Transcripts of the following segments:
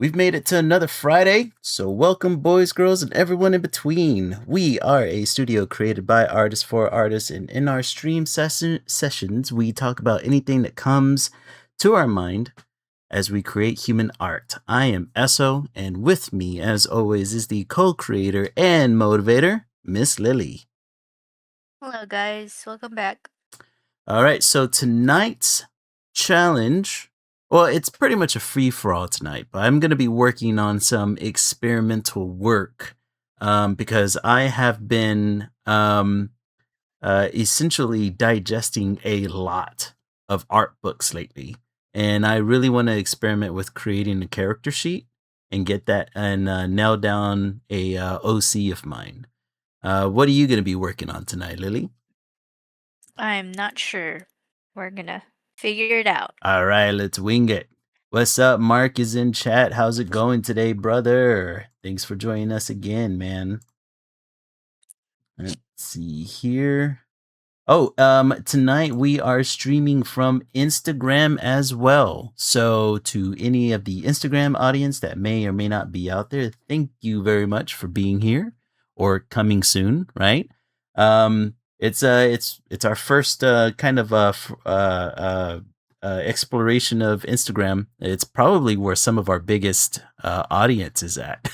We've made it to another Friday, so welcome, boys, girls, and everyone in between. We are a studio created by artists for artists, and in our stream sessions, we talk about anything that comes to our mind as we create human art. I am Eso, and with me, as always, is the co creator and motivator, Miss Lily. Hello, guys. Welcome back. All right, so tonight's challenge, well, it's pretty much a free for all tonight, but I'm going to be working on some experimental work because I have been essentially digesting a lot of art books lately. And I really want to experiment with creating a character sheet and get that and nail down a OC of mine. What are you going to be working on tonight, Lily? I'm not sure. We're gonna figure it out. All right, let's wing it. What's up? Mark is in chat. How's it going today, brother? Thanks for joining us again, man. Let's see here. Oh, tonight we are streaming from Instagram as well. So to any of the Instagram audience that may or may not be out there, thank you very much for being here or coming soon, right? It's our first kind of exploration of Instagram. It's probably where some of our biggest audience is at.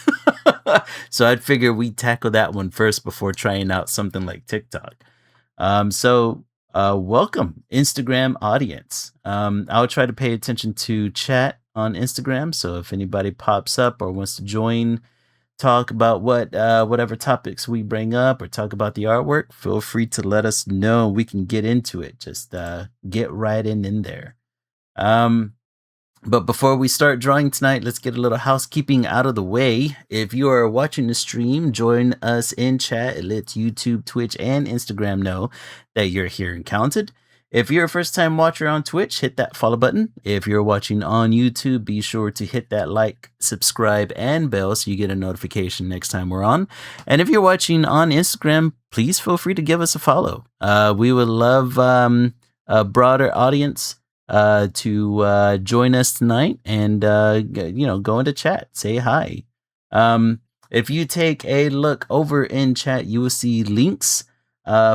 So I'd figure we'd tackle that one first before trying out something like TikTok. Welcome, Instagram audience. I'll try to pay attention to chat on Instagram. So if anybody pops up or wants to join, talk about whatever topics we bring up or talk about the artwork, feel free to let us know. We can get into it. Just get right in there. But before we start drawing tonight, let's get a little housekeeping out of the way. If you are watching the stream, join us in chat. It lets YouTube, Twitch, and Instagram know that you're here and counted. If you're a first time watcher on Twitch, hit that follow button. If you're watching on YouTube, be sure to hit that like, subscribe, and bell so you get a notification next time we're on. And if you're watching on Instagram, please feel free to give us a follow. We would love a broader audience to join us tonight and go into chat, say hi. If you take a look over in chat, you will see links.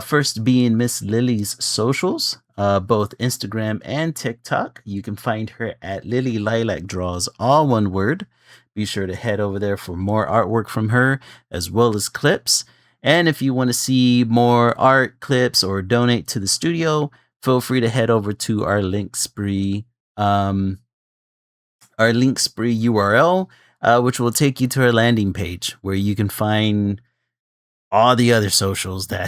First being Miss Lily's socials, both Instagram and TikTok. You can find her at Lily Lilac Draws, all one word. Be sure to head over there for more artwork from her, as well as clips. And if you want to see more art clips or donate to the studio, feel free to head over to our link spree URL, which will take you to our landing page where you can find all the other socials that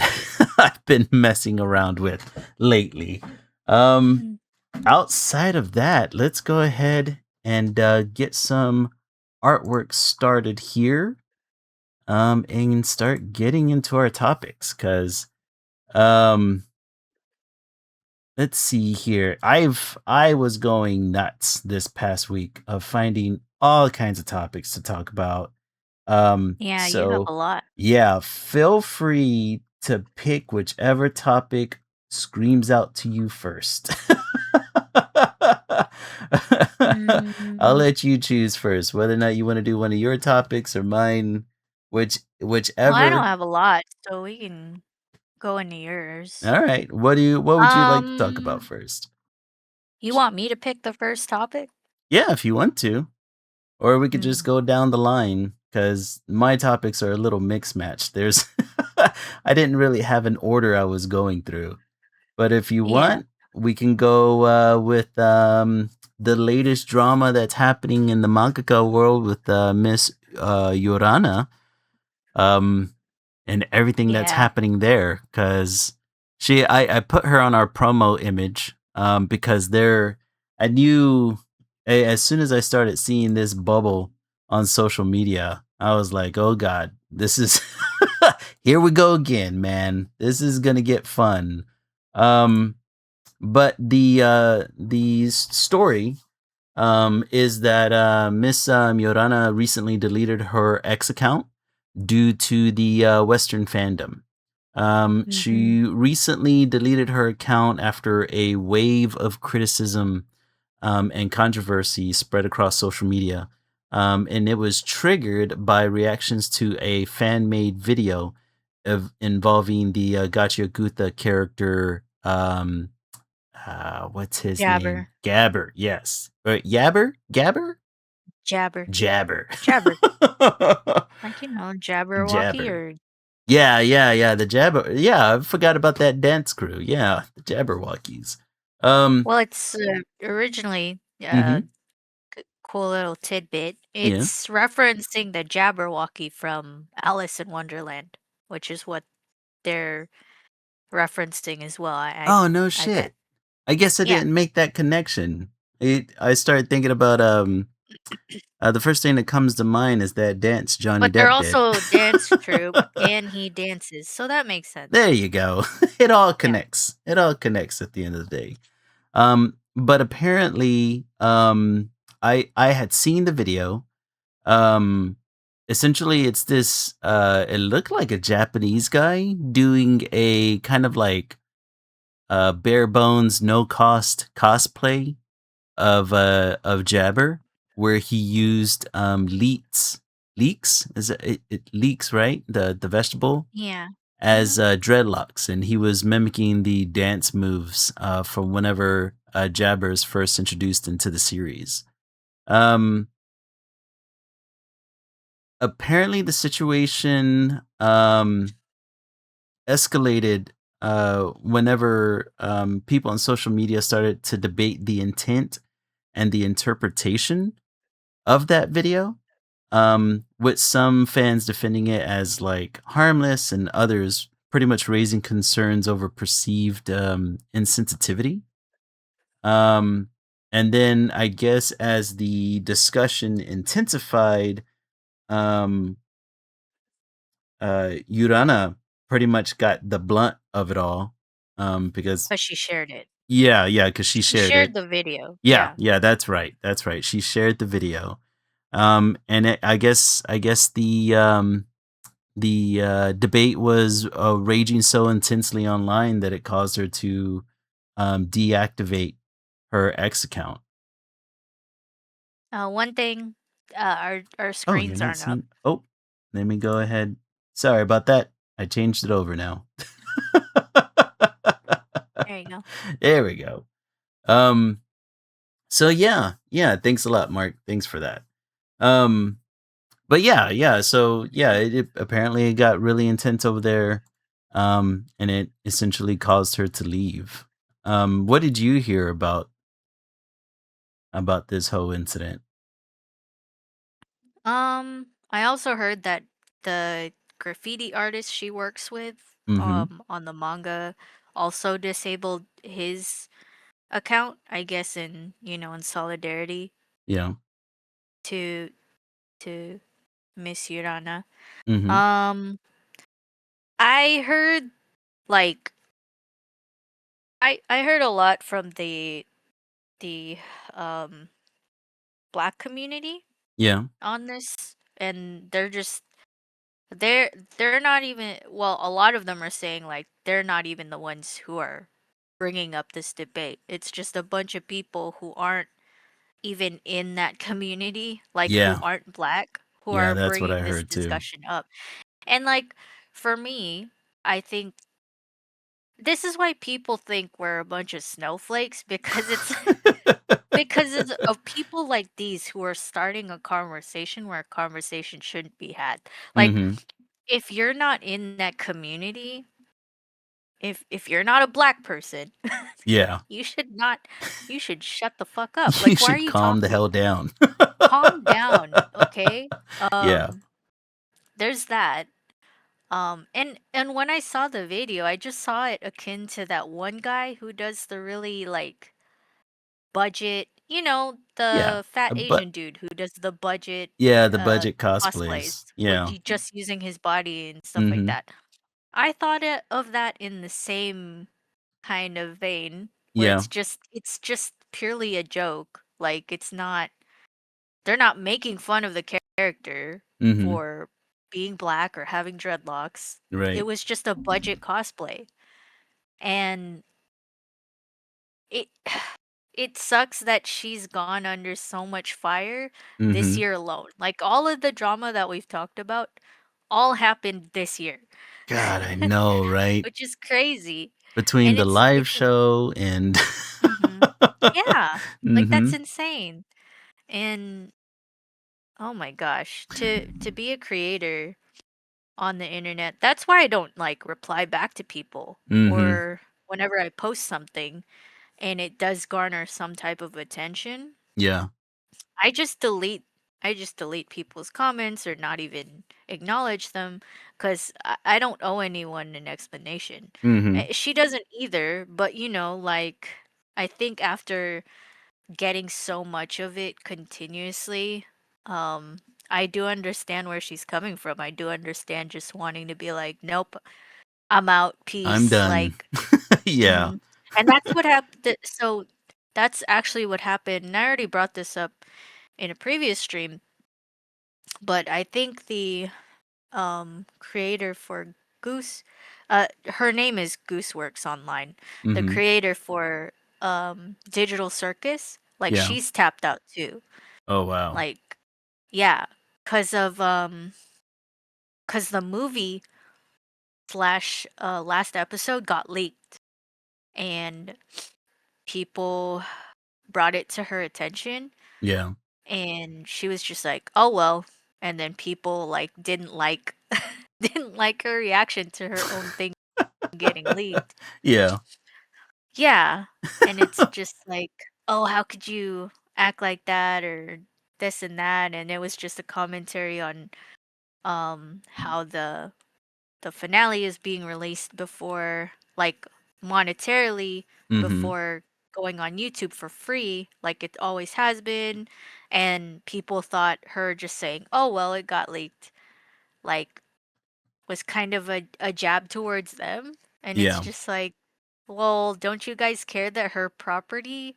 I've been messing around with lately. Outside of that, let's go ahead and get some artwork started here, and start getting into our topics because let's see here. I was going nuts this past week of finding all kinds of topics to talk about. Yeah, you have So a lot. yeah, feel free to pick whichever topic screams out to you first. I'll Mm, let you choose first whether or not you want to do one of your topics or mine, well, I don't whichever. have a lot, so we can go into yours. All right. What would you like to talk about Um, first? you want me to pick the first topic? Yeah, if you want to. Or we could just Mm, go down the line because my topics are a little mixed match. There's I didn't really have an order I was going through. But if you yeah, want, we can go with the latest drama that's happening in the mangaka world with Miss Yorana, um, and everything that's yeah, happening there. Because I put her on our promo image because I knew as soon as I started seeing this bubble on social media, I was like, oh God, this is here we go again, man. This is gonna get fun. Um, but the story is that Miss Miorana recently deleted her X account due to the Western fandom. mm-hmm. She recently deleted her account after a wave of criticism and controversy spread across social media. and it was triggered by reactions to a fan made video of involving the Gachia Gutha character. What's his name? Jabber. Gabber. Yes. Yabber? Gabber? Jabber. Jabber. Jabber. Like, Jabberwocky Jabber. or Yeah, yeah, yeah. The Jabber. Yeah, I forgot about that dance crew. Yeah, the Jabberwockies. well, it's originally Mhm. cool little tidbit. Yeah. It's referencing the Jabberwocky from Alice in Wonderland, which is what they're referencing as well. Oh, no I bet. shit. I guess I Yeah, didn't make that connection. I started thinking about, the first thing that comes to mind is that dance Johnny but they're Depp did. also dance troupe, and he dances, so that makes There sense. you go. It all Yeah. connects. It all connects at the end of the day. But apparently, I had seen the video. Um, Essentially, it's this. It looked like a Japanese guy doing a kind of like bare bones, no cost cosplay of Jabber, where he used leeks is it leeks, right? The vegetable Yeah. as Mhm. dreadlocks, and he was mimicking the dance moves from whenever Jabber is first introduced into the series. Um, Apparently, the situation escalated whenever people on social media started to debate the intent and the interpretation of that video, with some fans defending it as like harmless and others pretty much raising concerns over perceived insensitivity. Um, and then I guess as the discussion intensified, um, Urana pretty much got the blunt of it all, because But she shared it. yeah, yeah, because she She shared shared it. the video. Yeah, Yeah. yeah, that's right. She shared the video. And I guess the debate was raging so intensely online that it caused her to deactivate her X account. One thing, our Oh, you're screens not aren't up. seeing. Oh, let me go ahead. Sorry about that. I changed it over now. There you go. There we go. Um. So yeah, yeah. Thanks a lot, Mark. Thanks for that. Um. But yeah, yeah. So yeah, it apparently it got really intense over there, and it essentially caused her to leave. What did you hear about this whole incident? I also heard that the graffiti artist she works with, Mhm. on the manga also disabled his account, I guess in solidarity Yeah. to to Miss Urana. Mhm. Um, I heard like I heard a lot from the um black community Yeah. on this, and they're they're not even, well, a lot of them are saying like they're not even the ones who are bringing up this debate. It's just a bunch of people who aren't even in that community, like who Yeah. aren't black, who Yeah, are that's what I bringing this heard too. discussion up. And like for me, I think this is why people think we're a bunch of snowflakes, because it's because it's of people like these who are starting a conversation where a conversation shouldn't be had. Like Mhm. if you're not in that community, if you're not a black person, Yeah. you should not you should shut the fuck up. You Like why are should you calm the talking? hell down. Calm down, okay? Yeah. Um there's that. And when I saw the video, I just saw it akin to that one guy who does the really like budget, Yeah. the fat But Asian dude who does the budget yeah, the uh budget cosplays cosplays. with Yeah. just using his body and stuff like Mhm. that. I thought of that in the same kind of vein where Yeah. it's just purely a joke. Like they're not making fun of the character Mhm. for being black or having dreadlocks. It Right. was just a budget cosplay. And it it sucks that she's gone under so much fire this Mhm. year alone. Like all of the drama that we've talked about all happened this year. God, I know, right? Which is crazy. Between And the it's live because show and mhm. Yeah. Like that's Mhm. insane. And oh my gosh, to be a creator on the internet, that's why I don't like reply back to people Mhm. or whenever I post something and it does garner some type of attention, Yeah. I just delete I just delete people's comments or not even acknowledge them because I don't owe anyone an explanation. Mhm. She doesn't either, but like I think after getting so much of it continuously, um, I do understand where she's coming from. I do understand just wanting to be like, nope, I'm out, I'm peace. done. Like, Yeah. mhm. And that's what happened. So that's actually what happened. And I already brought this up in a previous stream, but I think the creator for Goose, her name is Gooseworks Online. The Mhm. creator for Digital Circus, like Yeah. she's tapped out too. Oh, wow. Like, yeah, cause of cause the movie slash last episode got leaked and people brought it to her attention Yeah. and she was just like, "Oh well." And then people like didn't like didn't like her reaction to her own thing getting leaked. Yeah. Yeah, and it's just like, "Oh, how could you act like that?" or this and that, and it was just a commentary on how the finale is being released before like monetarily Mhm. before going on YouTube for free like it always has been, and people thought her just saying, "Oh, well, it got leaked." Like was kind of a jab towards them, and it's Yeah. just like, well, don't you guys care that her property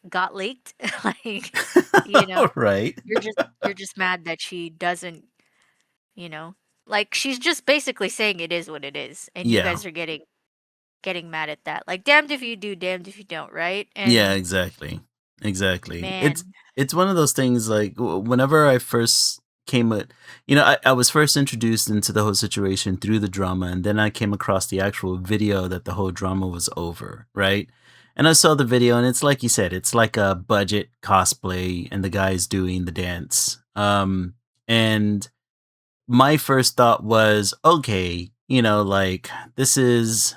got leaked? Like, you know, Right. you're just mad that she doesn't, you know, like she's just basically saying it is what it is, and you Yeah. guys are getting mad at that. Like, damned if you do, damned if you don't, right? Yeah, And exactly. Exactly. man, It's one of those things like whenever I first came at I was first introduced into the whole situation through the drama, and then I came across the actual video that the whole drama was over, right? And I saw the video, and it's like you said, it's like a budget cosplay and the guy's doing the dance. And my first thought was, okay, like this is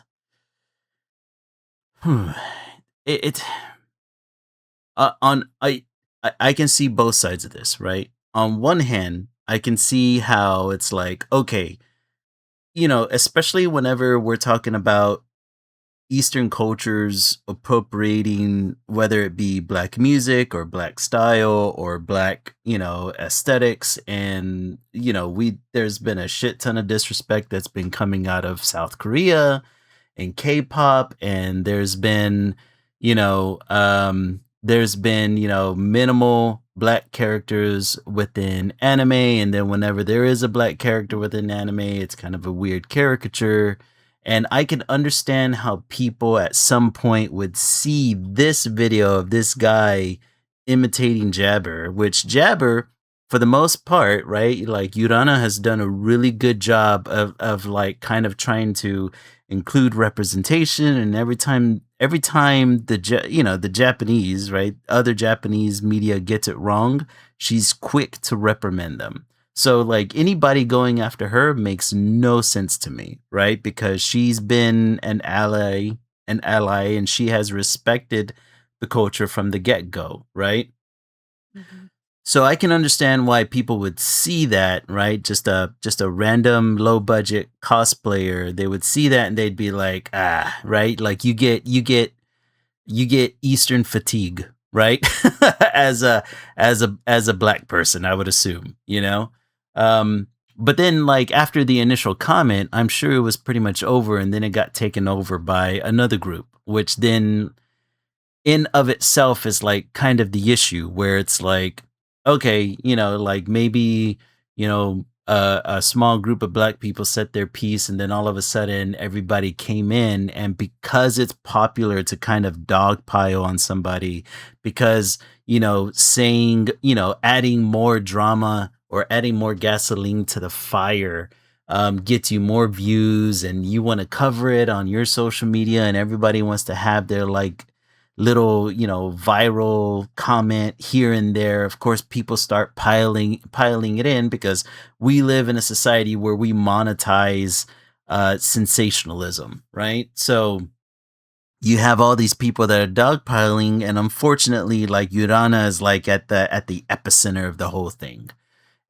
it on I can see both sides of this, right? On one hand, I can see how it's like, okay, especially whenever we're talking about Eastern cultures appropriating whether it be black music or black style or black, aesthetics, and we there's been a shit ton of disrespect that's been coming out of South Korea and K-pop, and there's been, minimal black characters within anime, and then whenever there is a black character within anime, it's kind of a weird caricature. And I can understand how people at some point would see this video of this guy imitating Jabber, which Jabber, for the most part, right? Like Urana has done a really good job of like kind of trying to include representation, and every time the Japanese, right, other Japanese media gets it wrong, she's quick to reprimand them. So like anybody going after her makes no sense to me, right? Because she's been an ally, and she has respected the culture from the get-go, right? mhm, So I can understand why people would see that, right? Just a random low budget cosplayer, they would see that and they'd be like, ah, right? Like you get Eastern fatigue, right? As a black person, I would assume. But then like after the initial comment, I'm sure it was pretty much over, and then it got taken over by another group, which then in of itself is like kind of the issue where it's like, okay, like maybe, a small group of black people said their piece, and then all of a sudden everybody came in, and because it's popular to kind of dogpile on somebody, because saying, adding more drama or adding more gasoline to the fire gets you more views, and you want to cover it on your social media, and everybody wants to have their like little viral comment here and there. Of course, people start piling it in, because we live in a society where we monetize sensationalism, right? So you have all these people that are dogpiling, and unfortunately, like, Urana is like at the epicenter of the whole thing.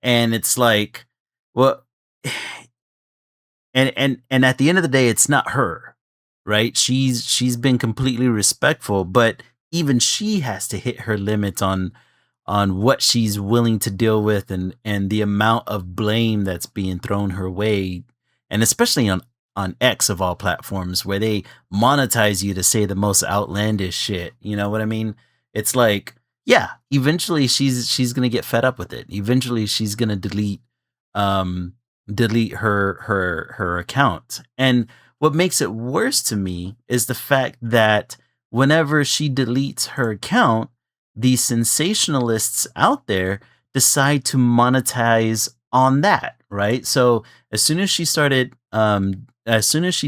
And it's like, well, and at the end of the day, it's not her, right? She's been completely respectful, but even she has to hit her limits on what she's willing to deal with, and the amount of blame that's being thrown her way, and especially on X of all platforms, where they monetize you to say the most outlandish shit. You know what I mean? It's like, yeah, eventually she's gonna get fed up with it. Eventually she's gonna um delete her account. And what makes it worse to me is the fact that whenever she deletes her account, these sensationalists out there decide to monetize on that, right? So as soon as she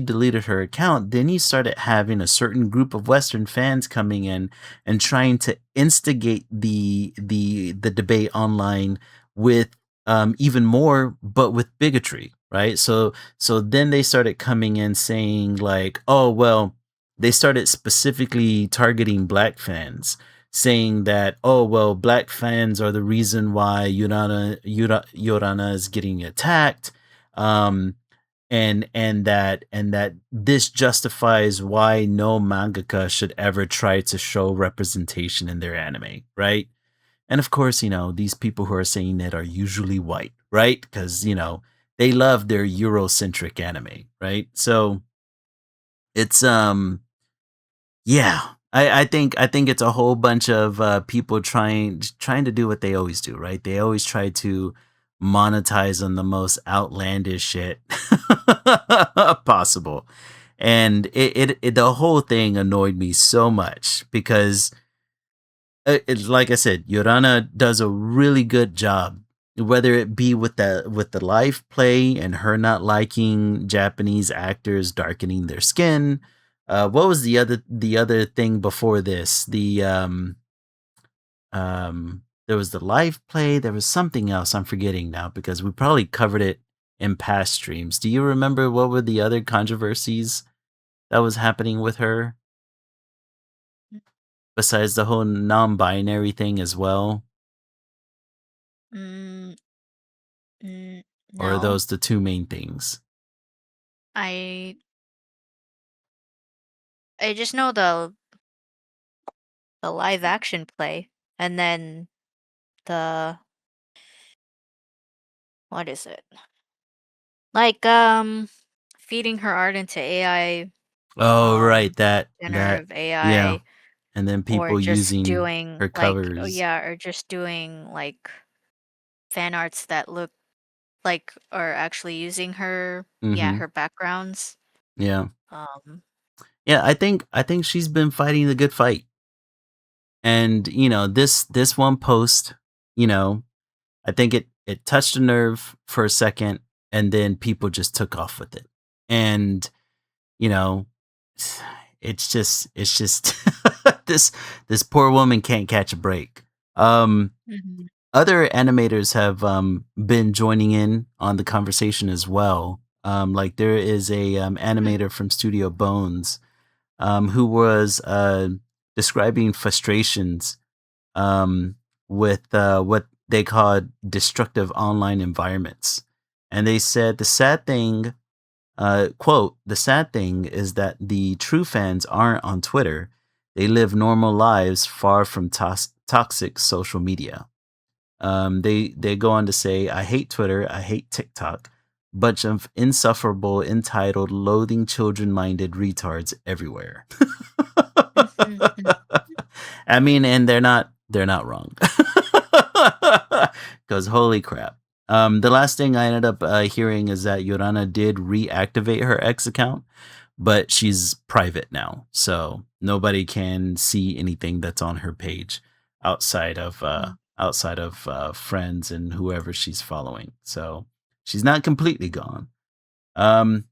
deleted her account, then you started having a certain group of Western fans coming in and trying to instigate the debate online with even more, but with bigotry, right? So then they started coming in saying like, oh well, they started specifically targeting black fans, saying that, oh well, black fans are the reason why Yorana is getting attacked, um, and that this justifies why no mangaka should ever try to show representation in their anime, right? And of course, these people who are saying it are usually white, right? Because they love their Eurocentric anime, right? So it's yeah, I think it's a whole bunch of people trying to do what they always do, right? They always try to monetize on the most outlandish shit possible, and the whole thing annoyed me so much, because it's like I said, Yorana does a really good job, whether it be with the live play and her not liking Japanese actors darkening their skin. What was the other thing before this? There was the live play. There was something else I'm forgetting now, because we probably covered it in past streams. Do you remember what were the other controversies that was happening with her besides the whole non-binary thing as well? Mm, Or are no. those the two main things? I I just know the live action play, and then the what is it? Like feeding her art into AI, Oh, right, that generative yeah, AI, and then or people just using doing her like, oh covers. yeah, or just doing like fan arts that look like, or actually using her, yeah, Mhm. her backgrounds. Yeah. Um Yeah, I think she's been fighting the good fight. And, this one post, you know, I think it touched a nerve for a second, and then people just took off with it. And, you know, it's just this this poor woman can't catch a break. Um mhm, Other animators have been joining in on the conversation as well. Like, there is a mm, animator from Studio Bones, who was describing frustrations with what they called destructive online environments. And they said the sad thing is that the true fans aren't on Twitter. They live normal lives far from toxic social media. They go on to say, I hate Twitter, I hate TikTok. Bunch of insufferable, entitled, loathing children minded retards everywhere. mhm, mhm. I mean, and they're not wrong. Because holy crap. The last thing I ended up hearing is that Yorana did reactivate her X account, but she's private now, so nobody can see anything that's on her page Mm. outside of friends and whoever she's following. So she's not completely gone. Um,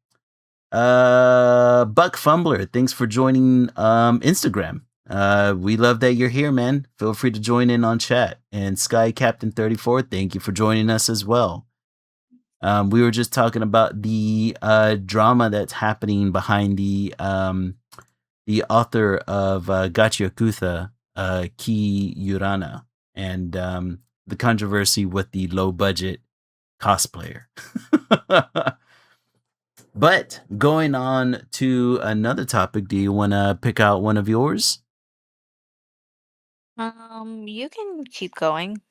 Buck Fumbler, thanks for joining Instagram. We love that you're here, man. Feel free to join in on chat. And Sky Captain 34, thank you for joining us as well. We were just talking about the drama that's happening behind the author of Gachyakuta, Ki Urana, and the controversy with the low budget cosplayer. But going on to another topic, do you want to pick out one of yours? You can keep going.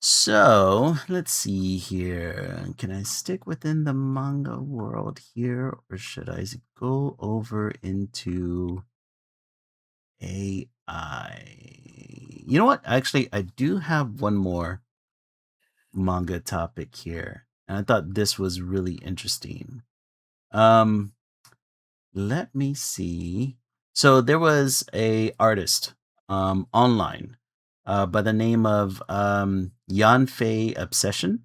So let's see here. Can I stick within the manga world here, or should I go over into AI? You know what? Actually, I do have one more manga topic here, and I thought this was really interesting. Um, Let me see. So there was a artist online by the name of Yanfei Obsession,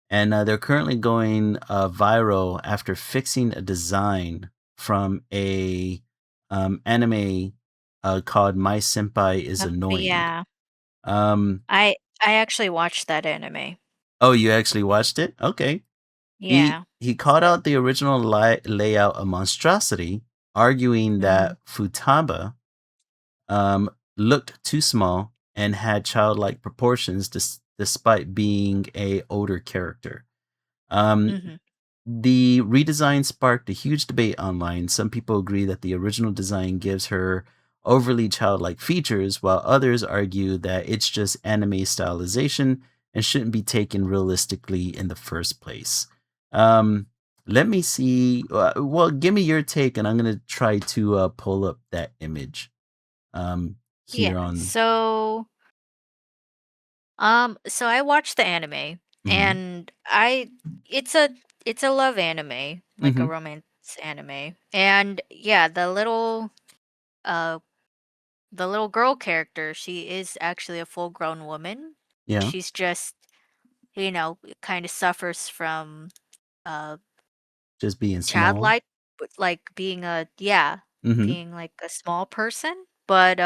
and they're currently going viral after fixing a design from a anime called My Senpai is Annoying. Yeah. Um, I actually watched that anime. oh, you actually watched it? Okay. He Yeah. he called out the original layout a monstrosity, arguing Mhm. that Futaba looked too small and had childlike proportions despite being a older character. Um, Mhm. the redesign sparked a huge debate online. Some people agree that the original design gives her overly childlike features, while others argue that it's just anime stylization and shouldn't be taken realistically in the first place. Um, Let me see. Well, give me your take, and I'm going to try to pull up that image Yeah. here on. So I watched the anime Mhm. and I it's a it's a love anime, like a Mhm. romance anime. And yeah, uh the little girl character, she is actually a full-grown woman. Yeah. She's just, kind of suffers from uh Just being small. childlike, but like Mhm. being like a small person. But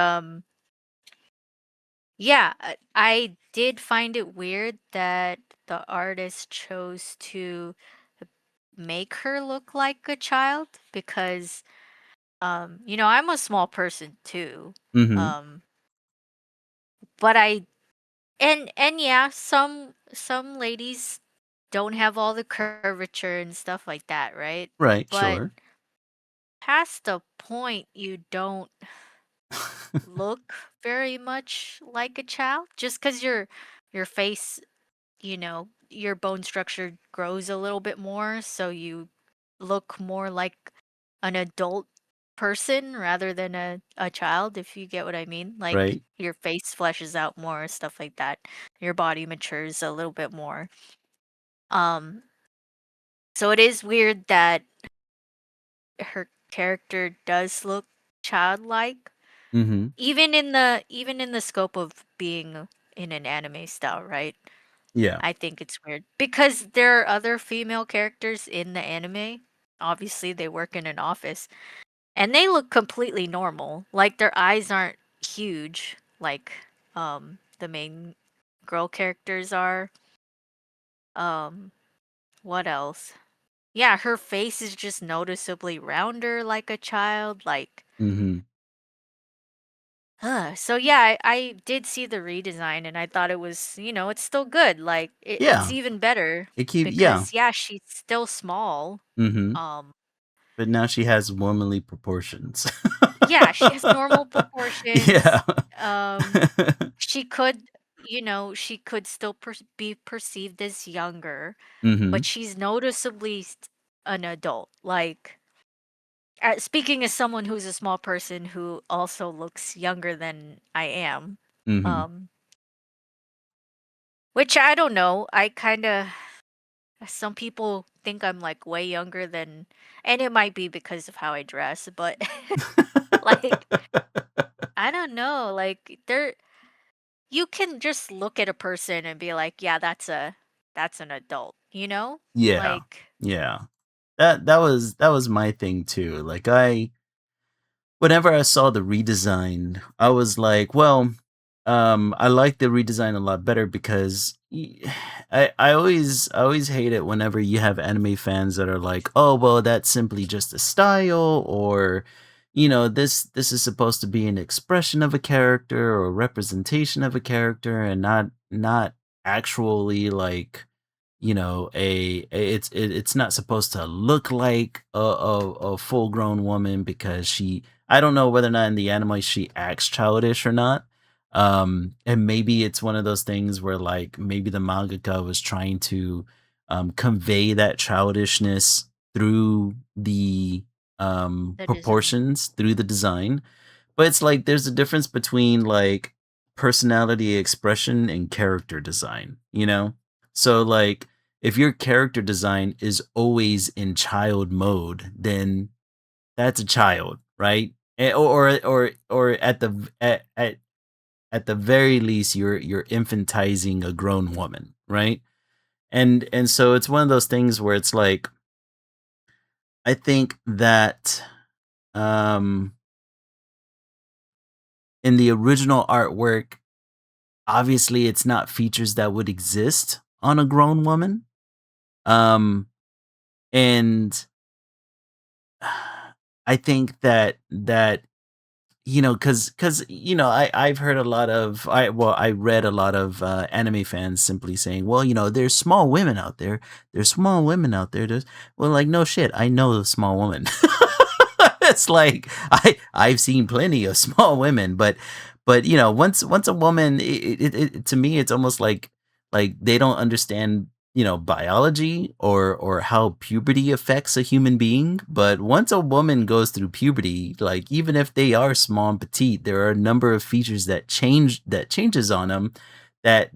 yeah, I did find it weird that the artist chose to make her look like a child because I'm a small person too. Mhm. Um but I and yeah, some ladies don't have all the curvature and stuff like that, right? Right. But Sure. past the point you don't look very much like a child just cuz your face, your bone structure grows a little bit more, so you look more like an adult person rather than a child, if you get what I mean. Like Right. your face fleshes out more, stuff like that. Your body matures a little bit more. Um, so it is weird that her character does look childlike, Mhm. even in the scope of being in an anime style, right? Yeah. I think it's weird because there are other female characters in the anime. Obviously, they work in an office and they look completely normal. Like their eyes aren't huge like the main girl characters are. Um what else? Yeah, her face is just noticeably rounder like a child like Mhm. so yeah, I did see the redesign and I thought it was, it's still good. Like it's Yeah. even better Yeah. because yeah, she's still small. Mhm. Um But now she has womanly proportions. yeah, she has normal Yeah. proportions. Um she could, she could still be perceived as younger, but Mhm. she's noticeably an adult. Like speaking as someone who's a small person who also looks younger than I am. Mhm. Um Which I don't know. I kind of some people think I'm like way younger than, and it might be because of how I dress, but like I don't know, like there you can just look at a person and be like, yeah, that's an adult, you know? Yeah. Like Yeah. That was my thing too. Like whenever I saw the redesign, I was like, well, I like the redesign a lot better because I always hate it whenever you have anime fans that are like, oh well, that's simply just a style, or this is supposed to be an expression of a character or a representation of a character, and not actually like it's not supposed to look like a full grown woman because I don't know whether or not in the anime she acts childish or not. And maybe it's one of those things where like maybe the mangaka was trying to convey that childishness through the the design. proportions, through the design. But it's like there's a difference between like personality expression and character design, you know? So like if your character design is always in child mode, then that's a child, right? Or at the very least you're infantizing a grown woman, right? And so it's one of those things where it's like I think that um in the original artwork, obviously it's not features that would exist on a grown woman. Um and I think that cuz I've heard a lot of I read a lot of anime fans simply saying, "Well, there's small women out there. There's small women out there." Well, like no shit, I know a small woman. It's like I've seen plenty of small women, but once a woman, to me, it's almost like they don't understand biology or how puberty affects a human being. But once a woman goes through puberty, like even if they are small and petite, there are a number of features that changes on them that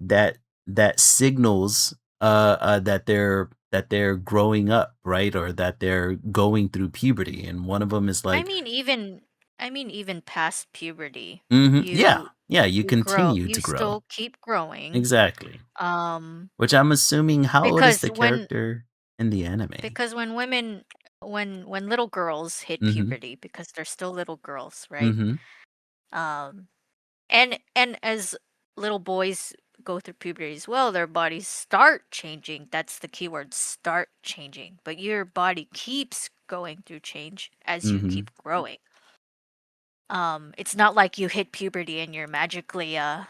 signals that they're growing up, right? Or that they're going through puberty. And one of them is I like, mean even I mean even past puberty, yeah, you yeah, you you grow, continue you to grow. still keep growing. Exactly. Um Which I'm assuming, how old is because the when character in the anime? because when women when little girls hit Mhm. puberty because they're still little girls, right? Mhm. Um and as little boys go through puberty as well, their bodies start changing. That's the key word, start changing. But your body keeps going through change as you Mhm. keep growing. It's not like you hit puberty and you're magically a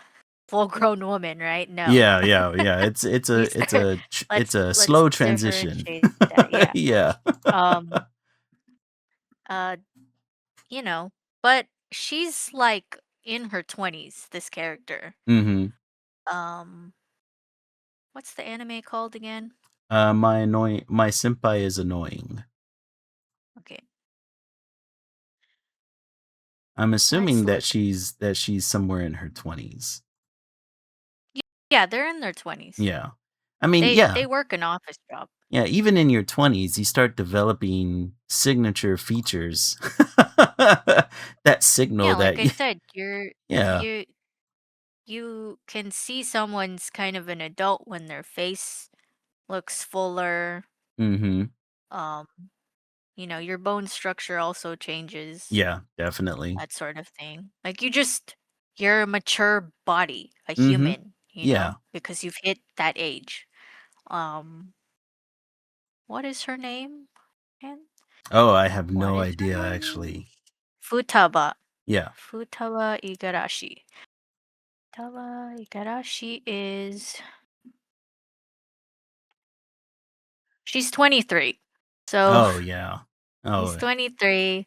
full-grown woman, right? No. Yeah, yeah, yeah. It's You a it's start a tr it's a let's slow transition. differentiate that. Yeah. Yeah. Um uh you know, but she's like in her 20s, this character. Mhm. Um what's the anime called again? My senpai is annoying. Okay. I'm Let's assuming that look. she's somewhere in her 20s. Yeah, they're in their 20s. Yeah. I mean, They yeah. work an office job. Yeah, even in your 20s, you start developing signature features that Yeah, signal like that I said, yeah. you you can see someone's kind of an adult when their face looks fuller. Mhm. Um, your bone structure also changes, Yeah, definitely. that sort of thing. Like you're a mature body, a Mhm. human, Yeah. because you've hit that age. Um, what is her name? And Oh, I have what no is her idea name? actually. Futaba. Yeah. Futaba Igarashi. Futaba Igarashi is she's 23. So Oh, yeah. she's Oh. 23.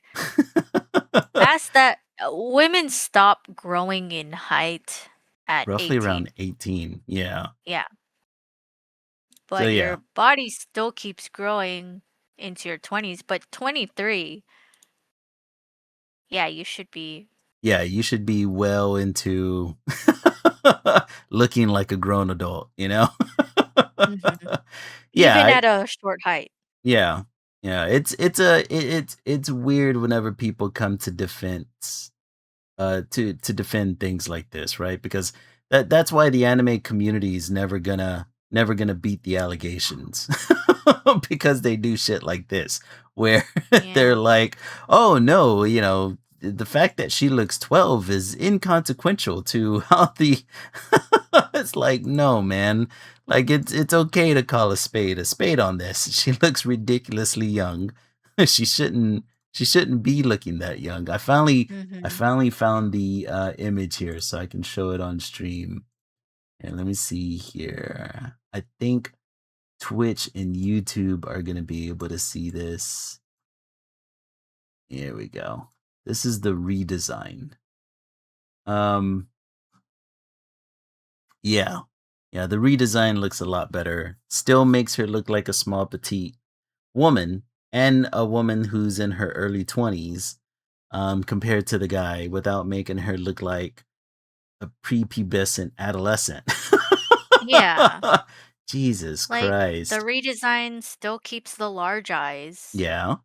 Past that, women stop growing in height at Roughly around 18. 18. Yeah. Yeah, So, but yeah. your body still keeps growing into your 20s, but 23, yeah, you should be Yeah, you should be well into looking like a grown adult, you know? Mhm. Yeah, Even at a short height. yeah. Yeah, it's weird whenever people come to defense to defend things like this, right? Because that's why the anime community is never gonna beat the allegations. Because they do shit like this where they're Yeah. like, "Oh no, the fact that she looks 12 is inconsequential to how the." It's like, "No, man. Like it's okay to call a spade on this. She looks ridiculously young. She shouldn't be looking that young." I Mhm. finally found the image here so I can show it on stream. And let me see here. I think Twitch and YouTube are going to be able to see this. Here we go. This is the redesign. Um yeah. Yeah, the redesign looks a lot better. Still makes her look like a small petite woman and a woman who's in her early 20s compared to the guy without making her look like a prepubescent adolescent. Yeah. Jesus Like, the Christ. redesign still keeps the large eyes, Yeah.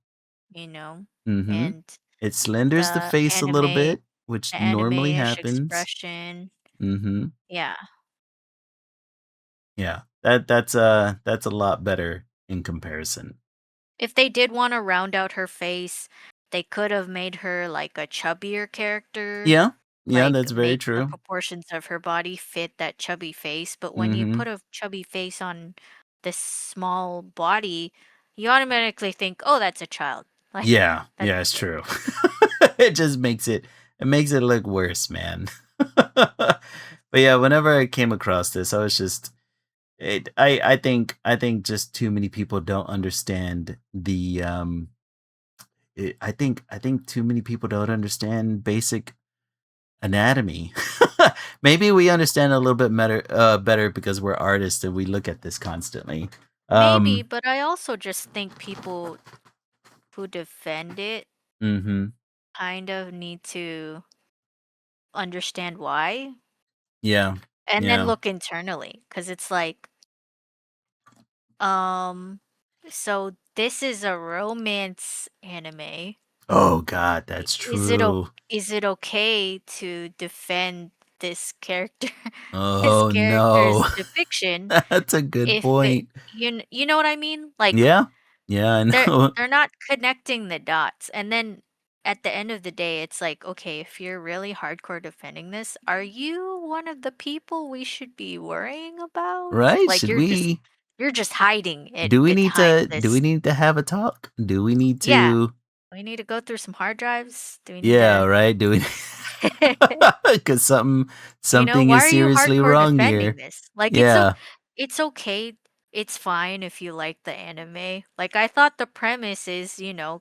you know, Mhm. and It slenders the the face a little anime bit, which the normally anime-ish happens. expression. Mhm. Yeah. Yeah. That's a lot better in comparison. If they did wanna round out her face, they could have made her like a chubbier character, Yeah. Yeah, like, that's very make the true. proportions of her body fit that chubby face, but when you Mhm. put a chubby face on this small body, you automatically think, "Oh, that's a child." Like, Yeah. that's Yeah, it's true. It just makes it look worse, man. But yeah, whenever I came across this, I was just I think just too many people don't understand I think too many people don't understand basic anatomy. Maybe we understand a little bit better because we're artists and we look at this constantly. maybe, Um, but I also just think people who defend it mhm. kind of need to understand why Yeah. and then Yeah. look internally because it's like, um, so this is a romance anime. Oh god, that's true. Is it okay to defend this character this Oh character's no. depiction That's a good if it point. you know what I mean? Like Yeah. Yeah, I they're know. they're not connecting the dots, and then at the end of the day, it's like, okay, if you're really hardcore defending this, are you one of the people we should be worrying about? Right? Like you're just hiding it behind Do we this. need to have a talk? Do we need Yeah, to we need to go through some hard drives. Do we need Yeah, to right? Do we Cuz You know, something why is are you seriously hardcore wrong defending here. this? Like, Yeah. it's okay. It's fine if you like the anime. Like, I thought the premise is,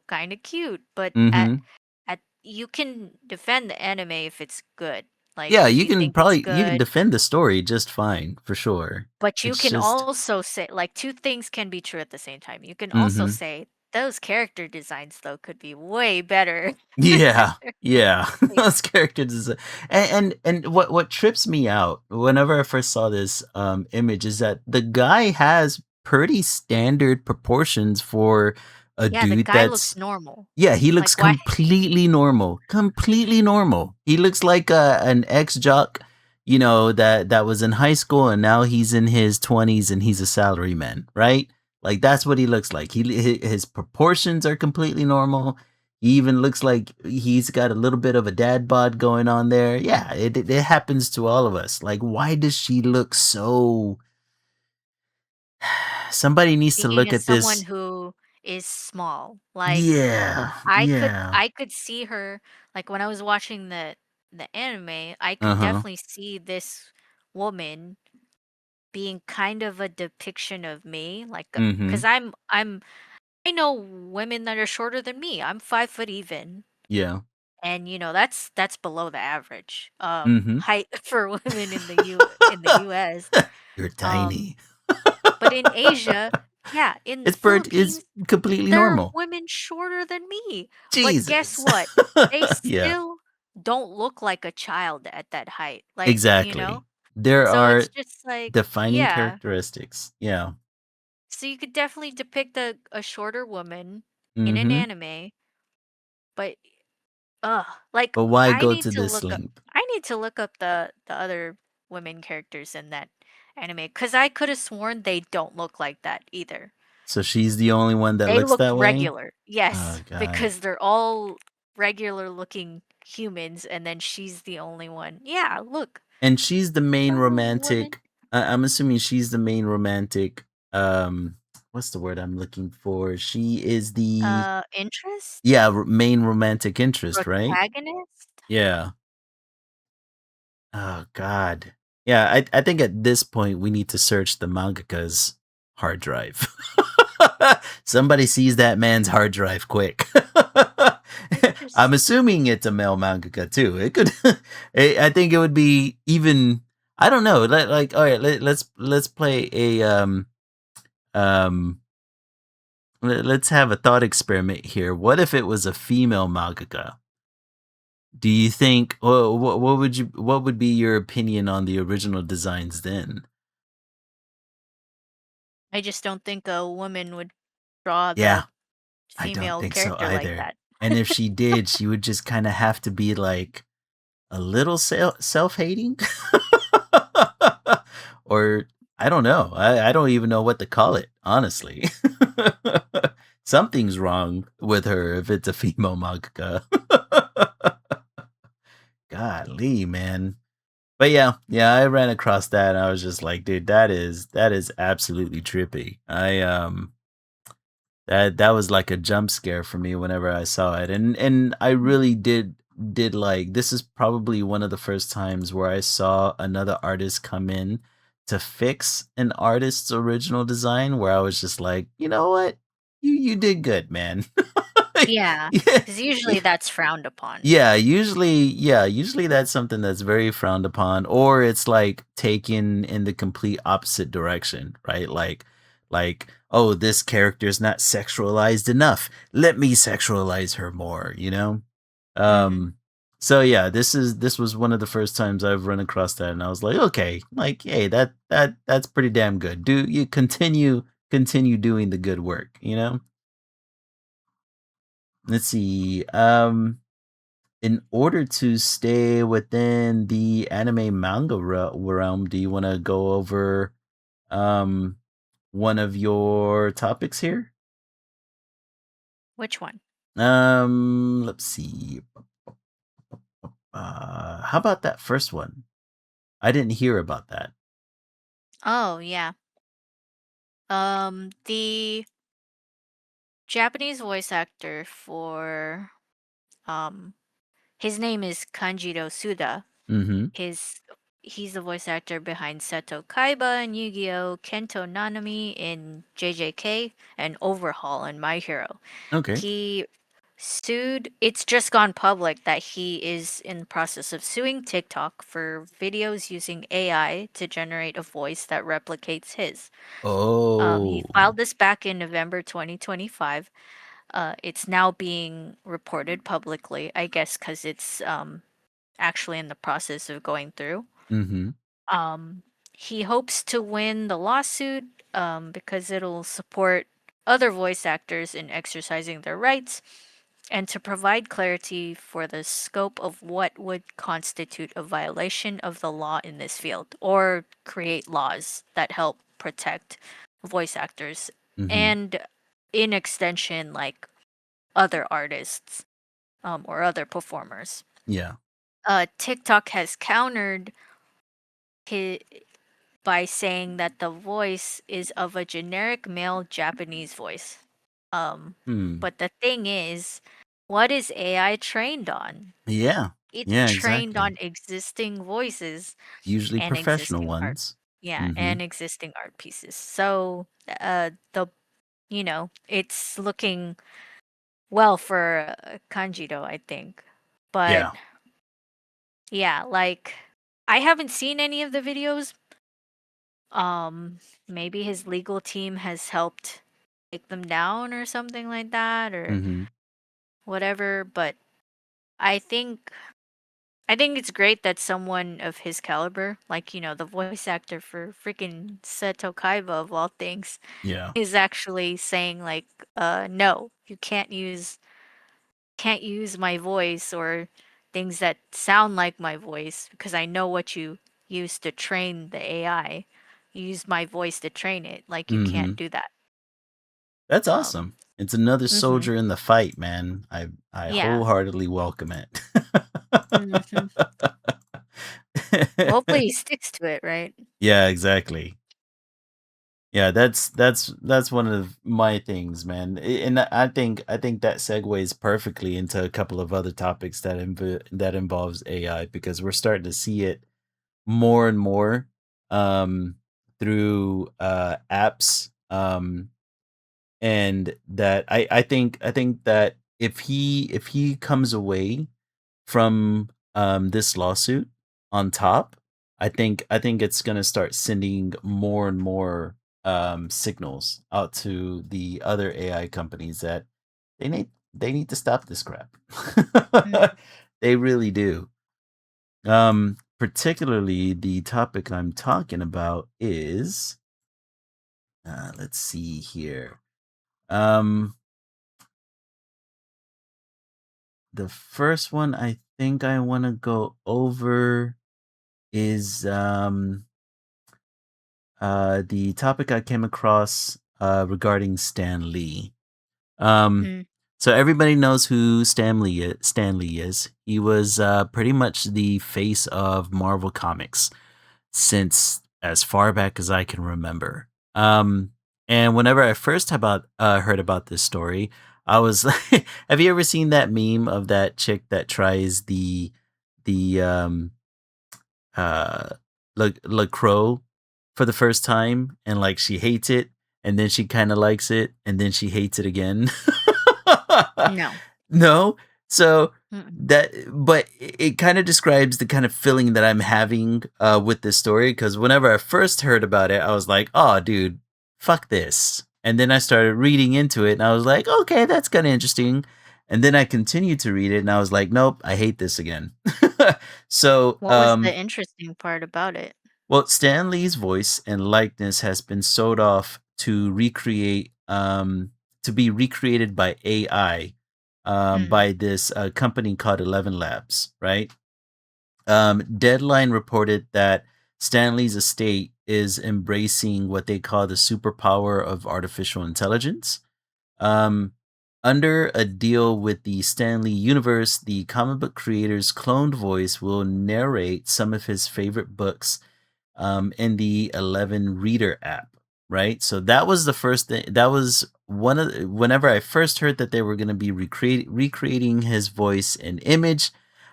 kind of cute, but Mhm. at you can defend the anime if it's good. Like, Yeah, if you think it's you can good, defend the story just fine, for sure. but you It's can just also say like two things can be true at the same time. You can also Mhm. say those character designs though could be way better. Yeah, yeah. Like, Those characters is and what trips me out whenever I first saw this, image is that the guy has pretty standard proportions for a yeah, the dude guy looks that's normal. yeah, he looks Like, why? completely normal, completely normal. He looks like an ex-jock, that was in high school and now he's in his 20s and he's a salaryman, right? Like that's what he looks like. His proportions are completely normal. He even looks like he's got a little bit of a dad bod going on there. Yeah, it happens to all of us. Like, why does she look so? Somebody needs to Speaking look as at someone this. who is small, like, Yeah, I could yeah. I could see her like, when I was watching the anime, I Uh could huh. definitely see this woman being kind of a depiction of me, like, Mm-hmm. because I know women that are shorter than me, I'm 5 foot even, Yeah. and, that's below the average, Mm-hmm. height for women in the US, You're um, tiny. but in Asia, yeah, in the Is Philippines completely there are normal. women shorter than me, but guess Jesus. what? They Yeah. still don't look like a child at that height. Like, Exactly. There So it's are just like, defining yeah. characteristics. Yeah. So you could definitely depict a shorter woman in an Mhm. anime, but ugh, like But why go to this length? I need to look up the other women characters in that anime because I could have sworn they don't look like that either. So she's the only one that They looks look that way? regular. Oh Yes, god. because they're all regular looking humans, and then she's the only one. Yeah, look, And she's the main fellow woman. romantic I'm assuming she's the main romantic, what's the word I'm looking for? She is the Interest? yeah, main romantic interest, right? Protagonist? Yeah. Oh god. Yeah, I think at this point we need to search the mangaka's hard drive. Somebody sees that man's hard drive quick. I'm Interesting. assuming it's a male mangaka too. It could I think it would be even I don't know. Like all right, let's play a um let's have a thought experiment here. What if it was a female mangaka? Do you think what would be your opinion on the original designs then? I just don't think a woman would draw Yeah, the I don't female think so character like either. that. And if she did, she would just kind of have to be like a little self-hating or I don't know. I don't even know what to call it, honestly. Something's wrong with her if it's a female mangaka. Golly, man. But yeah, I ran across that and I was just like, dude, that is absolutely trippy. That was like a jump scare for me whenever I saw it. And I really did like this is probably one of the first times where I saw another artist come in to fix an artist's original design where I was just like, "You know what? You did good, man." Yeah, Yeah. because usually that's frowned upon. Yeah, usually that's something that's very frowned upon, or it's like taken in the complete opposite direction, right? Like, oh, this character is not sexualized enough. Let me sexualize her more, you know? Mhm. Um, so yeah, this was one of the first times I've run across that, and I was like, okay, like, hey, that's pretty damn good. Do you continue doing the good work, you know? Let's see. In order to stay within the anime manga realm, do you want to go over um one of your topics here? Which one? Let's see. How about that first one? I didn't hear about that. Oh, yeah. The Japanese voice actor for, um his name is Kanjiro Suda. Mhm. His He's the voice actor behind Seto Kaiba in Yu-Gi-Oh!, Kento Nanami in JJK, and Overhaul in My Hero. Okay. He sued It's just gone public that he is in the process of suing TikTok for videos using AI to generate a voice that replicates his. He Oh. filed this back in November 2025. It's now being reported publicly, I guess, because it's actually in the process of going through. Mhm. Um, he hopes to win the lawsuit because it'll support other voice actors in exercising their rights and to provide clarity for the scope of what would constitute a violation of the law in this field or create laws that help protect voice actors Mhm. and in extension like other artists or other performers. Yeah. TikTok has countered hi by saying that the voice is of a generic male Japanese voice. Um, Hmm. but the thing is, what is AI trained on? Yeah. It's Yeah, trained exactly. on existing voices Usually and professional existing art. ones. Yeah, and Mhm. existing art pieces. So, the it's looking well for Kanjiro, I think. But Yeah. yeah, like I haven't seen any of the videos. Maybe his legal team has helped take them down or something like that or Mhm. whatever, but I think I think it's great that someone of his caliber, like, the voice actor for freaking Seto Kaiba of all things, Yeah. is actually saying like, no, you can't use my voice or things that sound like my voice because I know what you used to train the AI. You used my voice to train it. Like you Mhm. can't do that. That's Um, awesome. It's another mhm. soldier in the fight, man. I Yeah. wholeheartedly welcome it. Mhm. Well, hopefully he sticks to it, right? Yeah, exactly. Yeah, that's one of my things, man. And I think that segues perfectly into a couple of other topics that involves AI because we're starting to see it more and more um through apps and that I think that if he comes away from this lawsuit on top, I think it's gonna start sending more and more signals out to the other AI companies that they need to stop this crap. Mm. They really do. Particularly the topic I'm talking about is let's see here. Um the first one I think I want to go over is the topic I came across regarding Stan Lee. Um, Mm. so everybody knows who Stan Lee is. He was pretty much the face of Marvel Comics since as far back as I can remember. And whenever I first heard about this story, I was like, have you ever seen that meme of that chick that tries the uh LaCroix for the first time and like she hates it and then she kind of likes it and then she hates it again. No. No. So Mm-mm. but it kind of describes the kind of feeling that I'm having with this story because whenever I first heard about it, I was like, "Oh, dude, fuck this." And then I started reading into it and I was like, "Okay, that's kind of interesting." And then I continued to read it and I was like, "Nope, I hate this again." So, What was the interesting part about it? well, Stan Lee's voice and likeness has been sold off to be recreated by AI Mm. by this company called 11 Labs, right? Deadline reported that Stanley's estate is embracing what they call the superpower of artificial intelligence. Um, Under a deal with the Stanley universe, the comic book creator's cloned voice will narrate some of his favorite books in the 11 Reader app, right? So that was the first thing. That was whenever I first heard that they were going to be recreating his voice and image,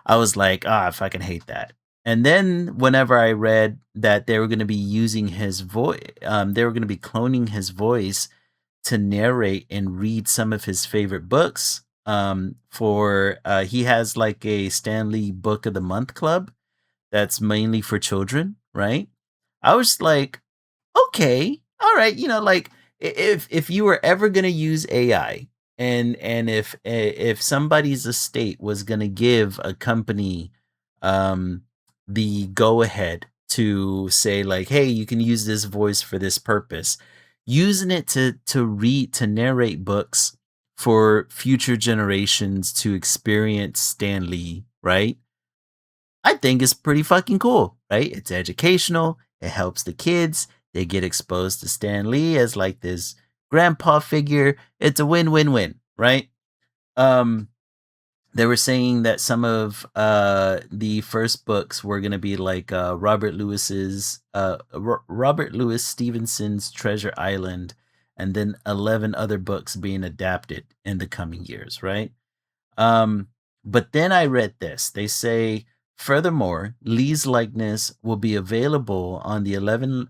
I was like, ah, I fucking hate that. And then whenever I read that they were going to be using his voice, they were going to be cloning his voice to narrate and read some of his favorite books. For he has like a Stanley Book of the Month club that's mainly for children, right? I was like, okay, all right, like if you were ever gonna use AI, and if somebody's estate was gonna give a company um the go ahead to say like, hey, you can use this voice for this purpose, using it to narrate books for future generations to experience Stanley, right? I think it's pretty fucking cool, right? It's educational. It helps the kids. They get exposed to Stan Lee as like this grandpa figure. It's a win-win-win, right? Um, they were saying that some of the first books were gonna be like Robert Louis Stevenson's Treasure Island, and then 11 other books being adapted in the coming years, right? Um, but then I read this. They say, furthermore, Lee's likeness will be available on the 11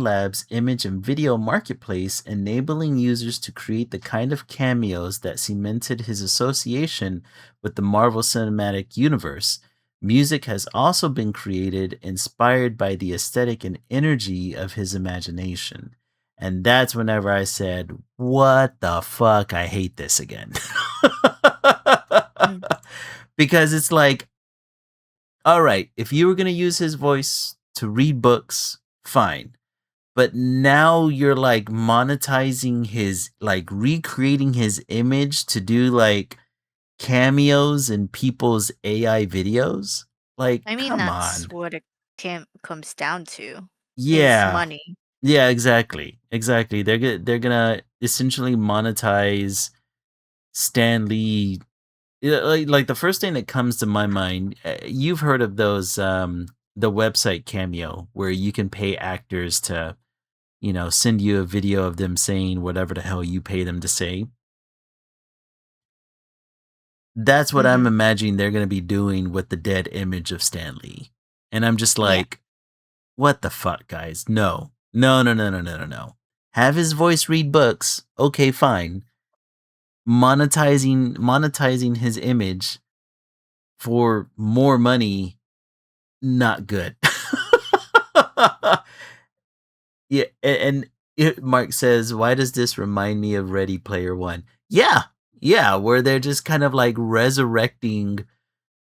Labs image and video marketplace, enabling users to create the kind of cameos that cemented his association with the Marvel Cinematic Universe. Music has also been created inspired by the aesthetic and energy of his imagination. And that's whenever I said, what the fuck? I hate this again. Mm. Because it's like all right, if you were going to use his voice to read books, fine. But now you're like monetizing his, like recreating his image to do like cameos in people's AI videos. Like, I mean, come that's on. what it comes down to, is Yeah. money. Yeah, exactly. Exactly. They're gonna essentially monetize Stan Lee. Yeah, like the first thing that comes to my mind, you've heard of those the website Cameo where you can pay actors to, send you a video of them saying whatever the hell you pay them to say. That's what I'm Mhm. imagining they're going to be doing with the dead image of Stan Lee. And I'm just Yeah. like, what the fuck, guys? No. No, no, no, no, no, no, no. Have his voice read books. Okay, fine. Monetizing his image for more money, not good. Yeah, Mark says, "Why does this remind me of Ready Player One?" Yeah, yeah, where they're just kind of like resurrecting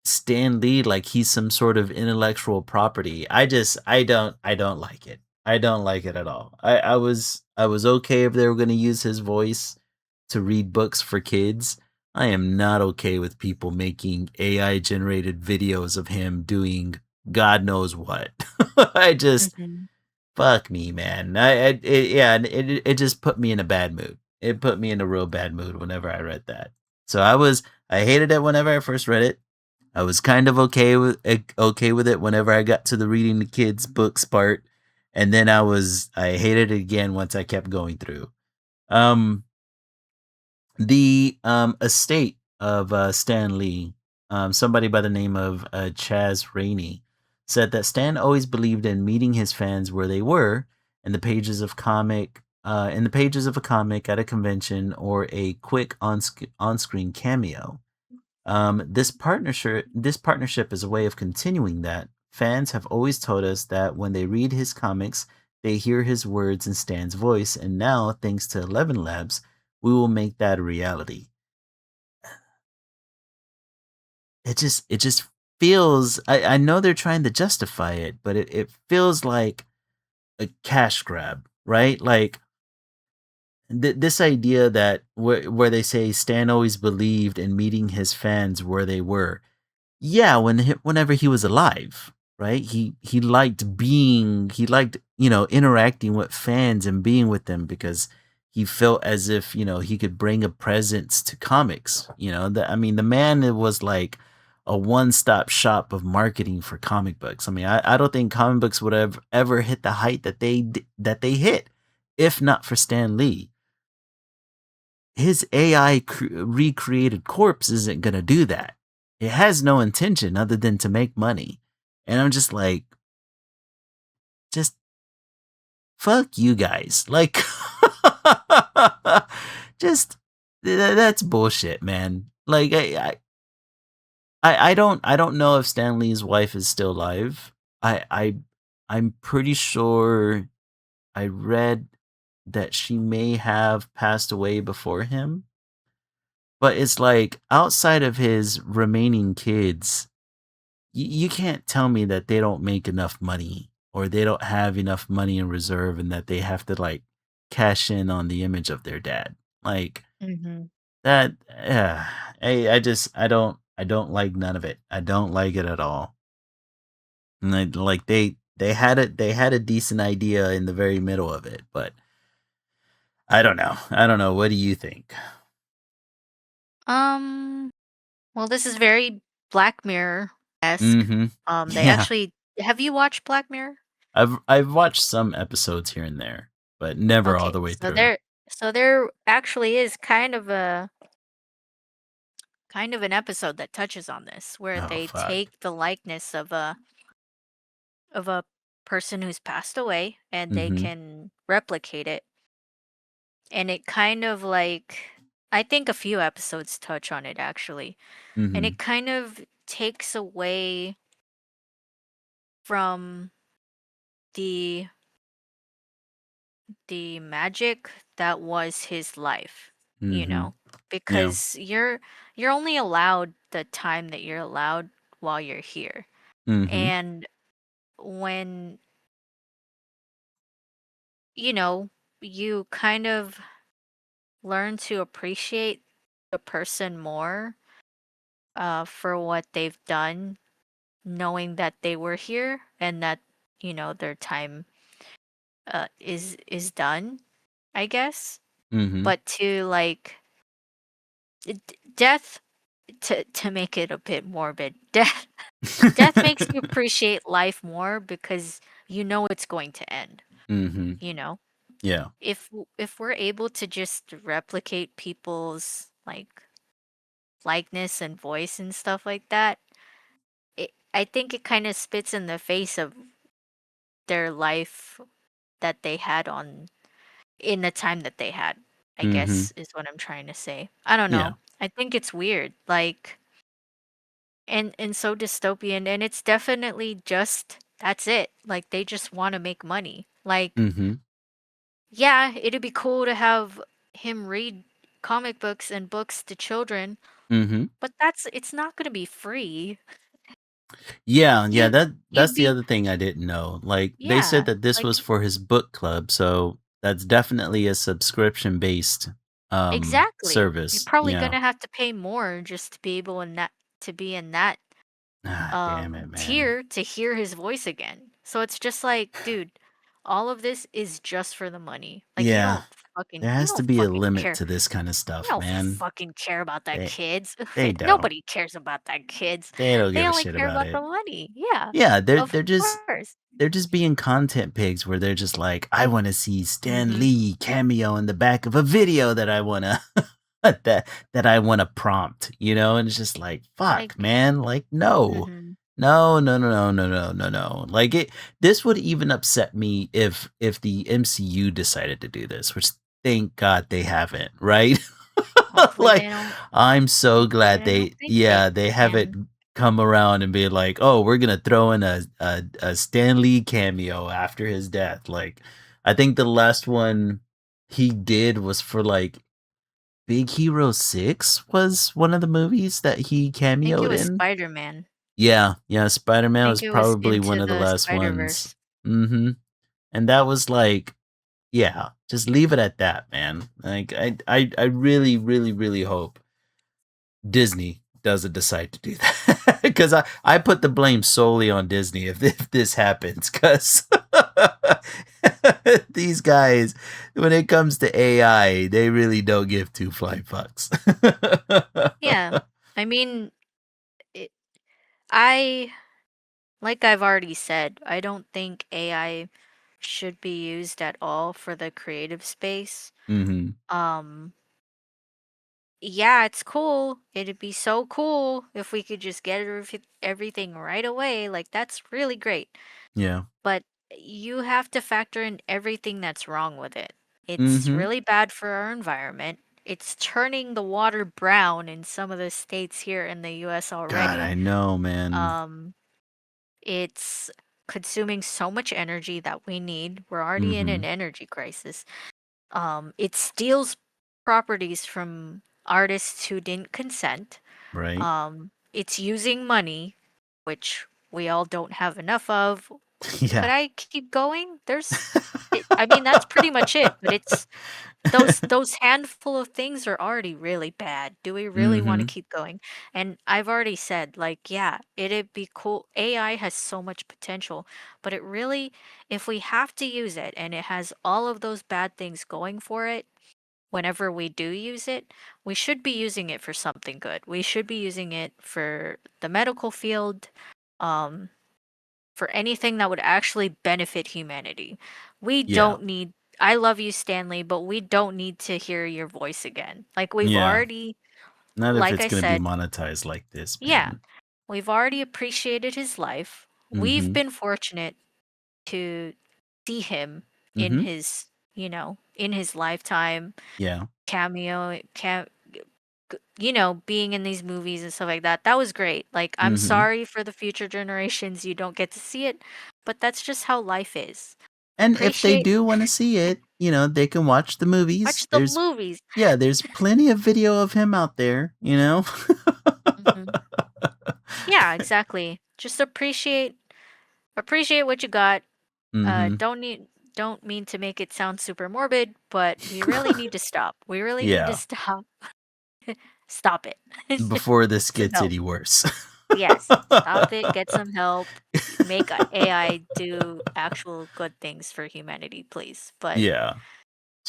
Stan Lee like he's some sort of intellectual property. I don't like it. I don't like it at all. I was okay if they were gonna use his voice to read books for kids. I am not okay with people making AI generated videos of him doing God knows what. I just Mhm. fuck me, man. Yeah, and it just put me in a bad mood. It put me in a real bad mood whenever I read that. So I hated it whenever I first read it. I was kind of okay with it whenever I got to the reading the kids books part, and then I hated it again once I kept going through. Um, the estate of Stan Lee, somebody by the name of Chaz Rainey, said that Stan always believed in meeting his fans where they were in the pages of a comic at a convention or a quick on-screen cameo. This partnership is a way of continuing that. Fans have always told us that when they read his comics, they hear his words and Stan's voice, and now, thanks to 11 Labs, we will make that a reality. It just feels. I know they're trying to justify it, but it feels like a cash grab, right? Like this idea that where they say Stan always believed in meeting his fans where they were. Yeah, whenever he was alive, right? He liked, interacting with fans and being with them because he felt as if, he could bring a presence to comics. The man was like a one-stop shop of marketing for comic books. I mean, I don't think comic books would have ever hit the height that they hit if not for Stan Lee. His AI recreated corpse isn't going to do that. It has no intention other than to make money. And I'm just like, just fuck you guys. Like, just that's bullshit, man. Like, I don't know if Stanley's wife is still alive. I'm pretty sure I read that she may have passed away before him. But it's like outside of his remaining kids, you can't tell me that they don't make enough money or they don't have enough money in reserve and that they have to like cash in on the image of their dad. Like Mhm. that I don't like none of it. I don't like it at all. And like they had a decent idea in the very middle of it, but I don't know. I don't know. What do you think? Um, well, this is very Black Mirror-esque. Mhm. They Yeah. actually have you watched Black Mirror? I've watched some episodes here and there, but never all Okay, the way so through. there actually is kind of an episode that touches on this, where Oh they fuck. take the likeness of a person who's passed away and they Mhm. can replicate it. And it kind of like, I think a few episodes touch on it actually. And Mhm. it kind of takes away from the magic that was his life, you Mhm. know, Yeah. because you're only allowed the time that you're allowed while you're here. Mhm. And when, you know, you kind of learn to appreciate the person more for what they've done, knowing that they were here and that, their time is done, I guess. Mhm. But to like death, to make it a bit morbid, death makes you appreciate life more because you know it's going to end, Mhm. you know? Yeah. If we're able to just replicate people's like likeness and voice and stuff like that, I think it kind of spits in the face of their life that they had on in the time that they had, I Mhm. guess is what I'm trying to say. I don't Yeah. know. I think it's weird. Like and so dystopian, and it's definitely just that's it. Like they just want to make money. Like, Mhm. yeah, it'd be cool to have him read comic books and books to children, Mhm. but it's not going to be free. Yeah, yeah, You that's you'd the be other thing I didn't know. Like, they said yeah, that this like was for his book club, so that's definitely a subscription-based, exactly. You're service. probably Yeah. going to have to pay more just to be able in that to be in that Ah, damn it, man. tier to hear his voice again. So it's just like, dude, all of this is just for the money. Like Yeah. There you has to don't be a fucking limit care. to this kinda You stuff, don't man. fucking care about that They kids. they don't. Nobody cares about that kids. They don't They give a only shit care about about the it. money. Yeah. Yeah, Of course. they're just being content pigs where they're just like, "I wanna see Stan Mhm. Lee cameo in the back of a video that I wanna that I wanna prompt," you know? And it's just like, "Fuck, Like man, like, no. mhm. No, no, no, no, no, no, no, no." Like, this would even upset me if the MCU decided to do this, which thank God they haven't, right? Hopefully Like, they don't I'm so hopefully glad they don't they think they yeah, they haven't can. come around and be like, "Oh, we're gonna throw in a Stan Lee cameo after his death." Like, I think the last one he did was for, like, Big Hero 6 was one of the movies that he I think it cameoed was in. Spider-Man. Yeah, yeah, I Spider-Man think was it was probably one into of the the last ones. Spider-Verse. Mhm, and that was like yeah, just leave it at that, man. Like, I really, really, really hope Disney doesn't decide to do that because I put the blame solely on Disney if this happens because these guys, when it comes to AI, they really don't give two flying fucks. Yeah. I mean, it, I like I've already said, I don't think AI should be used at all for the creative space. Mhm. Um, yeah, it's cool. It'd be so cool if we could just get everything right away. Like, that's really great. Yeah. But you have to factor in everything that's wrong with it. It's Mhm. really bad for our environment. It's turning the water brown in some of the states here in the US God, already. I know, man. Um, it's consuming so much energy that we need. We're already in an Mhm. energy crisis. It steals properties from artists who didn't consent. Right? It's using money, which we all don't have enough of. Could Yeah. I keep going? I mean, that's pretty much it, but it's those handful of things are already really bad. Do we really want to Mhm. keep going? And I've already said, like, yeah, it'd be cool. AI has so much potential, but it really, if we have to use it and it has all of those bad things going for it, whenever we do use it, we should be using it for something good. We should be using it for the medical field, um, for anything that would actually benefit humanity. We Yeah. don't need I love you, Stanley, but we don't need to hear your voice again. Like we've Yeah. already Not if like it's I gonna be said, monetized like this, yeah, man. we've already appreciated his life. We've Mhm. been fortunate to see him in Mhm. in his lifetime Yeah. cameo being in these movies and stuff like that. That was great. Like, I'm Mhm. sorry for the future generations you don't get to see it, but that's just how life is. And if they Appreciate do wanna see it, they can watch the movies. watch the movies. There's plenty of video of him out there, you know? Mhm. Yeah, exactly. just appreciate what you got. Mhm. Don't mean to make it sound super morbid, but we really need to stop. We really need to Yeah. stop. Stop it. Before this Some gets help. any worse. Yes, stop it. Get some help. Make AI do actual good things for humanity, please. But Yeah.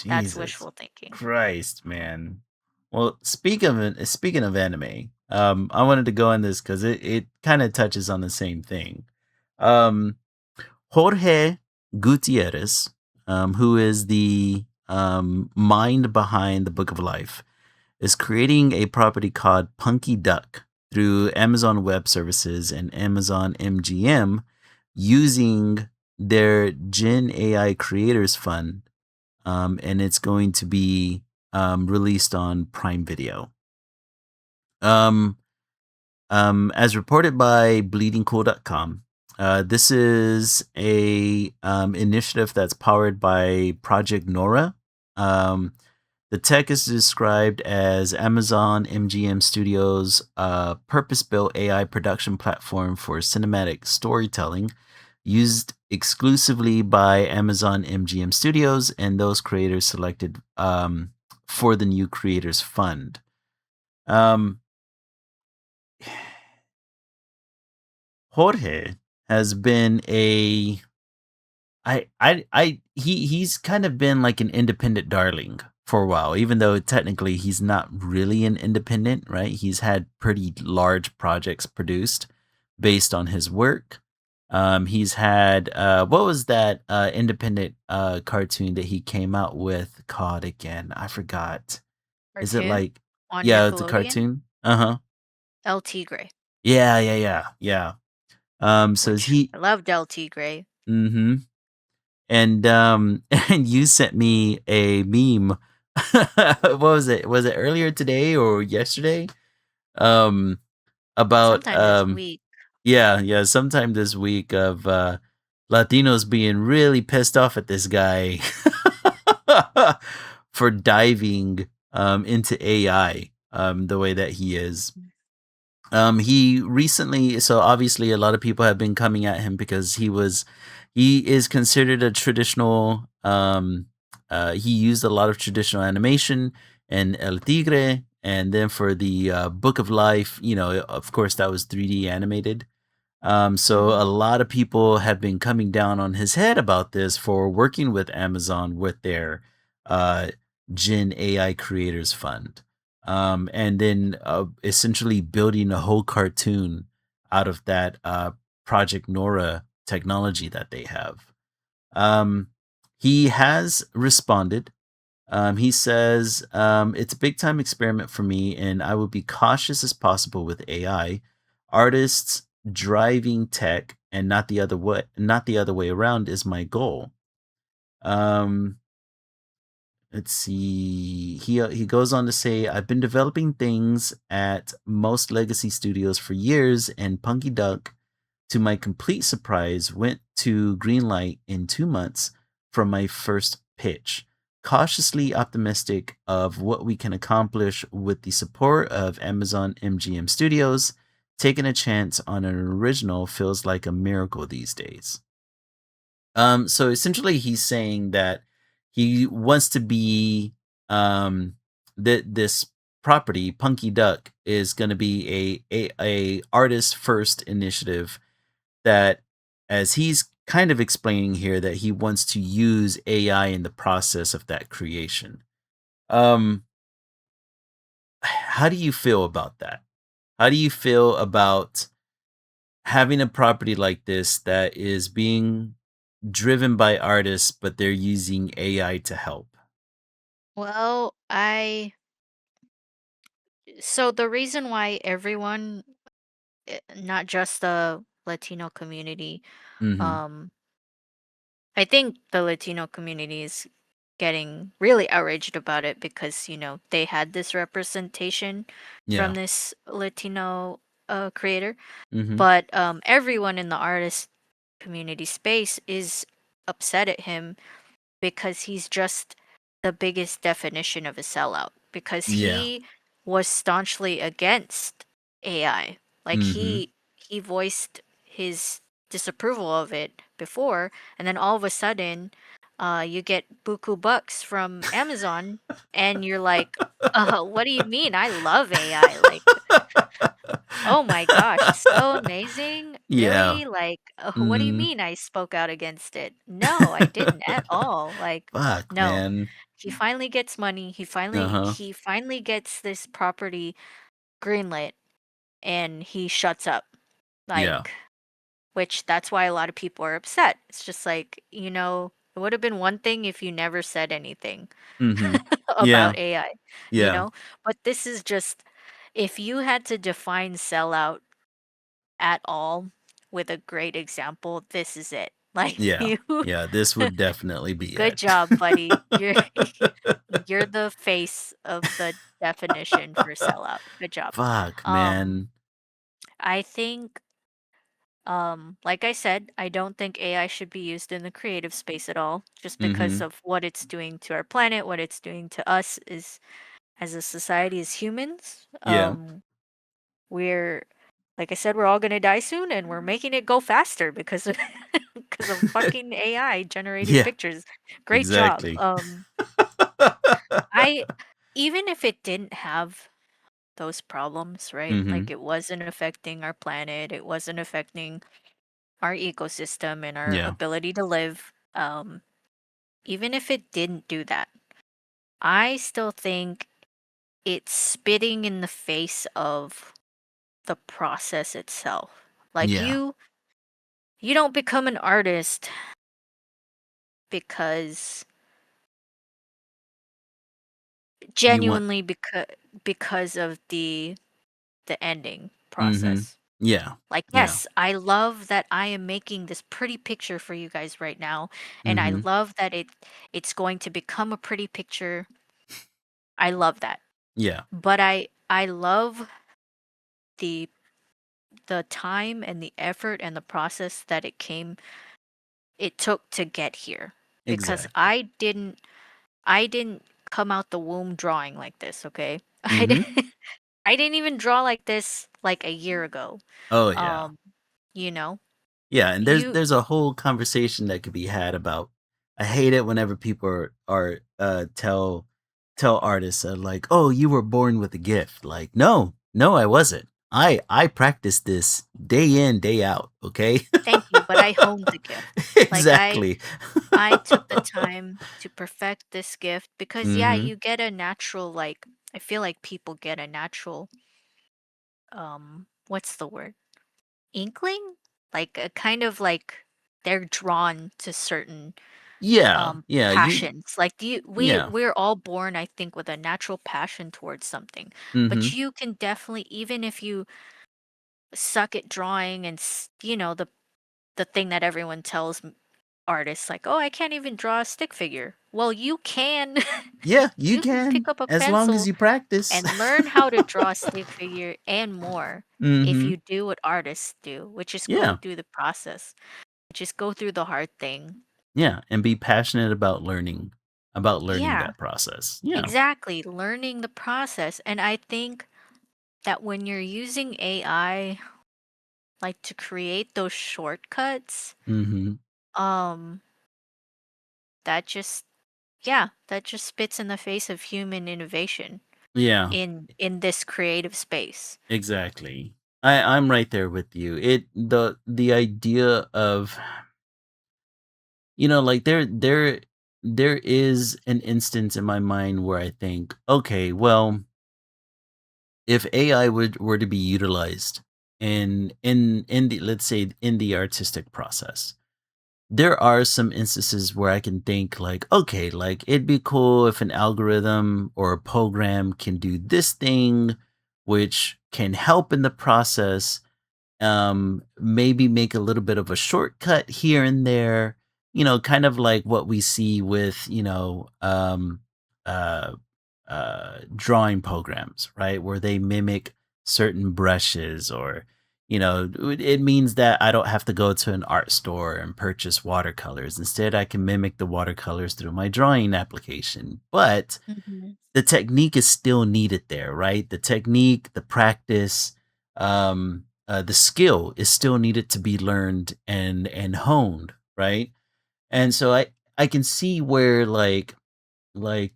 that's Jesus wishful thinking. Christ, man. Well, speaking of anime, I wanted to go on this because it kind of touches on the same thing. Um, Jorge Gutierrez, who is the mind behind the Book of Life, is creating a property called Punky Duck through Amazon Web Services and Amazon MGM using their Gen AI Creators Fund, and it's going to be released on Prime Video. Um, as reported by bleedingcool.com, this is a initiative that's powered by Project Nora. Um, the tech is described as Amazon MGM Studios' purpose-built AI production platform for cinematic storytelling, used exclusively by Amazon MGM Studios and those creators selected for the new Creators Fund. Um, Jorge has been a he's kind of been like an independent darling for a while, even though technically he's not really an independent, right? He's had pretty large projects produced based on his work. He's had what was that independent cartoon that he came out with called again? I forgot. Is it Cartoon like on yeah, it's a Nickelodeon. cartoon? Uh-huh. El Tigre, Yeah, yeah, yeah, yeah. So is which he I loved El Tigre. mm-hmm. And and you sent me a meme. What was it? Was it earlier today or yesterday? Um about Sometime this week. yeah, yeah, sometime this week of Latinos being really pissed off at this guy for diving into AI the way that he is. He recently, so obviously a lot of people have been coming at him because he is considered a traditional, he used a lot of traditional animation and El Tigre. And then for the Book of Life, you know, of course, that was 3D animated. So Mhm. a lot of people have been coming down on his head about this for working with Amazon with their uh, Gen AI Creators Fund, and then essentially building a whole cartoon out of that Project Nora technology that they have. Um, he has responded. He says, it's a big time experiment for me, and I will be cautious as possible with AI. Artists driving tech and not the other way around is my goal. Um, let's see. He goes on to say, I've been developing things at most legacy studios for years, and Punky Duck, to my complete surprise, went to greenlight in 2 months from my first pitch. Cautiously optimistic of what we can accomplish with the support of Amazon MGM Studios, taking a chance on an original feels like a miracle these days. So essentially, he's saying that he wants to be that this property, Punky Duck, is going to be a artist first initiative that, as he's kind of explaining here, that he wants to use AI in the process of that creation. Um, how do you feel about that? How do you feel about having a property like this that is being driven by artists, but they're using AI to help? Well, I so the reason why everyone, not just the Latino community, Mhm. um, I think the Latino community is getting really outraged about it because, they had this representation from Yeah. this Latino creator, Mhm. but everyone in the artist community space is upset at him because he's just the biggest definition of a sellout because Yeah. he was staunchly against AI. Like Mhm. he voiced his disapproval of it before, and then all of a sudden, you get buku bucks from Amazon, and you're like, what do you mean? I love AI. Like, oh my gosh, it's so amazing. Yeah. Really? Like, what do you Mhm. mean I spoke out against it? No, I didn't at all. Like, Fuck, no. man. He finally gets money. Uh-huh. He finally gets this property greenlit, and he shuts up. Yeah. Like, which that's why a lot of people are upset. It's just like, it would have been one thing if you never said anything Mhm. Yeah. about AI, you Yeah. know? But this is just, if you had to define sellout at all with a great example, this is it. Like, Yeah. you, Yeah, this would definitely be good it. job, buddy. You're the face of the definition for sellout. Good job. Fuck, Um, man. I think, like I said, I don't think AI should be used in the creative space at all, just because Mhm. of what it's doing to our planet, what it's doing to us is as a society, as humans. Yeah. We're like I said, we're all gonna die soon, and we're making it go faster because of because of fucking AI generated Yeah, pictures. Great job. exactly. I even if it didn't have those problems, right? Like Mhm. it wasn't affecting our planet, it wasn't affecting our ecosystem and our Yeah. ability to live. Even if it didn't do that, I still think it's spitting in the face of the process itself. Like Yeah. you don't become an artist because You want genuinely because of the ending Mhm. process. Yeah. Like, Yeah. yes, I love that I am making this pretty picture for you guys right now, and I Mhm. love that it's going to become a pretty picture. I love that. Yeah. But I love the the time and the effort and the process that it took to get here, because Exactly. I didn't come out the womb drawing like this, okay? Mhm. I didn't even draw like this like a year ago. Oh, yeah. Um, you know, Yeah, and you there's a whole conversation that could be had about I hate it whenever people tell artists, like, "Oh, you were born with a gift." Like, "No. No, I wasn't. I practiced this day in, day out, okay?" thank you, but I honed the gift. Like Exactly. I took the time to perfect this gift because yeah, Mhm. you get a natural like I feel like people get a natural what's the word? Inkling? Like a kind of like they're drawn to certain Yeah. Yeah, you passions. Like yeah. we're all born I think with a natural passion towards something. But Mhm. you can definitely, even if you suck at drawing and the thing that everyone tells artists like, "Oh, I can't even draw a stick figure." Well, you can. Yeah, you You can can, pick up a as long as pencil you practice. and learn how to draw a stick figure and more if Mhm. you do what artists do, which is go Yeah. through the process. Just go through the hard thing. Yeah, and be passionate about learning Yeah, that process. Yeah. exactly. Learning the process. And I think that when you're using AI like to create those shortcuts, Mhm. um that just yeah, that just spits in the face of human innovation Yeah, in this creative space. exactly. I'm right there with you. The idea of like there is an instance in my mind where I think, okay, well, if AI were to be utilized in the, let's say, in the artistic process, there are some instances where I can think like, okay, like it'd be cool if an algorithm or a program can do this thing, which can help in the process, maybe make a little bit of a shortcut here and there, kind of like what we see with, uh, drawing programs, right? Where they mimic certain brushes or, it means that I don't have to go to an art store and purchase watercolors. Instead, I can mimic the watercolors through my drawing application. But Mhm. the technique is still needed there, right? The technique, the practice. the skill is still needed to be learned and honed, right? And so I can see where like I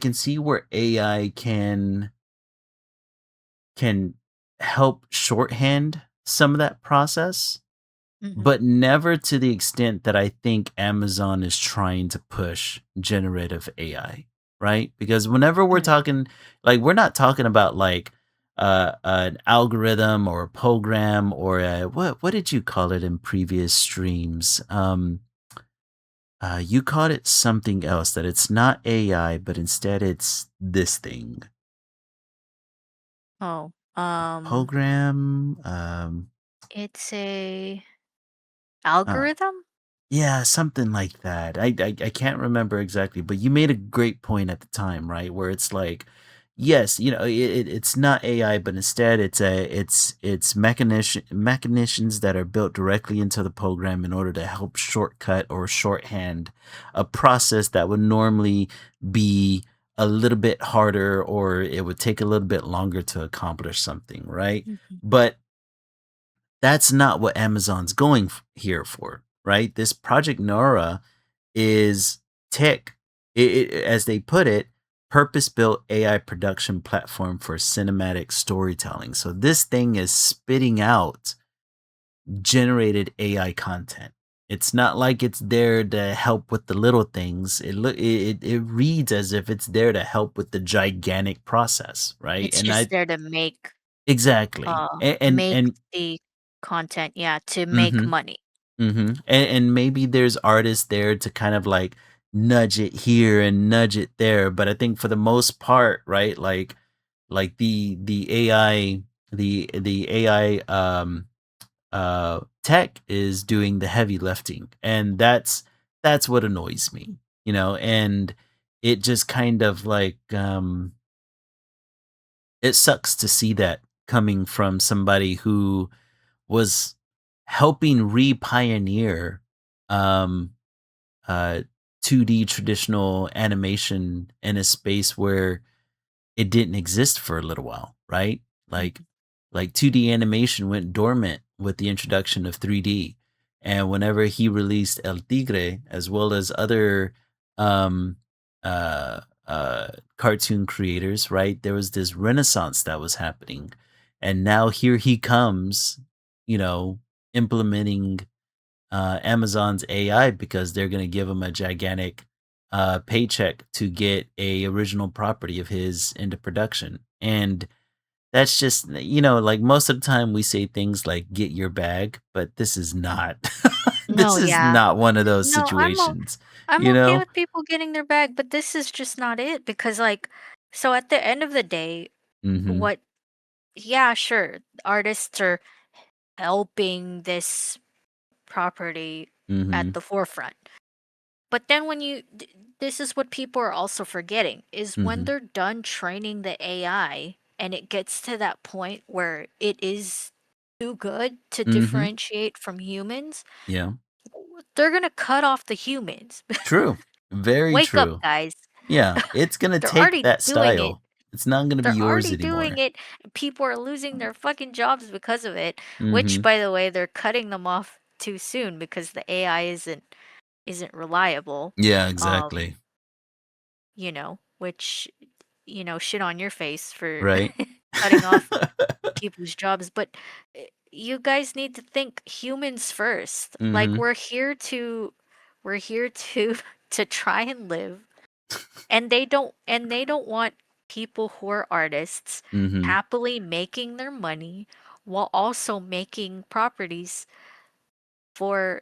can see where AI can help shorthand some of that process, Mhm. but never to the extent that I think Amazon is trying to push generative AI, right? Because whenever we're Mm. talking, like, we're not talking about like an algorithm or a program or a, what did you call it in previous streams? You called it something else that it's not AI, but instead it's this thing. Oh, Program. it's a Uh, algorithm? Yeah, something like that. I can't remember exactly, but you made a great point at the time, right? Where it's like, yes, it's not AI, but instead it's mechanicians that are built directly into the program in order to help shortcut or shorthand a process that would normally be a little bit harder, or it would take a little bit longer to accomplish something, right? Mhm. But that's not what Amazon's going here for, right? This Project Nora is tech, as they put it, purpose-built AI production platform for cinematic storytelling. So this thing is spitting out generated AI content. It's not like it's there to help with the little things. It reads as if it's there to help with the gigantic process, right? It's And just I there to make, exactly. make the content, yeah, to make Mhm. money. Mhm. And maybe there's artists there to kind of like nudge it here and nudge it there, but I think for the most part, right, like the AI the AI tech is doing the heavy lifting. And that's what annoys me, and it just kind of like it sucks to see that coming from somebody who was helping re-pioneer um, uh, 2D traditional animation in a space where it didn't exist for a little while, right? Like Mhm. like 2D animation went dormant with the introduction of 3D. And whenever he released El Tigre, as well as other um, uh, cartoon creators, right, there was this renaissance that was happening. And now here he comes, you know, implementing Amazon's AI because they're going to give him a gigantic paycheck to get a original property of his into production. And that's just, like most of the time we say things like get your bag, but this is not No, this is yeah. not one of those No, situations, I'm you okay know? with people getting their bag, but this is just not it because, like, so at the end of the day, Mhm. what yeah, sure, artists are helping this property at Mhm. the forefront. But then this is what people are also forgetting is when Mhm. they're done training the AI and it gets to that point where it is too good to Mhm. differentiate from humans, Yeah. they're going to cut off the humans. True. Very Wake up, true. guys. Yeah, it's gonna They're take already that doing it. style. It's not gonna be They're yours already doing anymore. it. And people are losing their fucking jobs because of it, which Mhm. by the way, they're cutting them off too soon because the AI isn't reliable. Yeah, Um, exactly. which shit on your face for Right? cutting off people's jobs, but you guys need to think humans first. Like Mhm. we're here to to try and live, and they don't want people who are artists Mhm. happily making their money while also making properties for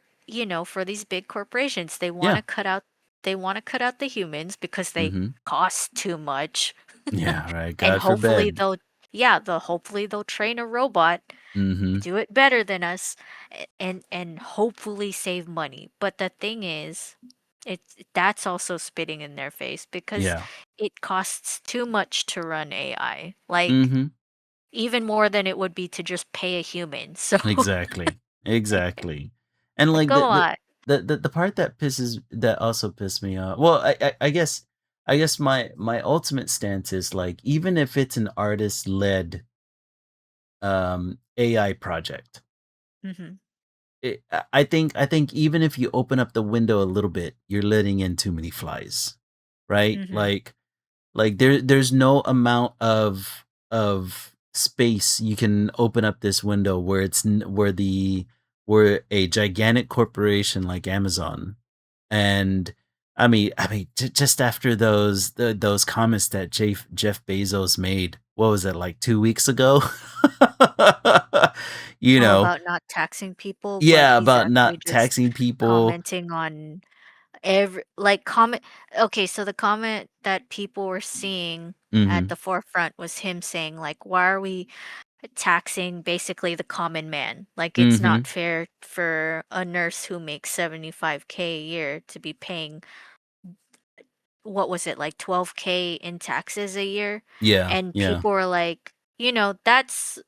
these big corporations. They want Yeah. to cut out the humans because they Mhm. cost too much. Yeah, right, And God forbid. hopefully they'll train a robot Mhm. do it better than us, and hopefully save money. But the thing is, that's also spitting in their face because Yeah. it costs too much to run AI. Like Mhm. even more than it would be to just pay a human. So Exactly. Exactly. And, like like, a lot. the part that also pissed me off, well, I guess my ultimate stance is, like, even if it's an artist-led AI project. Mhm. I think even if you open up the window a little bit, you're letting in too many flies, right? Mhm. Like there's no amount of space you can open up this window where where a gigantic corporation like Amazon and just after those comments that Jeff Bezos made, what was it, like 2 weeks ago? you Oh, know, about not taxing people, but yeah, he's about actually not just taxing people. commenting on every like comment okay, so the comment that people were seeing at Mhm. the forefront was him saying like, "Why are we taxing basically the common man? Like it's not Mhm. fair for a nurse who makes 75K a year to be paying what was it, like 12K in taxes a year?" Yeah, And yeah. people were like, that's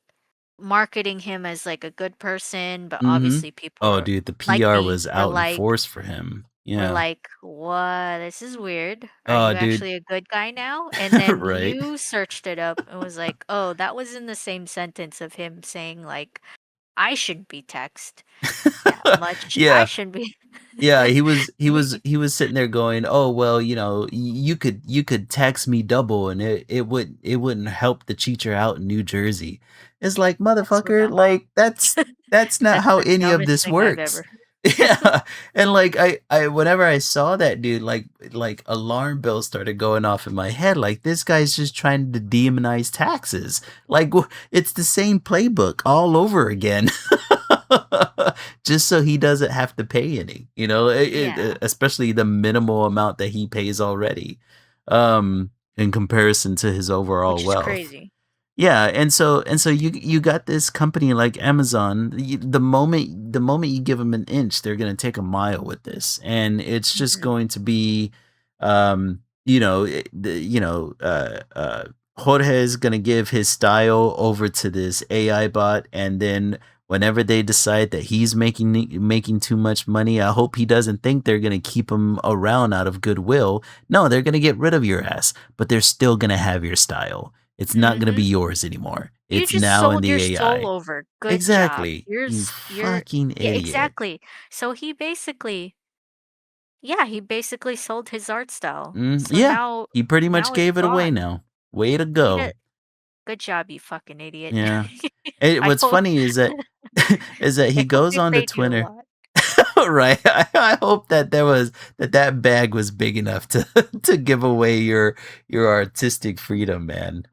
marketing him as like a good person, but Mhm. obviously people Oh, are dude, the like PR me was out in force for him. were Yeah. like, "What? This is weird. Are Oh, you dude. actually a good guy now?" And then Right. you searched it up and was like, "Oh, that was in the same sentence of him saying like, I should be taxed that much. I Yeah. should be." Yeah, he was sitting there going, "Oh, well, you could tax me double and it wouldn't help the teacher out in New Jersey." It's like, That's so "Motherfucker, dumb. like that's not That's how the any of dumbest this thing I've works." ever Yeah. And like I whenever I saw that dude, like alarm bells started going off in my head. Like this guy's just trying to demonize taxes. Like it's the same playbook all over again. Just so he doesn't have to pay any, Yeah, especially the minimal amount that he pays already, in comparison to his overall which is wealth. crazy. Yeah, and so you got this company like Amazon. The moment you give them an inch, they're gonna take a mile with this, and it's just Mhm. going to be, Jorge is gonna give his style over to this AI bot, and then whenever they decide that he's making too much money, I hope he doesn't think they're gonna keep him around out of goodwill. No, they're gonna get rid of your ass, but they're still gonna have your style. It's not gonna be Mhm. yours anymore. You It's just now in sold the your soul AI. over. Good job. Exactly. You You're fucking yeah, idiot. exactly. So he basically yeah, he basically sold his art style. So Yeah. He pretty much now it's gave it away gone. now. Way to He go. did good job, you fucking idiot. Yeah. I What's hope funny is that is that I he hope goes he on to paid you a Twitter. lot. Right. I hope that bag was big enough to to give away your artistic freedom, man.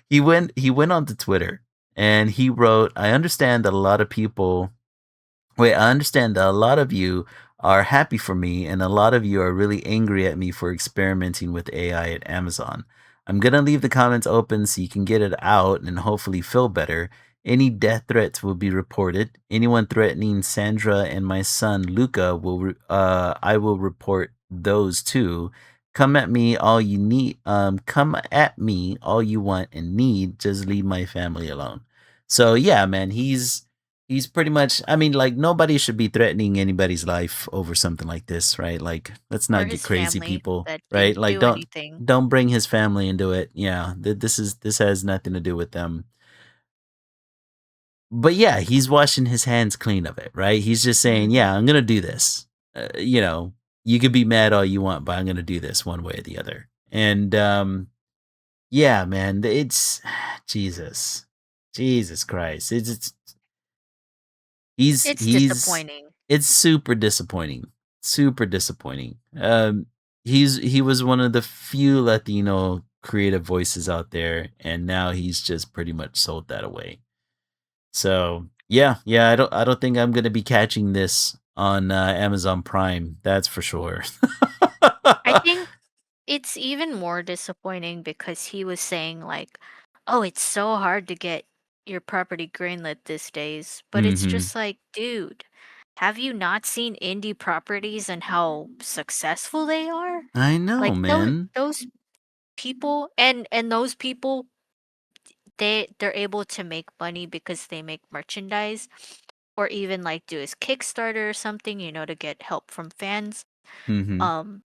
He went onto Twitter and he wrote, "I understand that a lot of people Wait, I understand that a lot of you are happy for me, and a lot of you are really angry at me for experimenting with AI at Amazon. I'm gonna leave the comments open so you can get it out and hopefully feel better. Any death threats will be reported. Anyone threatening Sandra and my son Luca I will report those too. Come at me all you need. Come at me all you want and need. Just leave my family alone." So yeah, man, he's pretty much, like, nobody should be threatening anybody's life over something like this, right? Like, let's Or not get his crazy, family people, that right? didn't Like, do anything. don't bring his family into it. Yeah, this has nothing to do with them. But yeah, he's washing his hands clean of it, right? He's just saying, Mhm. "Yeah, I'm gonna do this." You could be mad all you want, but I'm gonna do this one way or the other. And yeah, man, it's Jesus, Jesus Christ. He's It's he's disappointing. it's super disappointing. Super disappointing. He was one of the few Latino creative voices out there, and now he's just pretty much sold that away. So yeah, yeah, I don't think I'm gonna be catching this on Amazon Prime. That's for sure. I think it's even more disappointing because he was saying like, "Oh, it's so hard to get your property greenlit these days." But it's hmm just like, dude, have you not seen indie properties and how successful they are? I know, Like those man. those people and those people they're able to make money because they make merchandise or even like do a Kickstarter or something, to get help from fans. hmm Um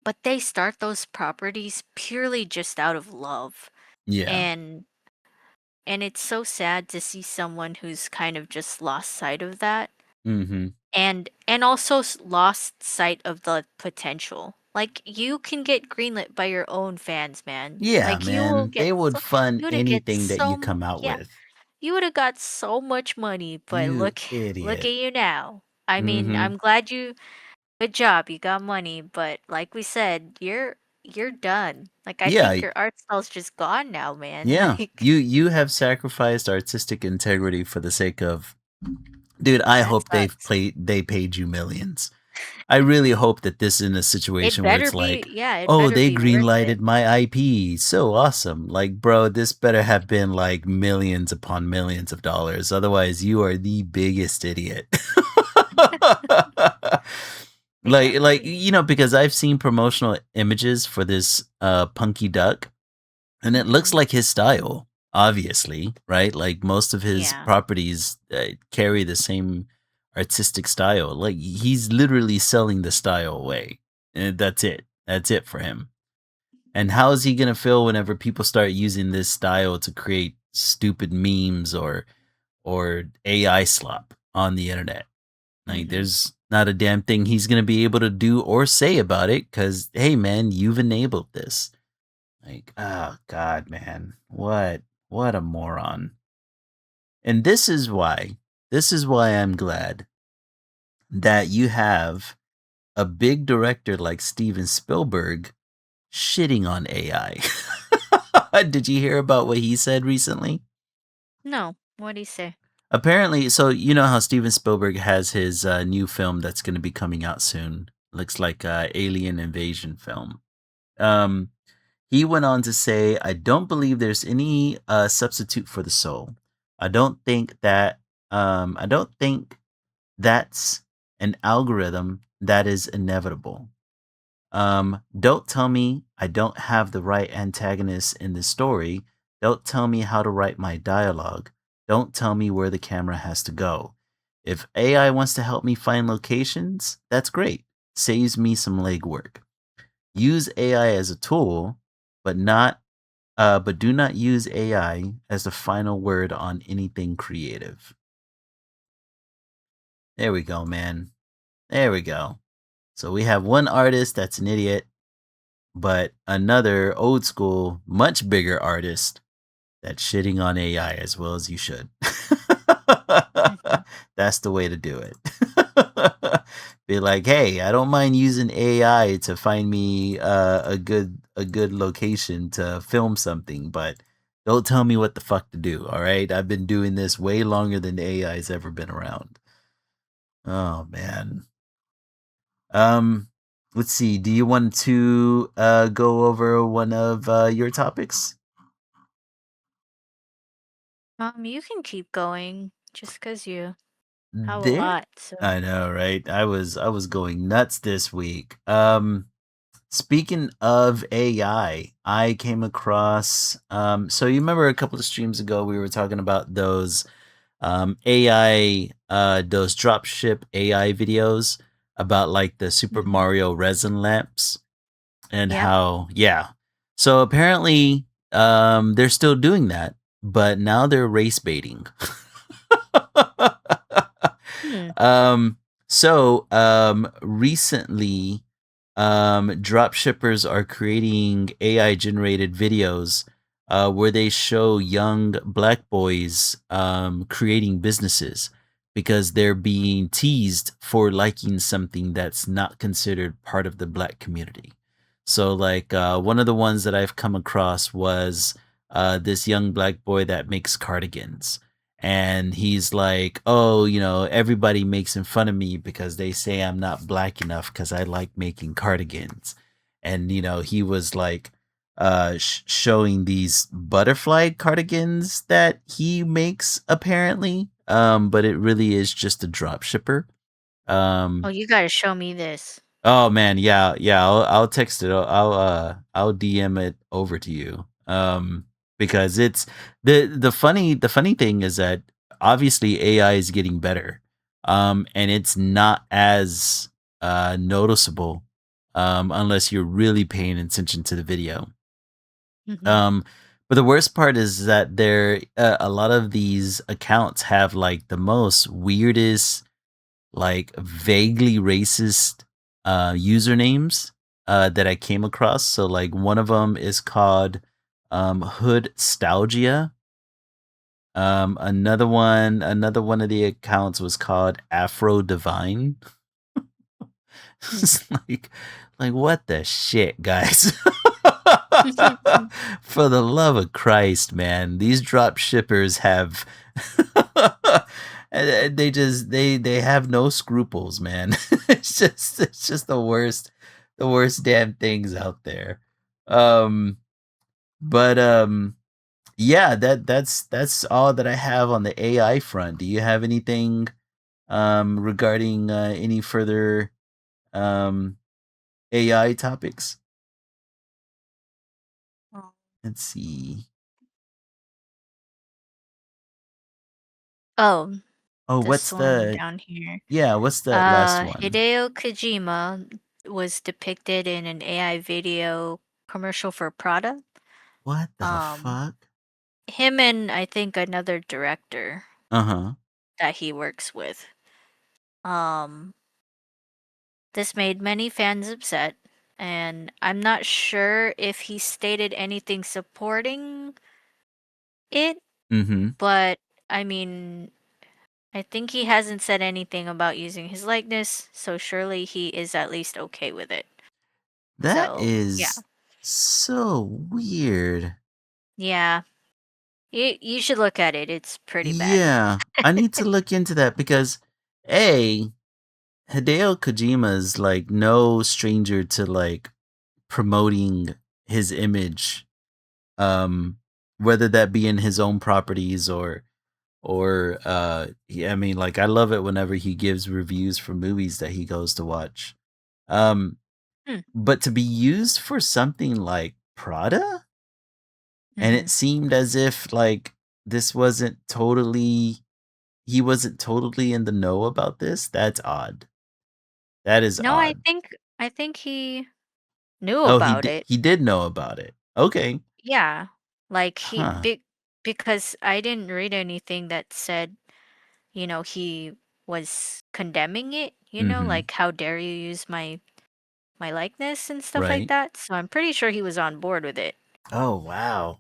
but they start those properties purely just out of love. Yeah. And and it's so sad to see someone who's kind of just lost sight of that, Mhm. and also lost sight of the potential. Like you can get greenlit by your own fans, man. Yeah, Like you will man. get They would so fund you would get anything that you so come out yeah, with. you would have got so much money, but You look at idiot. you now. I mean, Mhm. I'm glad you good job, you got money, but like we said, you're done. Like I Yeah, think your art style's just gone now, man. yeah. Like You have sacrificed artistic integrity for the sake of dude, I that hope sucks. they paid you millions. I really hope that this is in a It situation where better it's be, like, yeah, it "Oh, better they be worth it. greenlighted my IP. So awesome." Like, bro, this better have been like millions upon millions of dollars. Otherwise, you are the biggest idiot. Exactly. because I've seen promotional images for this punky duck and it looks Mhm. like his style, obviously, right? Like most of his Yeah. properties carry the same artistic style. Like he's literally selling the style away. And that's it. That's it for him. And how is he going to feel whenever people start using this style to create stupid memes or AI slop on the internet? Like Mhm. there's not a damn thing he's going to be able to do or say about it cuz hey man, you've enabled this. Like, oh god, man. What a moron. And this is why I'm glad that you have a big director like Steven Spielberg shitting on AI. Did you hear about what he said recently? No, what'd he say? Apparently, so you know how Steven Spielberg has his new film that's going to be coming out soon. Looks like alien invasion film. Um He went on to say, I don't believe there's any substitute for the soul. I don't think that's an algorithm that is inevitable. Don't tell me I don't have the right antagonist in this story. Don't tell me how to write my dialogue. Don't tell me where the camera has to go. If AI wants to help me find locations, that's great. Saves me some legwork. Use AI as a tool, but do not use AI as the final word on anything creative. There we go, man. There we go. So we have one artist that's an idiot, but another old school, much bigger artist that's shitting on AI as well as you should. Mhm. That's the way to do it. Be like, hey, I don't mind using AI to find me a good location to film something, but don't tell me what the fuck to do. All right, I've been doing this way longer than AI's ever been around. Oh man. Um, let's see. Do you want to go over one of your topics? You can keep going just 'cause you have a There lot, so I know, right? I was going nuts this week. Speaking of AI, I came across so you remember a couple of streams ago we were talking about those AI those dropship AI videos about like the Super Mhm. Mario resin lamps and Yeah. how yeah. So apparently they're still doing that, but now they're race baiting. Hmm. Um, recently, drop shippers are creating AI generated videos where they show young black boys creating businesses because they're being teased for liking something that's not considered part of the black community. So, like, one of the ones that I've come across was this young black boy that makes cardigans and he's like, "Oh, everybody makes fun of me because they say I'm not black enough because I like making cardigans." And he was like showing these butterfly cardigans that he makes apparently, but it really is just a drop shipper. Oh, Um, you gotta show me this. Oh man, yeah, yeah. I'll text it. I'll DM it over to you. Because it's the funny thing is that obviously AI is getting better. And it's not as noticeable unless you're really paying attention to the video. Mhm. Um, But the worst part is that there a lot of these accounts have like the most weirdest, like vaguely racist usernames that I came across. So like one of them is called Hood Stalgia. Another one of the accounts was called Afro Divine. Hmm. It's like what the shit, guys? For the love of Christ, man, these drop shippers have and they have no scruples, man. It's just the worst damn things out there. Um but yeah, that's all that I have on the AI front. Do you have anything regarding any further um AI topics? Oh, Let's see. oh, Oh, this one down here. what's the last one? Hideo Kojima was depicted in an AI video commercial for Prada. What the Um, fuck? him and I think another director Uh-huh. that he works with. Um, this made many fans upset, and I'm not sure if he stated anything supporting it, Mhm. but I mean, I think he hasn't said anything about using his likeness, so surely he is at least okay with it. That So, yeah. is so weird. Yeah. You should look at it. It's pretty bad. Yeah, I need to look into that because A, Hideo Kojima's like no stranger to like promoting his image, whether that be in his own properties or yeah, I mean, like I love it whenever he gives reviews for movies that he goes to watch. Um, Hmm. but to be used for something like Prada, and Mhm. it seemed as if like this wasn't totally he wasn't totally in the know about this. That's odd. That is No, odd. I think he knew Oh, about it. he did know about it. Okay. Yeah. Like Huh. because I didn't read anything that said, he was condemning it, Mhm. like how dare you use my likeness and stuff like Right. that. So I'm pretty sure he was on board with it. Oh, wow.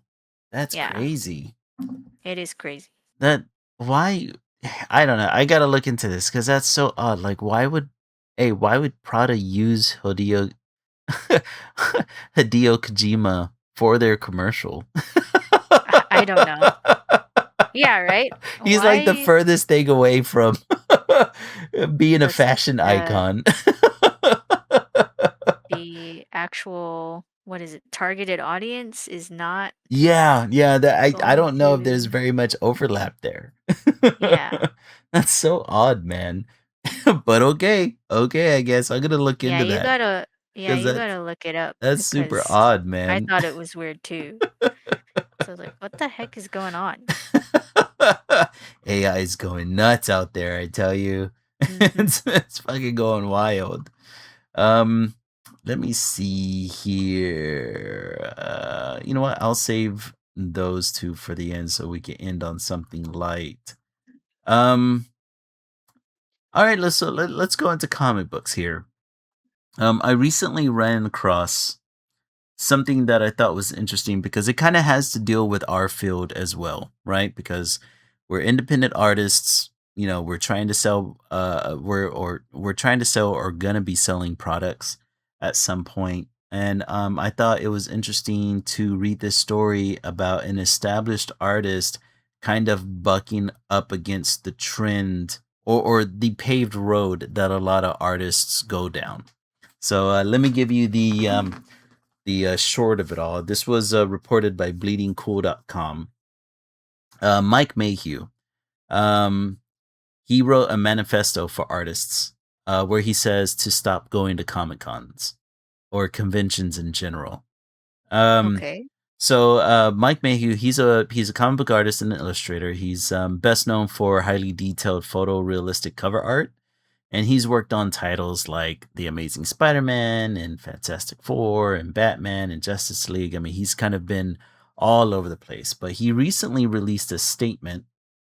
That's Yeah. crazy. It is crazy. That why I don't know. I got to look into this cuz that's so odd. Like why would Prada use Hideo Kojima for their commercial? I don't know. Yeah, right? He's like the Why furthest thing away from being a the fashion the icon. the actual, what is it, targeted audience is not Yeah, yeah, that I going don't know if there's to. very much overlap there. Yeah. That's so odd, man. But okay, okay, I guess I'm gonna look Yeah, into you that gotta yeah, because you gotta look it up that's super because odd, I man. thought it was weird too. So I was like, what the heck is going on? AI is going nuts out there, I tell you. Mhm. It's fucking going wild. Um, let me see here. You know what? I'll save those two for the end so we can end on something light. Um, all right, let's go into comic books here. I recently ran across something that I thought was interesting because it kind of has to deal with our field as well, right? Because we're independent artists, you know, we're trying to sell we're trying to sell or gonna be selling products at some point. And I thought it was interesting to read this story about an established artist kind of bucking up against the trend or the paved road that a lot of artists go down. So let me give you the short of it all. This was reported by bleedingcool.com. Mike Mayhew, um, he wrote a manifesto for artists where he says to stop going to Comic Cons or conventions in general. Um, Okay. Mike Mayhew, he's a comic book artist and an illustrator. He's best known for highly detailed photorealistic cover art, and he's worked on titles like The Amazing Spider-Man and Fantastic Four and Batman and Justice League. I mean, he's kind of been all over the place. But he recently released a statement,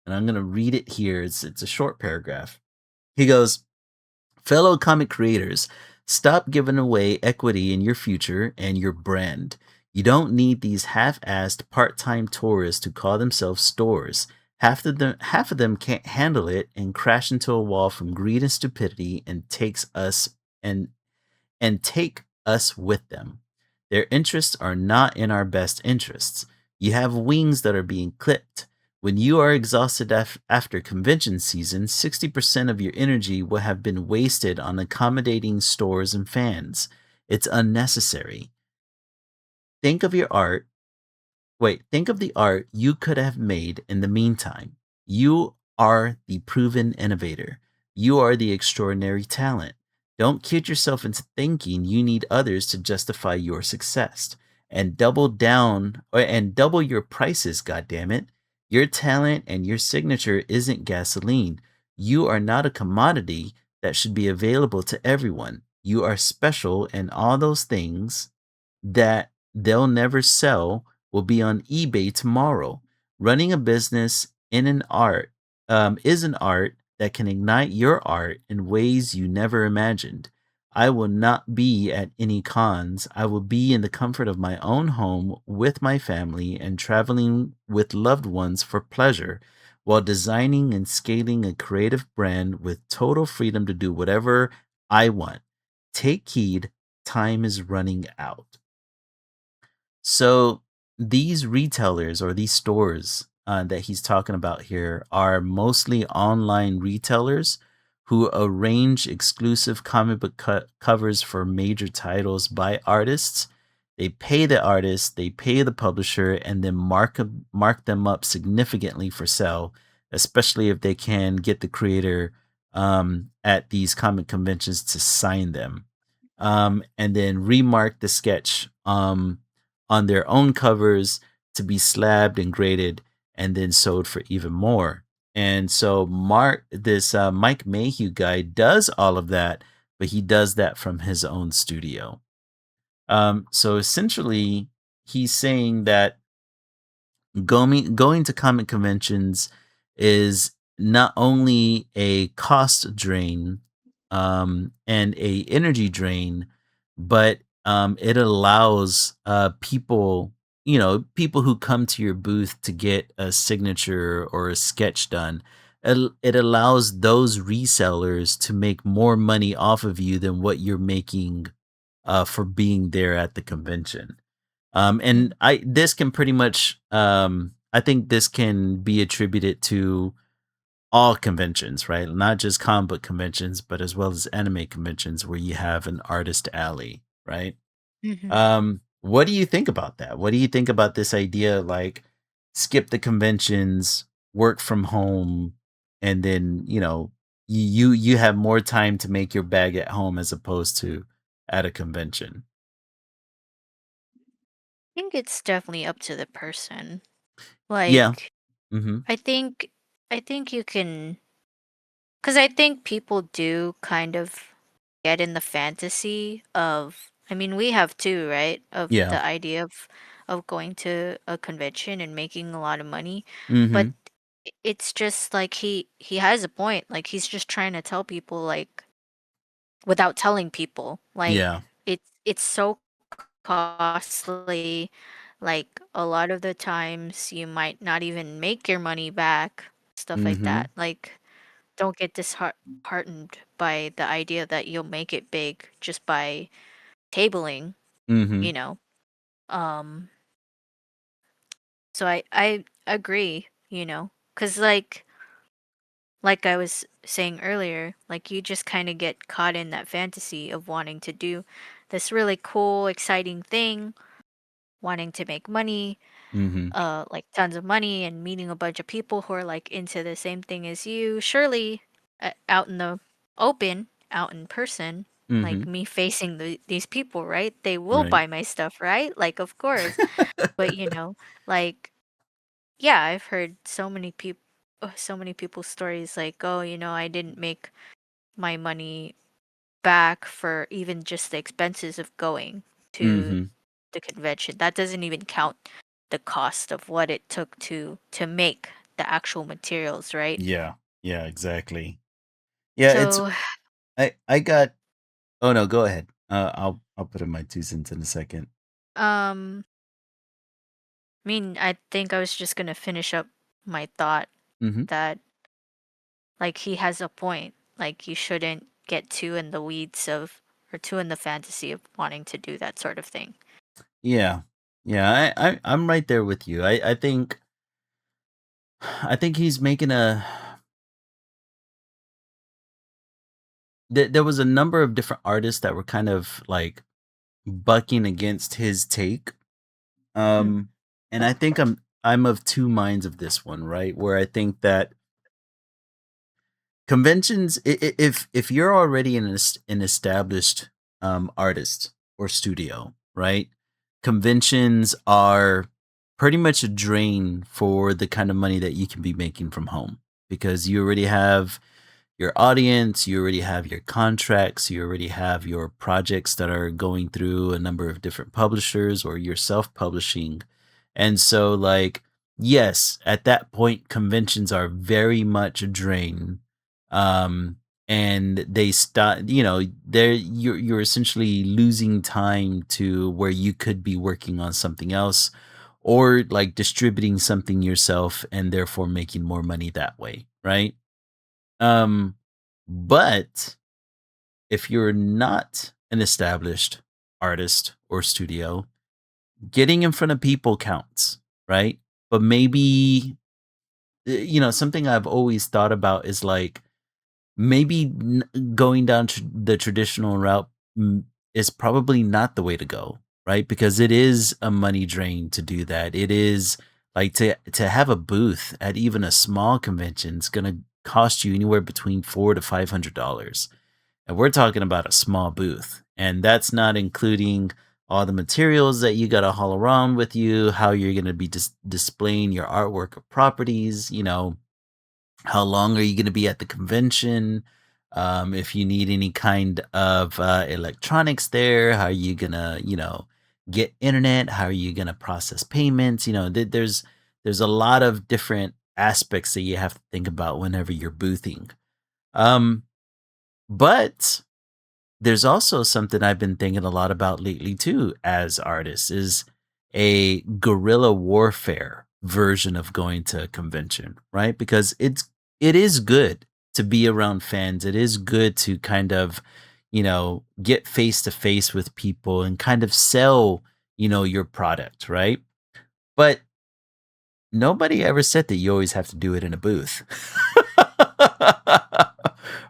and I'm going to read it here. It's a short paragraph. He goes, fellow comic creators, stop giving away equity in your future and your brand. You don't need these half-assed part-time tourists who call themselves stores. Half of them can't handle it and crash into a wall from greed and stupidity and and take us with them. Their interests are not in our best interests. You have wings that are being clipped. When you are exhausted after convention season, 60% of your energy will have been wasted on accommodating stores and fans. It's unnecessary. Think of your art think of the art you could have made in the meantime. You are the proven innovator. You are the extraordinary talent. Don't kid yourself into thinking you need others to justify your success. And double your prices, goddammit. Your talent and your signature isn't gasoline. You are not a commodity that should be available to everyone. You are special, and all those things that they'll never sell will be on eBay tomorrow. Running a business in an art is an art that can ignite your art in ways you never imagined. I will not be at any cons. I will be in the comfort of my own home with my family and traveling with loved ones for pleasure while designing and scaling a creative brand with total freedom to do whatever I want. Take heed, time is running out. So these retailers or these stores that he's talking about here are mostly online retailers who arrange exclusive comic book covers for major titles by artists. They pay the artist, they pay the publisher, and then mark them up significantly for sale, especially if they can get the creator at these comic conventions to sign them, and then remark the sketch on their own covers to be slabbed and graded and then sold for even more. And so this Mike Mayhew guy does all of that, but he does that from his own studio. So essentially, he's saying that going to comic conventions is not only a cost drain and a energy drain, but it allows people, people who come to your booth to get a signature or a sketch done. It allows those resellers to make more money off of you than what you're making for being there at the convention. And Mm. I this can pretty much I think this can be attributed to all conventions, right? Not just comic book conventions, but as well as anime conventions where you have an artist alley, right? Mhm. What do you think about that? What do you think about this idea, like skip the conventions, work from home, and then you have more time to make your bag at home as opposed to at a convention? I think it's definitely up to the person. Yeah. Like, Mm-hmm. I think I think you can, cuz I think people do kind of get in the fantasy of, I mean, we have too, right? Of Yeah. the idea of going to a convention and making a lot of money. But Mm-hmm. it's just like he has a point. Like he's just trying to tell people, like, without telling people, like, Yeah. it's so costly. Like a lot of the times you might not even make your money back, stuff like Mhm. that. Like, don't get disheartened by the idea that you'll make it big just by tabling, you Mhm. know. Um, so I agree, cuz like I was saying earlier, like you just kind of get caught in that fantasy of wanting to do this really cool, exciting thing, wanting to make money, Mhm. like tons of money, and meeting a bunch of people who are like into the same thing as you. Surely, out in the open, out in person, like Mhm. me facing these people, right? They will Right. buy my stuff, right? Like, of course. But like, yeah, I've heard so many people's stories, like, oh, I didn't make my money back for even just the expenses of going to Mhm. the convention. That doesn't even count. the cost of what it took to make the actual materials, right? Yeah. Yeah, exactly. Yeah, it's So, I got oh no, go ahead. I'll put in my 2 cents in a second. um, I mean, I think I was just gonna finish up my thought Mhm. that like he has a point. Like you shouldn't get too in the weeds of or too in the fantasy of wanting to do that sort of thing. Yeah. Yeah, I'm right there with you. I think he's making a there was a number of different artists that were kind of like bucking against his take. Mm, Um and I think I'm of two minds of this one, right? Where I think that conventions if you're already an established artist or studio, right? Conventions are pretty much a drain for the kind of money that you can be making from home because you already have your audience, you already have your contracts, you already have your projects that are going through a number of different publishers or you're self-publishing. And so like yes, at that point conventions are very much a drain. Um and they stop, they're you're essentially losing time to where you could be working on something else or like distributing something yourself and therefore making more money that way, right? Um, but if you're not an established artist or studio, getting in front of people counts, right? But maybe, something I've always thought about is like maybe going down the traditional route is probably not the way to go, right? Because it is a money drain to do that. It is like to have a booth at even a small convention is going to cost you anywhere between $400 to $500, and we're talking about a small booth, and that's not including all the materials that you got to haul around with you, how you're going to be displaying your artwork or properties, how long are you going to be at the convention? If you need any kind of electronics there, how are you going to, get internet? How are you going to process payments? There's a lot of different aspects that you have to think about whenever you're boothing. Um, but there's also something I've been thinking a lot about lately too as artists is a guerrilla warfare version of going to a convention, right? Because it is good to be around fans. It is good to kind of, get face to face with people and kind of sell, your product, right? But nobody ever said that you always have to do it in a booth.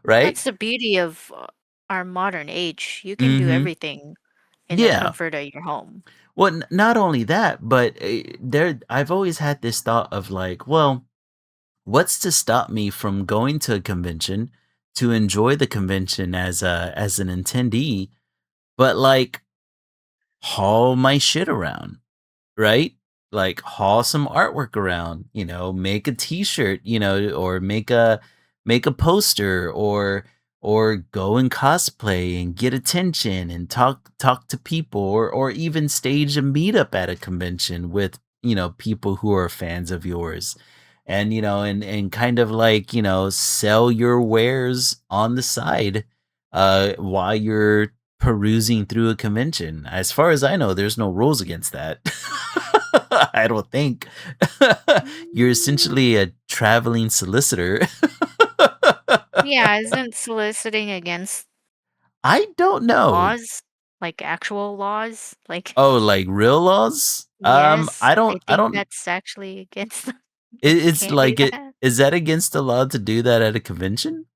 Right? that's the beauty of our modern age. You can do Mhm. everything in the Yeah. comfort of your home. Well, not only that, but I've always had this thought of like, well, what's to stop me from going to a convention to enjoy the convention as an attendee, but like haul my shit around, right? Like haul some artwork around, make a t-shirt, or make a poster or go and cosplay and get attention and talk to people or even stage a meetup at a convention with, people who are fans of yours. And and kind of like, sell your wares on the side while you're perusing through a convention. As far as I know, there's no rules against that. I don't think. You're Mm, essentially a traveling solicitor. yeah, isn't soliciting against I don't know. laws? Like actual laws? Like, Oh, like real laws? yes, I I think don't that's actually against you it's can't do like it that. is that against the law to do that at a convention?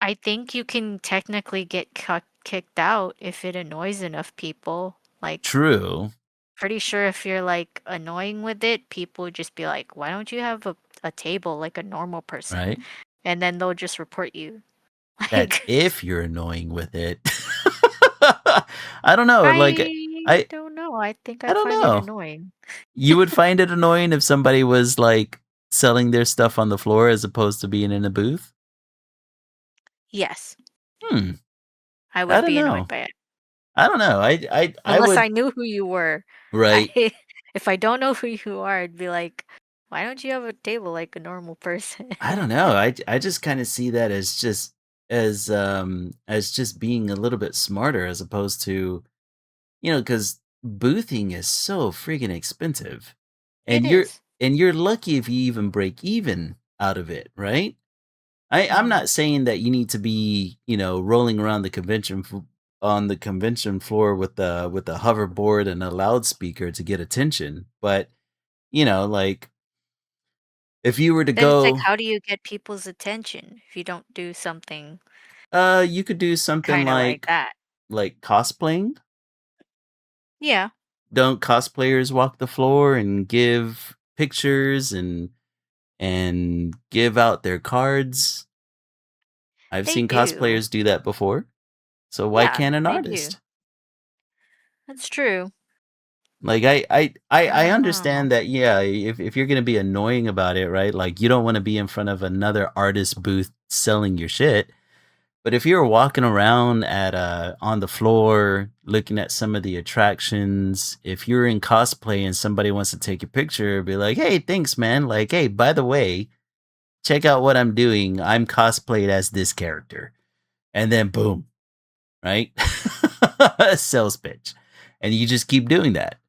I think you can technically get kicked out if it annoys enough people. Like, True, pretty sure if you're like annoying with it, people would just be like, why don't you have a table like a normal person? right? And then they'll just report you. That's Like, if you're annoying with it. I don't know, like, I I don't know. I think I I'd don't find it know. annoying. You would find it annoying if somebody was, like, selling their stuff on the floor as opposed to being in a booth? Yes, Hmm, I I would don't be annoyed know. by it. I don't know. I Unless would I knew who you were. I right. if I don't know who you are, I'd be like, "Why don't you have a table like a normal person?" I don't know. I just kind of see that as just being a little bit smarter as opposed to, cuz boothing is so freaking expensive. It And is. you're lucky if you even break even out of it, right? I'm Mhm. not saying that you need to be, rolling around on the convention floor with a hoverboard and a loudspeaker to get attention, but like if you were to Then it's like, go, how do you get people's attention if you don't do something you could do something kinda like that? like cosplaying. Yeah, Don't cosplayers walk the floor and give pictures and give out their cards? I've they seen do. cosplayers do that before. So why Yeah, can't an they do. artist? That's true. Like I I don't know. understand that, yeah, if you're gonna be annoying about it, right? Like you don't want to be in front of another artist booth selling your shit. But if you're walking around at on the floor looking at some of the attractions, if you're in cosplay and somebody wants to take a picture, be like, "Hey, thanks, man. Like, hey, by the way, check out what I'm doing. I'm cosplayed as this character." And then boom, right? Sales pitch. And you just keep doing that.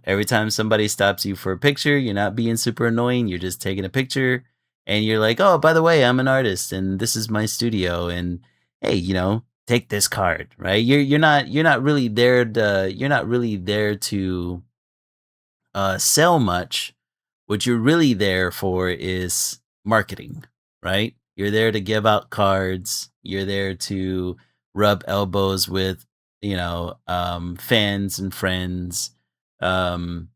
Every time somebody stops you for a picture, you're not being super annoying. You're just taking a picture and you're like, oh, by the way, I'm an artist and this is my studio. And hey, take this card, right? You're not really there to sell much. What you're really there for is marketing, right? You're there to give out cards. You're there to rub elbows with, fans and friends. Um,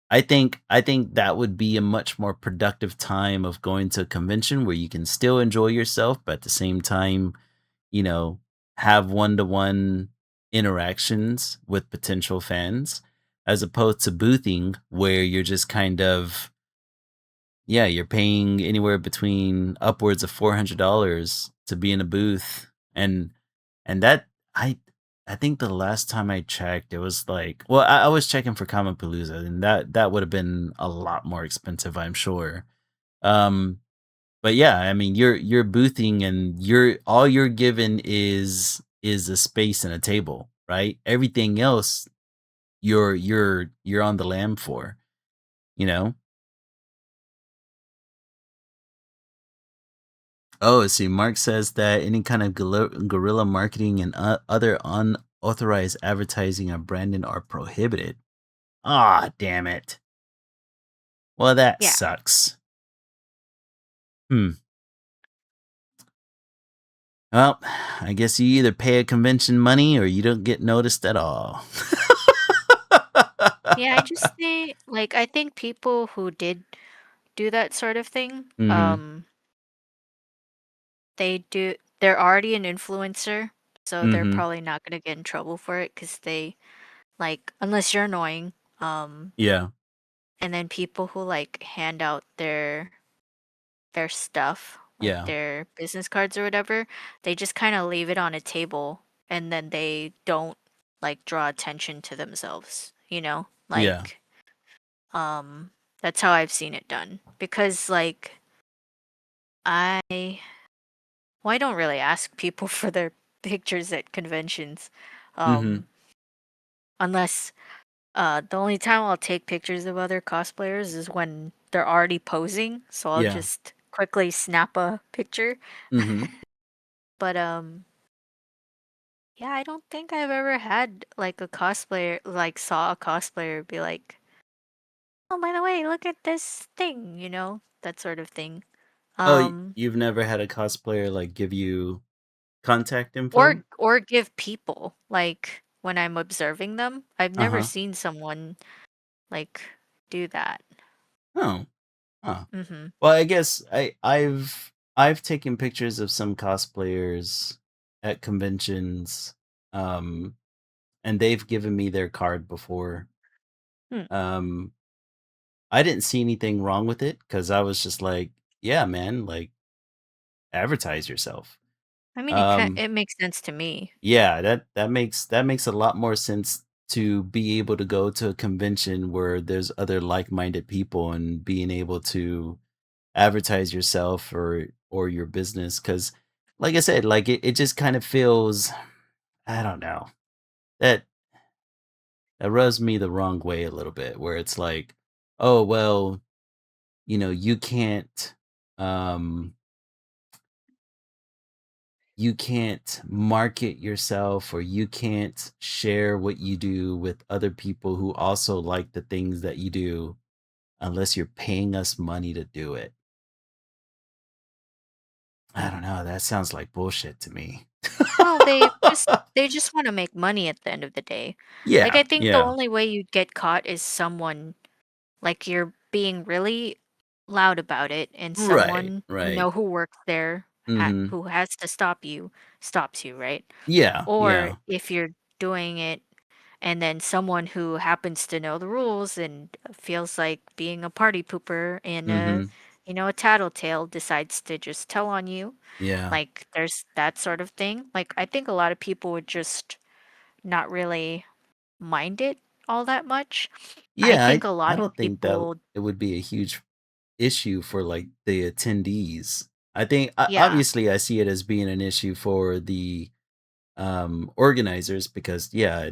I think that would be a much more productive time of going to a convention where you can still enjoy yourself, but at the same time, you know, have one-to-one interactions with potential fans, as opposed to boothing where you're just kind of, yeah, you're paying anywhere between upwards of $400 to be in a booth, and that I think the last time I checked, it was like, well, I was checking for Palooza, and that would have been a lot more expensive, I'm sure. Um, but yeah, I mean, you're boothing, and all you're given is a space and a table, right? Everything else, you're on the lam for, you know. Oh, see, Mark says that any kind of guerrilla marketing and other unauthorized advertising or branding are prohibited. Ah, damn it. Well, that Yeah. sucks. Hmm. Well, I guess you either pay a convention money or you don't get noticed at all. Yeah, I just think like, I think people who did do that sort of thing, Mhm. they're already an influencer, so they're Mhm. probably not gonna get in trouble for it because like, unless you're annoying, Yeah. and then people who, like, hand out their stuff, like Yeah. their business cards or whatever, they just kinda leave it on a table, and then they don't, like, draw attention to themselves, you know? Yeah. Like, um, that's how I've seen it done. Because, like, I well, I don't really ask people for their pictures at conventions, Mhm. um, unless the only time I'll take pictures of other cosplayers is when they're already posing, so I'll Yeah. just quickly snap a picture. Mhm. But yeah, I don't think I've ever had like a cosplayer like saw a cosplayer be like, "Oh, by the way, look at this thing," that sort of thing. Oh, Um you've never had a cosplayer like give you contact info? or give people like when I'm observing them. I've never Uh-huh. seen someone like do that. Oh. Huh. Mhm. Well, I guess I've taken pictures of some cosplayers at conventions, um, and they've given me their card before. Hmm. Um, I didn't see anything wrong with it because I was just like, yeah, man, like advertise yourself. I mean, Um, it makes sense to me. yeah, that makes a lot more sense to be able to go to a convention where there's other like-minded people and being able to advertise yourself or your business. Because, like I said, like, it just kind of feels, I don't know, that that rubs me the wrong way a little bit, where it's like, "Oh, well, you can't, um you can't market yourself, or you can't share what you do with other people who also like the things that you do unless you're paying us money to do it." I don't know, that sounds like bullshit to me. Well, they just wanna make money at the end of the day. Like, Yeah, I think the yeah. only way you'd get caught is someone like, you're being really loud about it, and Right, someone, right. who works there, Mhm. who has to stop you, stops you, right? Yeah, Or yeah. if you're doing it and then someone who happens to know the rules and feels like being a party pooper and Mhm. a tattletale decides to just tell on you, Yeah. like there's that sort of thing. Like I think a lot of people would just not really mind it all that much. I Yeah, think a I lot of don't think that people, it would be a huge issue for, like, the attendees. I think, yeah, obviously, I see it as being an issue for the organizers, because yeah,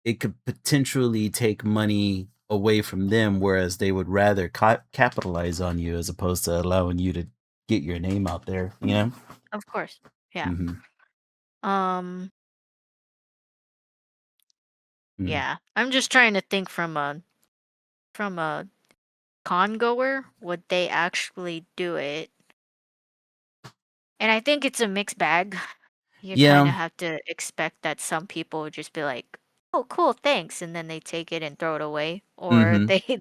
it could potentially take money away from them, whereas they would rather capitalize on you as opposed to allowing you to get your name out there, you know. of course. Yeah. Hmm. Um, Hmm. yeah. I'm just trying to think from a con goer, would they actually do it? And I think it's a mixed bag. You kind Yeah. of have to expect that some people would just be like, "Oh, cool, thanks," and then they take it and throw it away, or Hmm. they,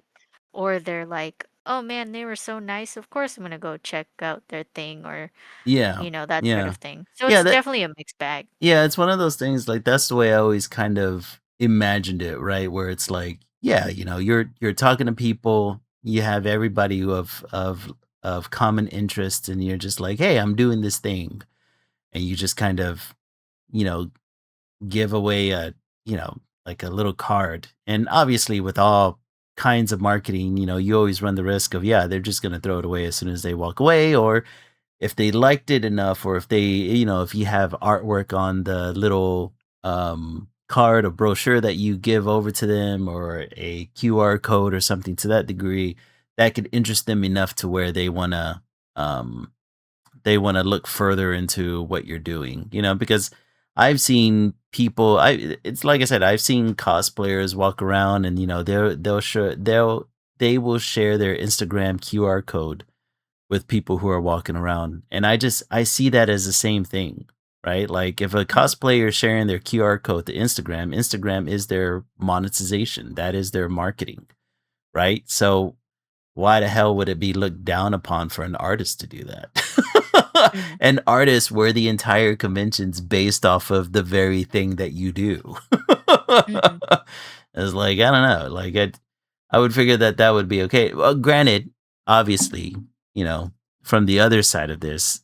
or they're like, "Oh man, they were so nice. Of course, I'm gonna go check out their thing," or Yeah. that sort Yeah. of thing. So Yeah. it's That. definitely a mixed bag. Yeah. It's one of those things. Like, that's the way I always kind of imagined it, right? Where it's like, yeah, you're talking to people, you have everybody of common interest, and you're just like, hey, I'm doing this thing, and you just kind of, you know, give away a, like a little card. And obviously, with all kinds of marketing, you always run the risk of, yeah, they're just going to throw it away as soon as they walk away, or if they liked it enough, or if they, if you have artwork on the little card or brochure that you give over to them, or a QR code or something to that degree, that could interest them enough to where um they want to look further into what you're doing, because I've seen people, it's like I said, I've seen cosplayers walk around, and they will share their Instagram QR code with people who are walking around, and I see that as the same thing, right? Like, if a Mhm, cosplayer is sharing their QR code to Instagram is their monetization, that is their marketing, right? So why the hell would it be looked down upon for an artist to do that? mhm, An artist where the entire convention's based off of the very thing that you do. mhm, It's like, I don't know, like, I would figure that that would be okay. Well, granted, obviously, you know, from the other side of this,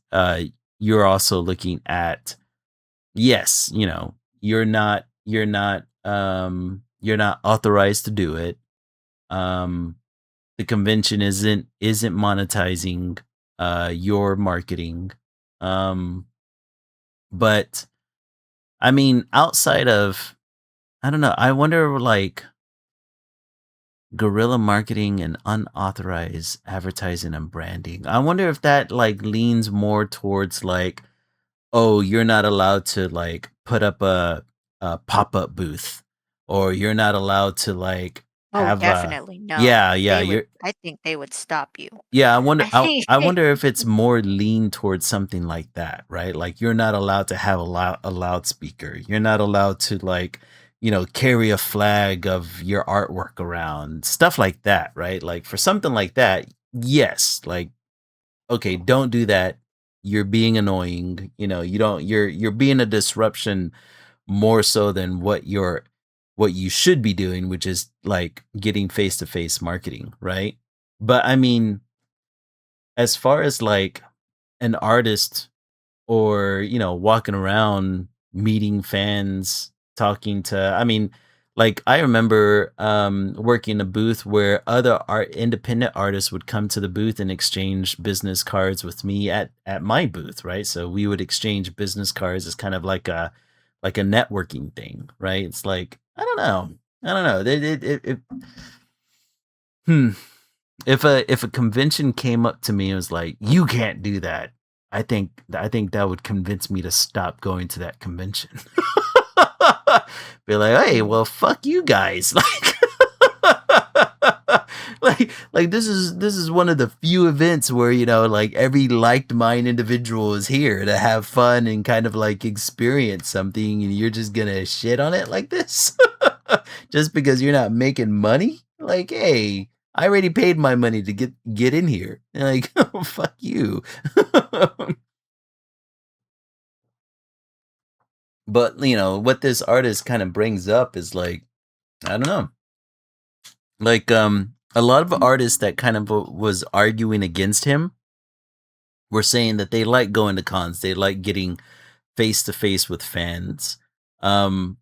you're also looking at, yes, you're not authorized to do it. Um, the convention isn't monetizing your marketing. Um, but I mean, outside of, I don't know, I wonder, like, guerrilla marketing and unauthorized advertising and branding. I wonder if that, like, leans more towards, like, oh, you're not allowed to, like, put up a pop-up booth, or you're not allowed to, like, oh, have a, definitely no. yeah, yeah, you're, I think they would stop you. yeah, I wonder I think I wonder if it's more lean towards something like that, right? Like, you're not allowed to have a loudspeaker. You're not allowed to, like, carry a flag of your artwork around, stuff like that, right? Like, for something like that, yes, like, okay, don't do that. You're being annoying. You don't you're being a disruption more so than what you should be doing, which is, like, getting face-to-face marketing, right? But I mean, as far as, like, an artist, or walking around meeting fans, talking to, I mean, like, I remember working a booth where other independent artists would come to the booth and exchange business cards with me at my booth, right? So we would exchange business cards as kind of like a networking thing, right? It's like, I don't know. Hmm. If a convention came up to me and was like, "You can't do that," I think that would convince me to stop going to that convention. Be like, "Hey, Mm. well, fuck you guys." Like this is one of the few events where, like, every liked mind individual is here to have fun and kind of like experience something, and you're just gonna shit on it like this? Just because you're not making money? Like, hey, I already paid my money to get in here. Like, oh, fuck you. But what this artist kind of brings up is like, I don't know. Like, a lot of artists that kind of was arguing against him were saying that they like going to cons. They like getting face to face with fans. Um,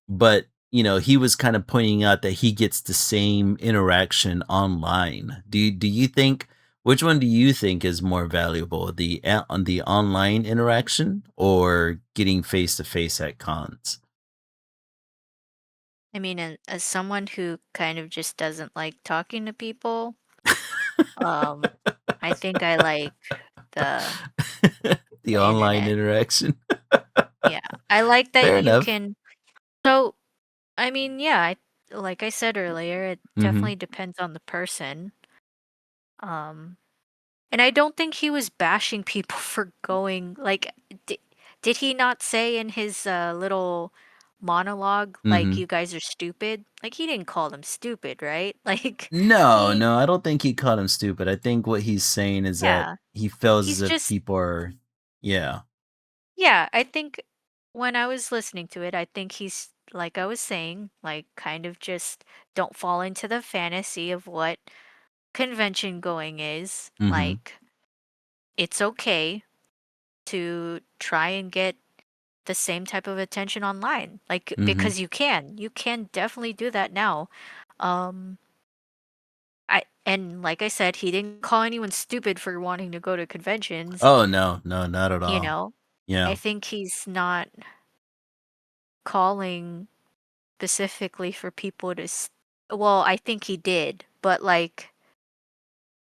but he was kind of pointing out that he gets the same interaction online. Do you think, which one do you think is more valuable, on the online interaction or getting face to face at cons? I mean, as someone who kind of just doesn't like talking to people, um, I think I like the The the online internet. interaction. Yeah, I like that Fair you enough. can. So, I mean, yeah, like I said earlier, it Mhm. definitely depends on the person. Um, and I don't think he was bashing people for going. Like, did, did he not say in his little monologue, like, Mhm. you guys are stupid? Like, he didn't call them stupid, right? Like, No, he, no, I don't think he called him stupid. I think what he's saying is that yeah, he feels as he's if just, people are, yeah. yeah, I think when I was listening to it, I think he's, like I was saying, like, kind of just don't fall into the fantasy of what convention going is. Mhm. Like, it's okay to try and get the same type of attention online. Like, Mhm. because you can definitely do that now. Um, and like I said, he didn't call anyone stupid for wanting to go to conventions. Oh, no, no, not at You all. know, I Yeah. think he's not calling specifically for people to. Well, I think he did, but like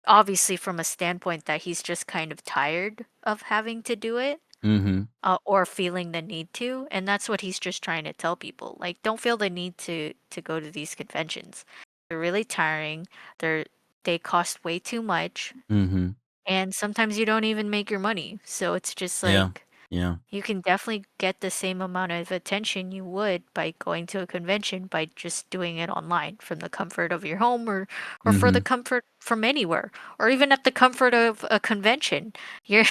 obviously from a standpoint that he's just kind of tired of having to do it. Mhm. Or feeling the need to, and that's what he's just trying to tell people. Like, don't feel the need to go to these conventions. They're really tiring. They cost way too much, Mhm. and sometimes you don't even make your money. So it's just Yeah. like Yeah. you can definitely get the same amount of attention you would by going to a convention by just doing it online from the comfort of your home or for the Mhm. comfort from anywhere or even at the comfort of a convention. You're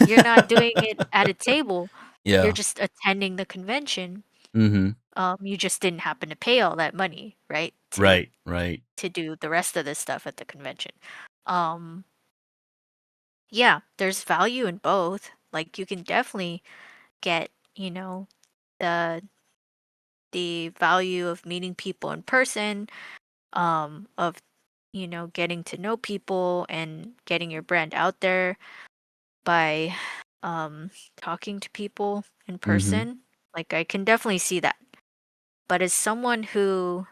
you're not doing it at a table. You're Yeah. just attending the convention. Mhm. You just didn't happen to pay all that money, right? Right, right. To do the rest of this stuff at the convention. Um, yeah, there's value in both. Like you can definitely get, the value of meeting people in person, of getting to know people and getting your brand out there by talking to people in Mhm. person. Like I can definitely see that. But as someone who,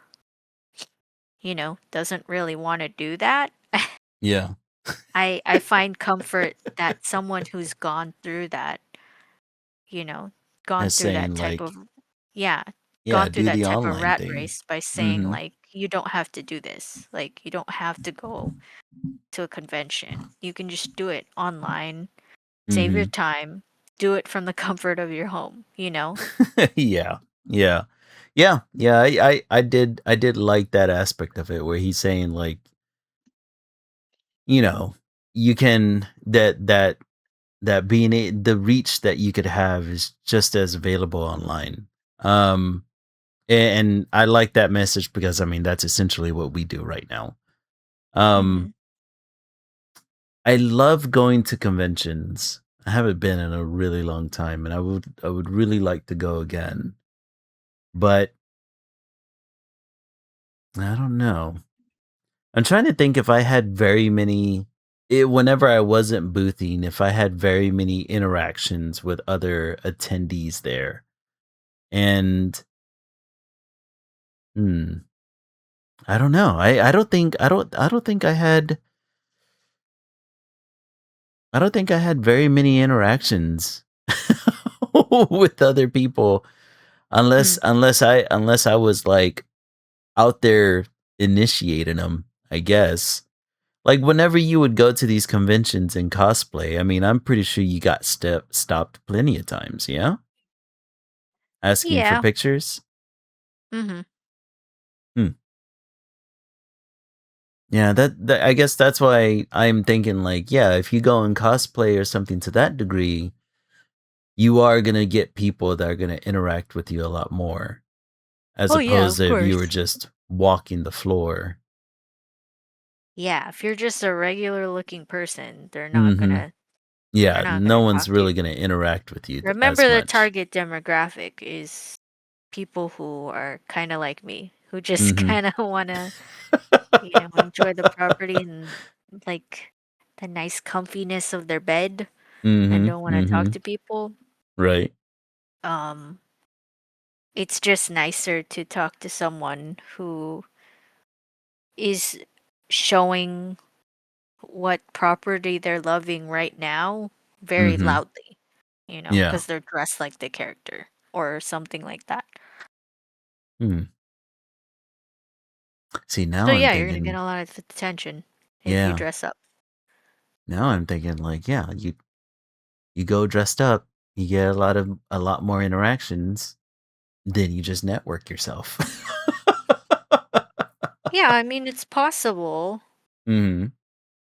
doesn't really want to do that, Yeah. I find comfort that someone who's gone through that, you know, gone As through that saying, type like, of, yeah, yeah, gone through do that the type of online rat thing. race by saying Mhm. like you don't have to do this. Like you don't have to go to a convention. You can just do it online, save your Mhm. time, do it from the comfort of your home. Yeah. Yeah. Yeah. Yeah, I did like that aspect of it where he's saying, like, you know, you can that being the reach that you could have is just as available online. Um and I like that message because, I mean, that's essentially what we do right now. Um Mhm. I love going to conventions. I haven't been in a really long time, and I would really like to go again. But I don't know. I'm trying to think if I had very many whenever I wasn't boothing, if I had very many interactions with other attendees there. And hmm, I don't know. I don't think I had very many interactions with other people Mm. unless I was like out there initiating them, I guess. Like whenever you would go to these conventions and cosplay, I mean, I'm pretty sure you got stopped plenty of times, yeah? Asking for Yeah. pictures? Mhm. Hmm. Yeah, that I guess that's why I'm thinking like, yeah, if you go and cosplay or something to that degree, you are gonna get people that are gonna interact with you a lot more, as Oh, yeah, opposed of to if you course. were just walking the floor. Yeah, if you're just a regular looking person, Mhm. they're Yeah, not no gonna one's talk to you. really gonna interact with you as Remember the much. target demographic is people who are kinda like me, who just Mhm. kinda wanna, enjoy the property and, like, the nice comfiness of their bed and Mhm. don't wanna talk Mhm. to people. Right. Um, it's just nicer to talk to someone who is showing what property they're loving right now very Mhm. loudly, Yeah. because they're dressed like the character or something like that. Hmm. See, So now I'm yeah, you're gonna get thinking, a lot of attention if you yeah. dress up. Now I'm thinking like, yeah, you go dressed up, you get a lot more interactions, then you just network yourself. Yeah, I mean it's possible. Mhm. Of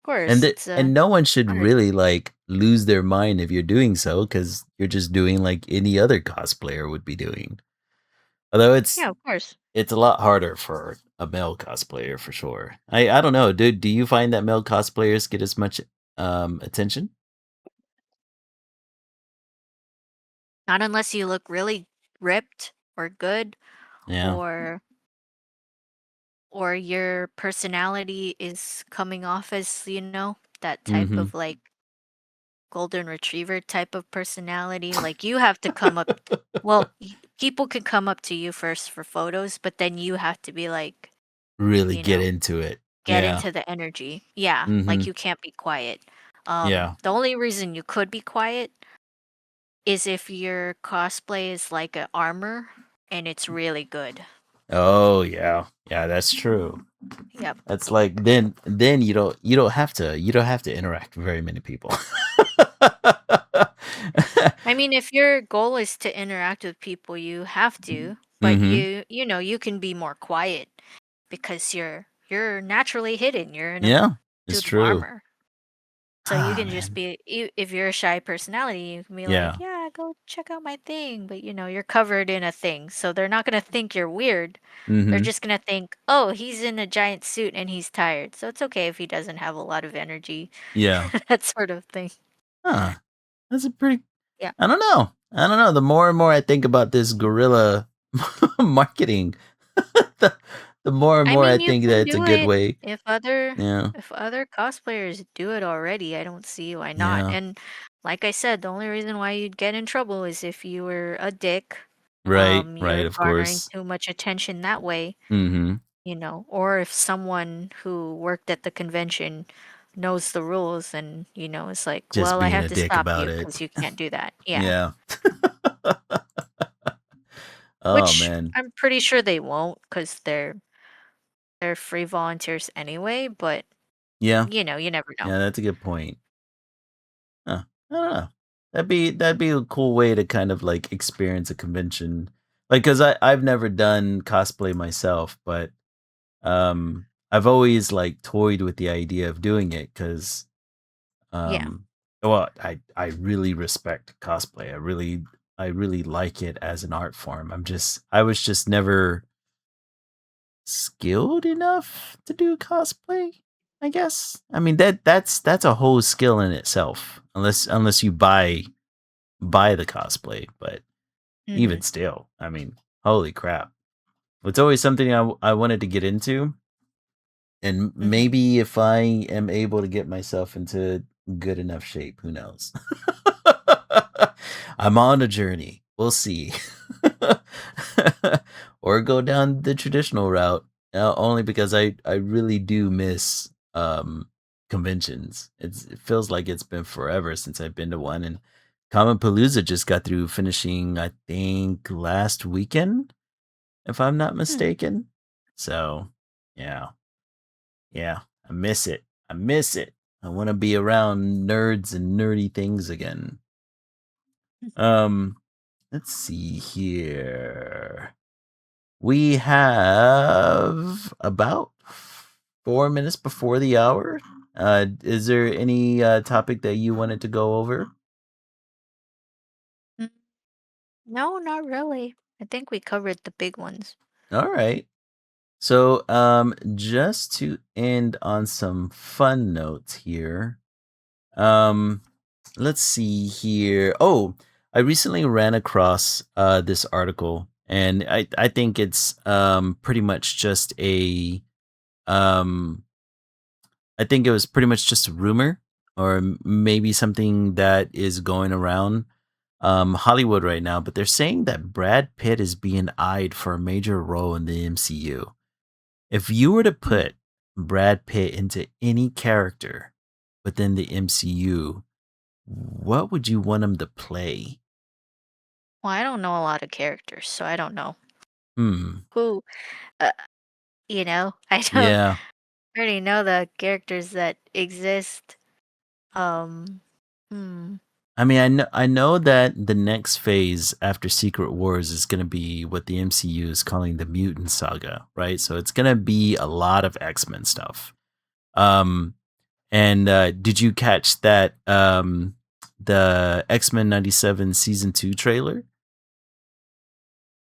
course, it's And no one should not a really like lose their mind if you're doing so, because you're just doing like any other cosplayer would be doing. Although yeah, of course. it's a lot harder for a male cosplayer for sure. I don't know, dude. Do you find that male cosplayers get as much attention? Not unless you look really ripped or good Yeah. or your personality is coming off as, that type Mm-hmm. of like golden retriever type of personality. Like you have to come up, well, people can come up to you first for photos, but then you have to be like, Really you get know, into it. get Yeah. into the energy. Yeah, Mm-hmm. like you can't be quiet. Yeah. The only reason you could be quiet is if your cosplay is like a armor and it's really good. Oh yeah. Yeah, that's true. Yep. That's like then you don't have to interact with very many people. I mean, if your goal is to interact with people, you have to, but Mm-hmm. you can be more quiet because you're naturally hidden. You're in a Yeah, it's suit of true. armor. So you Ah can just man. be if you're a shy personality, you can be like, Yeah. "Yeah, go check out my thing," but you're covered in a thing. So they're not going to think you're weird. They're Mm-hmm. just going to think, "Oh, he's in a giant suit and he's tired." So it's okay if he doesn't have a lot of energy. Yeah. That sort of thing. Huh. That's a pretty Yeah. I don't know. I don't know. The more and more I think about this guerrilla marketing, the, the more and I more I mean, you think that can it's a do good it way. if other Yeah. if other cosplayers do it already. I don't see why not. Yeah. And like I said, the only reason why you'd get in trouble is if you were a dick, Right. Right. you're Of garnering course. too much attention that way, Mm-hmm. or if someone who worked at the convention knows the rules and, it's like, Just well, I being have a to dick stop about you it. because you can't do that. Yeah. Yeah. Oh Which man. I'm pretty sure they won't because they're free volunteers anyway, but Yeah. you never know. Yeah. That's a good point. Huh. I don't know. That'd be a cool way to kind of like experience a convention. Like, cause I've never done cosplay myself, but I've always like toyed with the idea of doing it because Yeah. um well I really respect cosplay. I really like it as an art form. I was just never skilled enough to do cosplay. I guess. I mean that's a whole skill in itself. Unless you buy the cosplay, but Mhm, even still, I mean, holy crap. It's always something I wanted to get into, and mhm. maybe if I am able to get myself into good enough shape, who knows? I'm on a journey. We'll see. Or go down the traditional route, only because I really do miss conventions. It feels like it's been forever since I've been to one, and Common Palooza just got through finishing, I think, last weekend, if I'm not Hmm. mistaken. So, yeah. Yeah, I miss it. I miss it. I want to be around nerds and nerdy things again. Um, let's see here. We have about 4 minutes before the hour. Is there any topic that you wanted to go over? Mm, no, not really. I think we covered the big ones. All right. So, just to end on some fun notes here. Um, let's see here. Oh, I recently ran across this article, and I think it's pretty much just a um I think it was pretty much just a rumor, or maybe something that is going around Hollywood right now, but they're saying that Brad Pitt is being eyed for a major role in the MCU. If you were to Hmm. put Brad Pitt into any character within the MCU, what would you want him to play? Well, I don't know a lot of characters, so I don't know Hmm. who. Uh, I don't Yeah. already know the characters that exist. Um, hmm. I mean, I know that the next phase after Secret Wars is going to be what the MCU is calling the Mutant Saga, right? So it's going to be a lot of X-Men stuff. Um and did you catch that the X-Men 97 season 2 trailer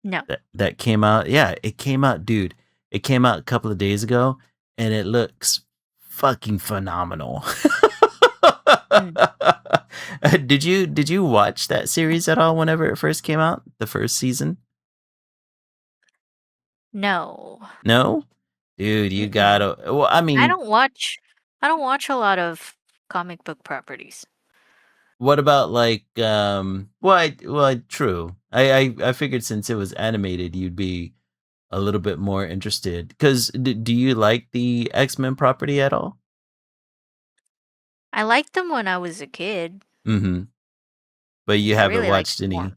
No. that came out? Yeah, it came out, dude. It came out a couple of days ago, and it looks fucking phenomenal. Mm, Did you watch that series at all whenever it first came out? The first season? no. No? Dude, you Mm-mm. gotta, well, I I mean, don't watch. I don't watch a lot of comic book properties. what about like true. I figured since it was animated you'd be a little bit more interested. Cuz do you like the X-Men property at all? I liked them when I was a kid. Mhm. But you I haven't really like watched them more.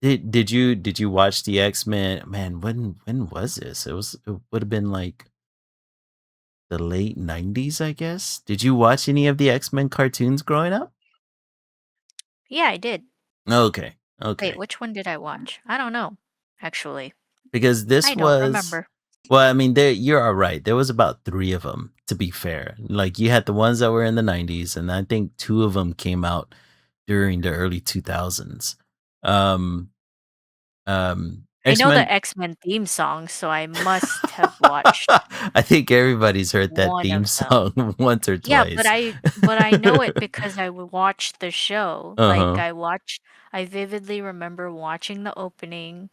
any. Did you watch the X-Men? Man, when was this? It would have been like the late 90s, I guess. Did you watch any of the X-Men cartoons growing up? Yeah, I did. Okay. Wait, Okay. which one did I watch? I don't know, actually. Because this I don't was, remember. well, I mean, you're all right. There was about 3 of them, to be fair. Like you had the ones that were in the 90s, and I think 2 of them came out during the early 2000s. Um I know the X-Men. X-Men theme song, so I must have watched I think everybody's heard that one theme of them. song once or Yeah, but twice. I know it because watched the show. Like Uh-huh. I vividly remember watching the opening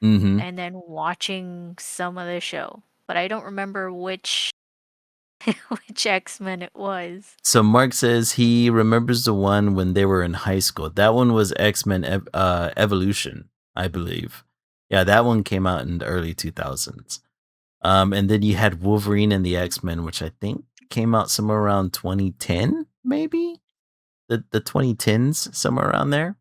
Mhm. and then watching some of the show, but I don't remember which which X-Men it was. So Mark says he remembers the one when they were in high school. That one was X-Men Evolution, I believe. Yeah, that one came out in the early 2000s. And then you had Wolverine and the X-Men, which I think came out somewhere around 2010, maybe? The 2010s, somewhere around there.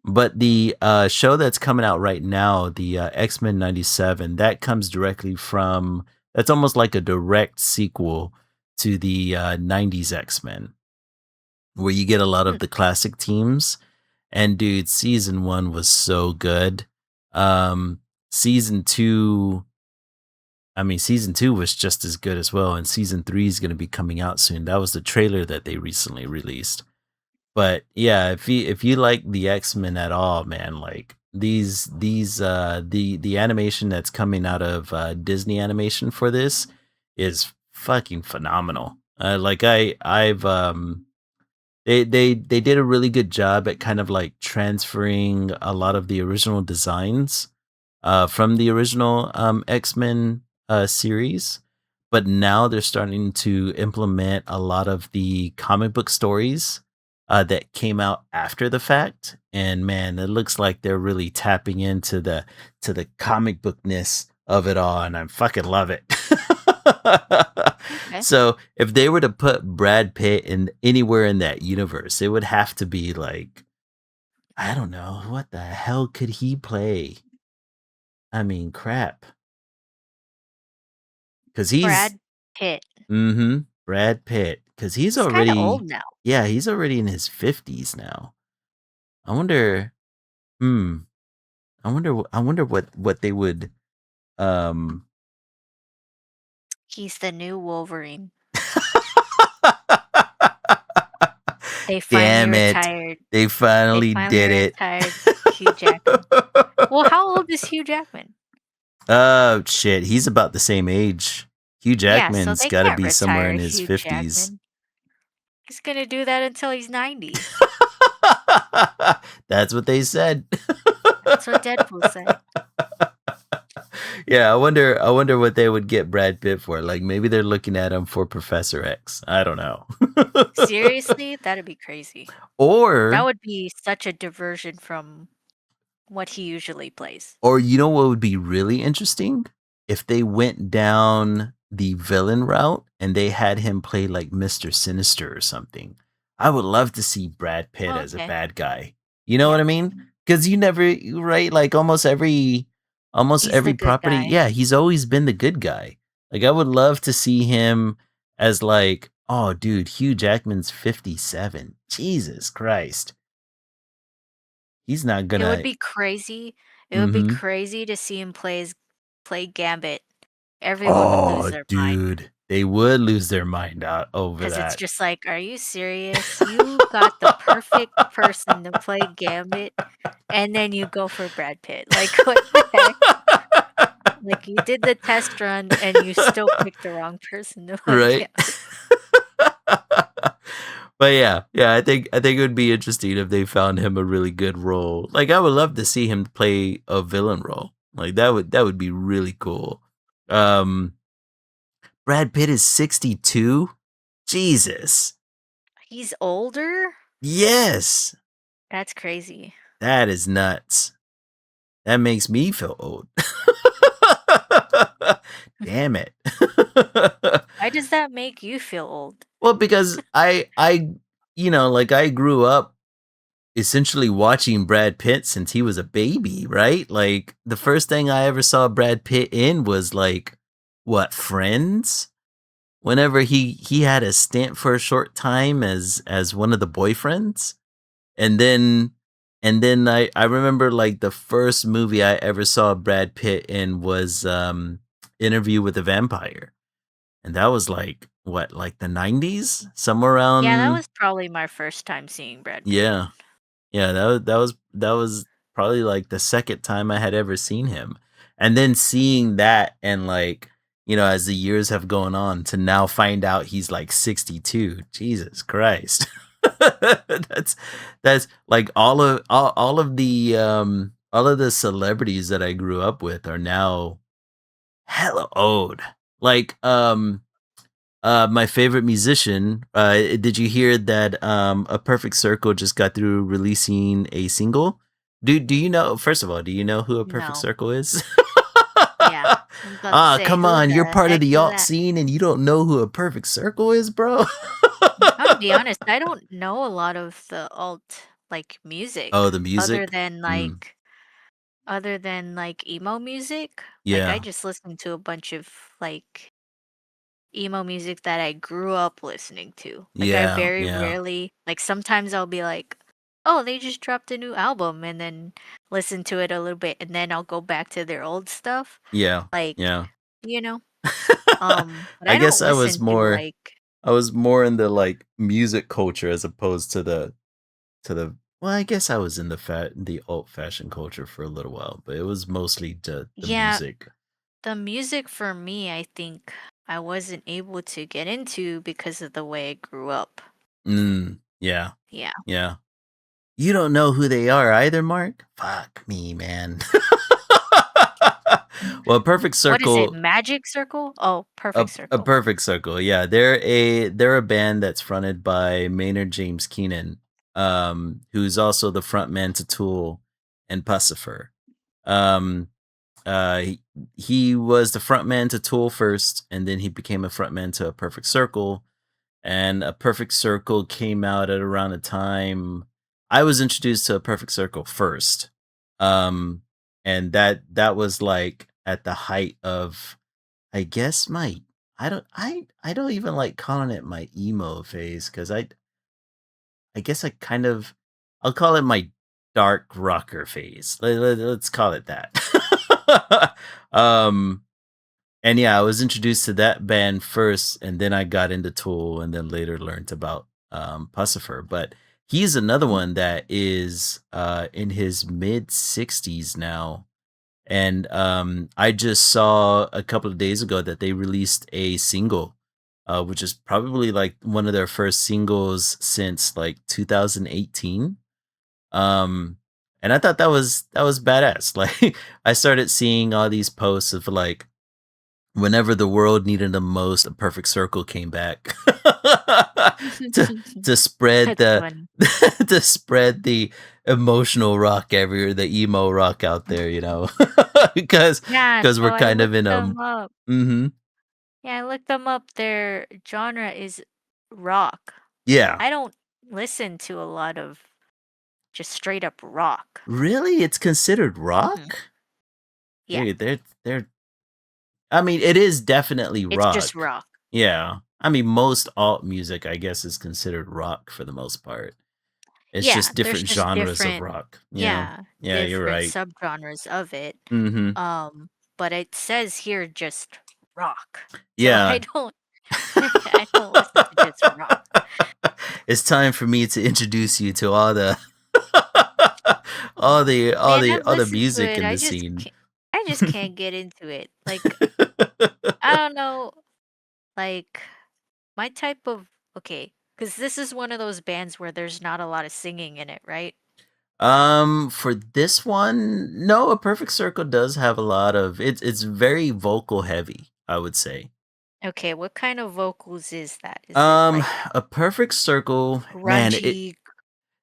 But the show that's coming out right now, the X-Men 97, that comes directly from, that's almost like a direct sequel to the 90s X-Men, where you get a lot Hmm. of the classic teams. And dude, season 1 was so good. Season 2, I mean, season 2 was just as good as well, and season 3 is going to be coming out soon. That was the trailer that they recently released. But yeah, if you like the X-Men at all, man, like the animation that's coming out of Disney animation for this is fucking phenomenal. They did a really good job at kind of like transferring a lot of the original designs from the original X-Men series, but now they're starting to implement a lot of the comic book stories that came out after the fact. And man, it looks like they're really tapping into the comic bookness of it all, and I fucking love it. Okay. So if they were to put Brad Pitt in anywhere in that universe, it would have to be like, I don't know, what the hell could he play? I mean, crap. Cause he's Brad Pitt. Brad Pitt. Cause he's He's kind of old already now. yeah, he's already in his 50s now. I wonder hmm, I wonder what they would, um He's the new Wolverine. They finally Damn it. retired. They They finally finally did it. retired Hugh Jackman. Well, how old is Hugh Jackman? Oh, shit, he's about the same age. Hugh Yeah, so Jackman's they gotta can't be somewhere retire in his Hugh 50s. Jackman. He's gonna do that until he's 90. That's what they said. That's what Deadpool said. Yeah, I wonder what they would get Brad Pitt for. Like maybe they're looking at him for Professor X. I don't know. Seriously? That'd be crazy. That or would be such a diversion from what he usually plays. or you know what would be really interesting? If they went down the villain route and they had him play like Mr. Sinister or something. I would love to see Brad Pitt Oh, as a okay. bad guy. You know Yeah. what I mean? Cuz you never right like almost He's the every good property. guy. Yeah, he's always been the good guy. Like I would love to see him as like, oh dude, Hugh Jackman's 57. Jesus Christ. He's not It would gonna be crazy. It would be Mhm. crazy to see him play Gambit. Everyone would lose Oh, their mind dude, they would lose their mind out over because it's that. just like, "Are you serious? You got the perfect person to play Gambit, and then you go for Brad Pitt. Like, what the heck? Like, you did the test run, and you still picked the wrong person to play Right? Gambit." But yeah, I think it would be interesting if they found him a really good role. Like I would love to see him play a villain role. Like that would be really cool. Um Brad Pitt is 62? Jesus. He's older? Yes. That's crazy. That is nuts. That makes me feel old. Damn it. Why does that make you feel old? Well, because like I grew up essentially watching Brad Pitt since he was a baby, right? Like the first thing I ever saw Brad Pitt in was like what, Friends? Whenever he had a stint for a short time as one of the boyfriends. And then I remember like the first movie I ever saw Brad Pitt in was Interview with a Vampire. And that was like what, like the 90s? Somewhere Yeah, that around was probably my first time seeing Brad Pitt. yeah. Yeah, that was probably like the second time I had ever seen him. And then seeing that and like, as the years have gone on to now find out he's like 62. Jesus Christ. that's that's like all of the celebrities that I grew up with are now hella old. Like my favorite musician, did you hear that A Perfect Circle just got through releasing a single? Do you know, first of all, do you know who A Perfect No. Circle is? Yeah. I was about to Ah, say, come "Who on, you're the part of heck the is alt that?" scene and you don't know who A Perfect Circle is, bro? I'm gonna be honest, I don't know a lot of the alt, like, music Oh, the other music? than, Mm, emo music. Like, I yeah. just listen to a bunch of, like, emo music that I grew up listening to. Like, I Yeah, very yeah, rarely like, sometimes I'll be like, "Oh, they just dropped a new album," and then listen to it a little bit, and then I'll go back to their old stuff, yeah, like, yeah. you know? But I I guess don't listen to, like I was more in the like music culture as opposed to the well, I guess I was in the alt fashion culture for a little while, but it was mostly the yeah, music. the music for me, I think I wasn't able to get into because of the way I grew up. Yeah, Yeah. yeah. You don't know who they are either, Mark? Fuck me, man. Well, Perfect What is it? Circle, Magic Circle? Oh, a Perfect a Circle. Perfect Circle. Yeah, they're a band that's fronted by Maynard James Keenan, who's also the frontman to Tool and Pussifer. Um, he was the frontman to Tool first, and then he became a frontman to A Perfect Circle. And A Perfect Circle came out at around the time I was introduced to A Perfect Circle first. Um, and that was like at the height of, I guess, my I don't even like calling it my emo phase, because I guess I kind of, I'll call it my dark rocker phase. Let's call it that. um and yeah, I was introduced to that band first, and then I got into Tool, and then later learned about Pussifer. But he's another one that is in his mid 60s now. And I just saw a couple of days ago that they released a single, which is probably like one of their first singles since like 2018. Um, and I thought that was badass. Like, I started seeing all these posts of like, whenever the world needed the most, A Perfect Circle came back to spread That's the funny. to spread the emotional rock everywhere, the emo rock out there, because Yeah, so we're I kind of looked in a them up. mhm. Yeah, I looked them up. Their genre is rock. Yeah. I don't listen to a lot of just straight up rock. Really? It's considered Mhm. rock? Yeah, They're I mean, it is definitely it's just rock. rock. Yeah. I mean, most alt music, I guess, is considered rock for the most part. It's Yeah, just there's different just genres of different, rock. Yeah. yeah, Yeah, you're different right. subgenres of it. Mhm. But it says here just rock. So I Yeah. don't I don't listen to just rock. It's time for me to introduce you to all the Man, I've all the listened to music it. in the scene. I just can't get into it. Like, I don't know, like my type of, okay, because this is one of those bands where there's not a lot of singing in it, right? For this one, no, A Perfect Circle does have a lot of, it's very vocal heavy, I would say. Okay, what kind of vocals is that? Is it like A Perfect Circle, man, it grungy?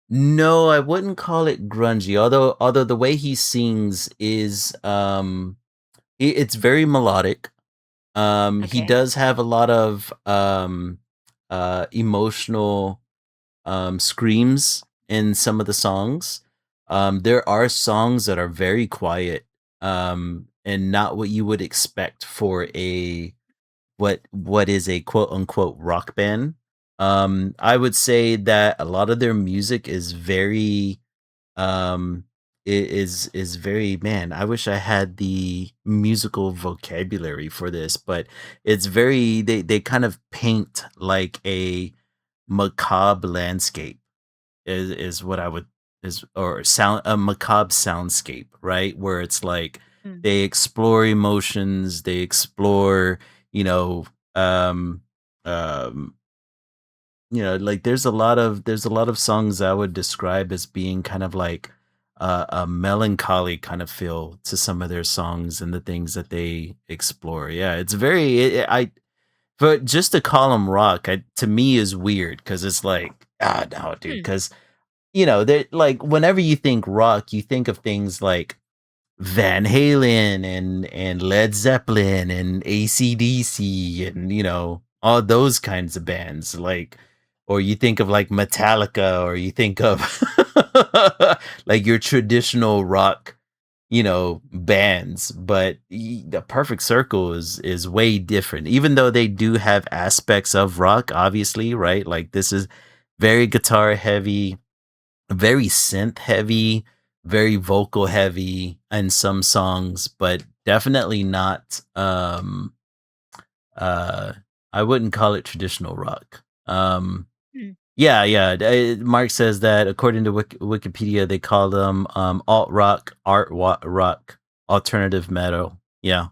no, I wouldn't call it grungy. Although the way he sings is it's very melodic. He Okay. does have a lot of emotional screams in some of the songs. There are songs that are very quiet, and not what you would expect for a what is a quote unquote rock band. I would say that a lot of their music is very um is very, man, I wish I had the musical vocabulary for this, but it's very, they kind of paint like a macabre landscape, is what I would, is, or sound, a macabre soundscape, right? Where it's like Mm, they explore emotions, they explore, you know, um um like there's a lot of songs I would describe as being kind of like a melancholy kind of feel to some of their songs and the things that they explore. Yeah, it's very, I but just to call them rock, to me is weird, because it's like, ah, no, dude, hmm, because they like, whenever you think rock, you think of things like Van Halen and Led Zeppelin and AC/DC and, all those kinds of bands, like, or you think of like Metallica, or you think of like your traditional rock, bands. But the Perfect Circle is way different, even though they do have aspects of rock, obviously, right? Like, this is very guitar heavy, very synth heavy, very vocal heavy in some songs, but definitely not, uh I wouldn't call it traditional rock. hmm, Yeah, yeah. Mark says that according to Wikipedia, they call them alt rock, rock, alternative metal. Yeah,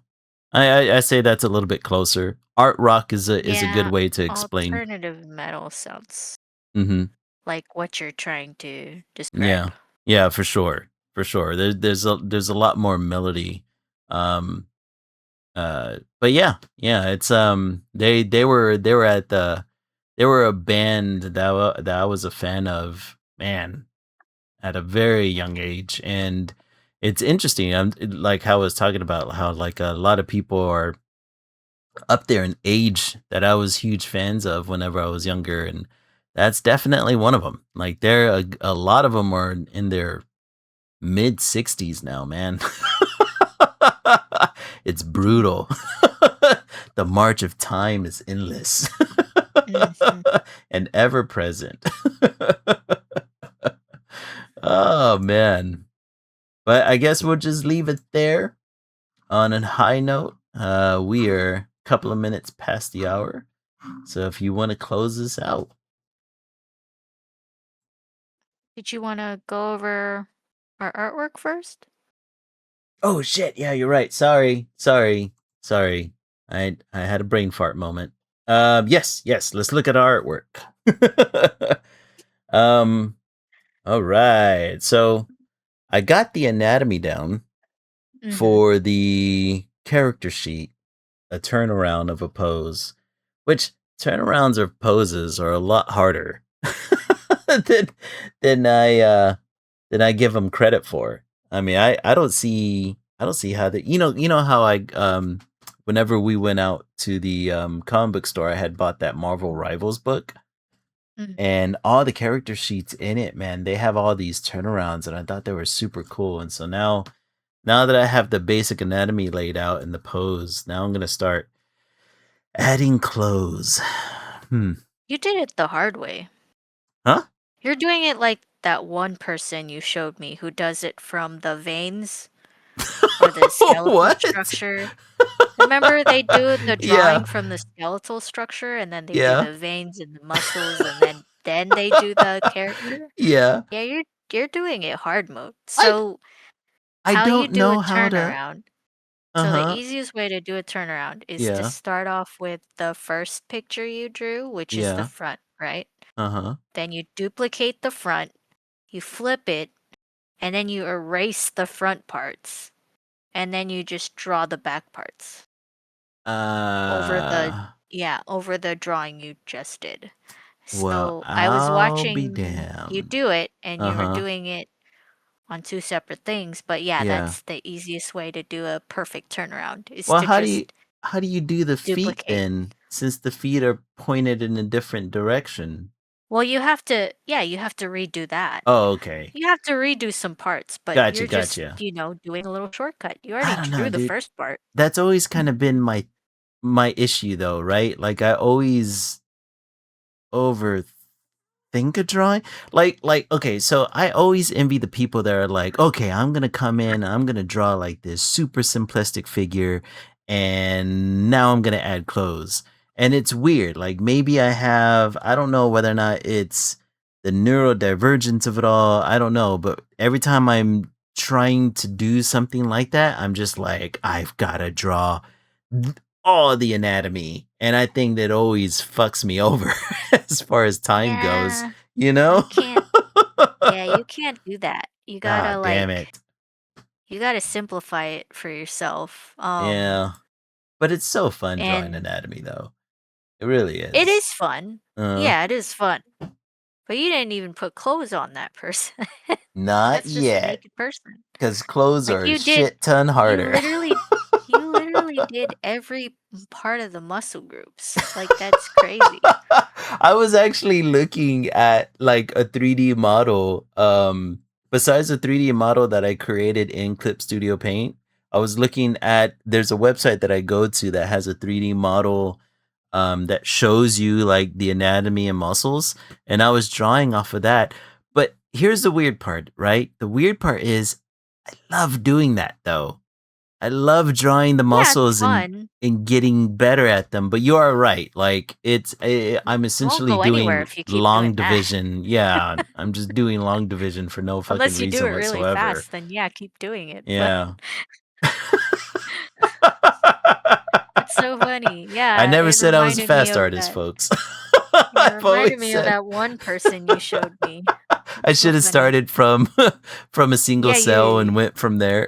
I say that's a little bit closer. art rock is a good Yeah, way to explain. alternative metal sounds Mhm. like what you're trying to Yeah. describe. Yeah, for sure. For sure. There's a lot more melody. Um but yeah, yeah, it's they were at the they were a band that I was a fan of, man, at a very young age. And it's interesting. Like how I was talking about how like a lot of people are up there in age that I was huge fans of whenever I was younger, and that's definitely one of them. Like a lot of them are in their mid 60s now, man. It's brutal. The march of time is endless Mhm. and ever present. Oh man. But I guess we'll just leave it there on a high note. We are a couple of minutes past the hour. So if you want to close this out. Did you want to go over our artwork first? Oh shit, yeah, you're right. Sorry. Sorry. Sorry. I had a brain fart moment. Yes, yes, let's look at our artwork. um all right. So I got the anatomy down Mhm. for the character sheet, a turnaround of a pose, which turnarounds of poses are a lot harder than than I uh than I give them credit for. I mean, I don't see how the you know how I whenever we went out to the comic book store, I had bought that Marvel Rivals book, Mhm. and all the character sheets in it, man, they have all these turnarounds, and I thought they were super cool. And so now that I have the basic anatomy laid out in the pose, now I'm gonna start adding clothes. Hmm. You did it the hard way. Huh? You're doing it like that one person you showed me who does it from the veins or the skeletal What? structure. Remember they do the Yeah. drawing from the skeletal structure and then they do Yeah. the veins and the muscles and then they do the character? Yeah. Yeah, you're doing it hard mode. I So, I how you don't do a know how to. turnaround. So the Uh-huh. easiest way to do a turnaround is to Yeah. start off with the first picture you drew, which is the Yeah. front, right? Uh-huh. Then you duplicate the front, you flip it, and then you erase the front parts, and then you just draw the back parts over the Uh, over the drawing you just did. well, So I was I'll be watching you damned. do it and you were Uh-huh. doing it on two separate things, but yeah, Yeah. that's the easiest way to do a perfect turnaround is Well, to just how do you do the feet duplicate. then, since the feet are pointed in a different direction? Well, you have to, yeah, you have to redo that. Oh, okay. You have to redo some parts, but Gotcha, you're just, gotcha. doing a little shortcut. You I already don't know, drew the dude. first part. That's always kind of been my issue though, right? Like I always overthink a drawing. Like okay, so I always envy the people that are like, okay, I'm gonna come in, I'm gonna draw like this super simplistic figure, and now I'm gonna add clothes. And it's weird. Like maybe I don't know whether or not it's the neurodivergence of it all. I don't know, but every time I'm trying to do something like that, I'm just like, I've gotta draw all the anatomy. And I think that always fucks me over as far as time goes, Yeah, you you know? can't, yeah, you can't do that. Ah, damn it. You gotta simplify it for yourself. Yeah. But it's so fun drawing And anatomy though. It really it is. is fun. Uh, Yeah, it is fun. But you didn't even put clothes on that person. not That's just a yet. naked person. Because clothes Like are a shit ton you harder. literally you literally did every part of the muscle groups. Like that's crazy. I was actually looking at like a 3D model. Besides the 3D model that I created in Clip Studio Paint, I was looking at there's a website that I go to that has a 3D model that shows you like the anatomy and muscles. And I was drawing off of that. But here's the weird part, right? The weird part is I love doing that though. I love drawing the Yeah, it's muscles fun. and getting better at them. But you are right. Like I'm It won't essentially go anywhere doing if you keep long doing that. division. Yeah, I'm just doing long division for no fucking Unless you do it reason really whatsoever. fast, then yeah, keep doing it. But Yeah. That's so funny. I Yeah, never it said I was a reminded me fast of artist, that. folks. It I've reminded always me of said that one person you showed me. I That's so should have funny. started from from a single Yeah, cell and went from there.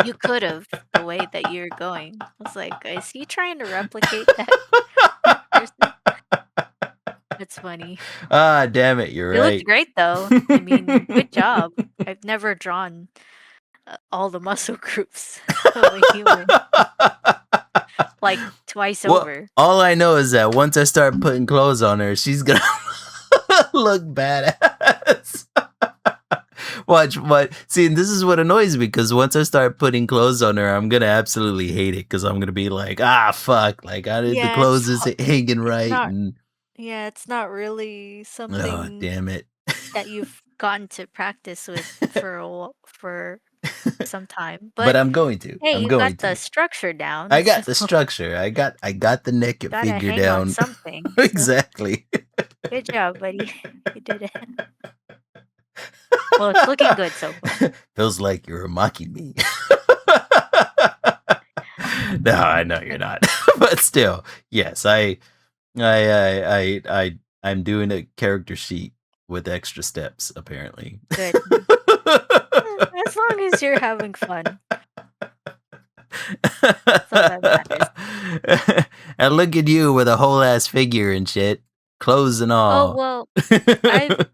you could've, the way that you're going. I was like, "Is he trying to replicate that that person?" That's funny. Ah, damn it, you're You looked right. great, though. I mean, good job. I've never drawn, all the muscle groups of a human, like, twice Well, over. all I know is that once I start putting clothes on her, she's gonna look badass. Watch, what? See, this is what annoys me because once I start putting clothes on her, I'm gonna absolutely hate it because I'm gonna be like, ah, fuck, like I did the Yeah, it's clothes hard. isn't hanging It's right, not and yeah, it's not really oh, something damn it. that you've gotten to practice with for some time, But but, I'm going to. hey, I'm you got going the to. structure down, I so got the structure. I got the naked gotta figure hang on down. something, so Exactly. good job, buddy. You did it. Well, it's looking good so far. Feels like you're mocking me. No, I know you're not. But still, yes, I'm doing a character sheet with extra steps, apparently. Good. As long as you're having fun, that's all that matters. And look at you with a whole ass figure and shit, clothes and Oh, all. well, I've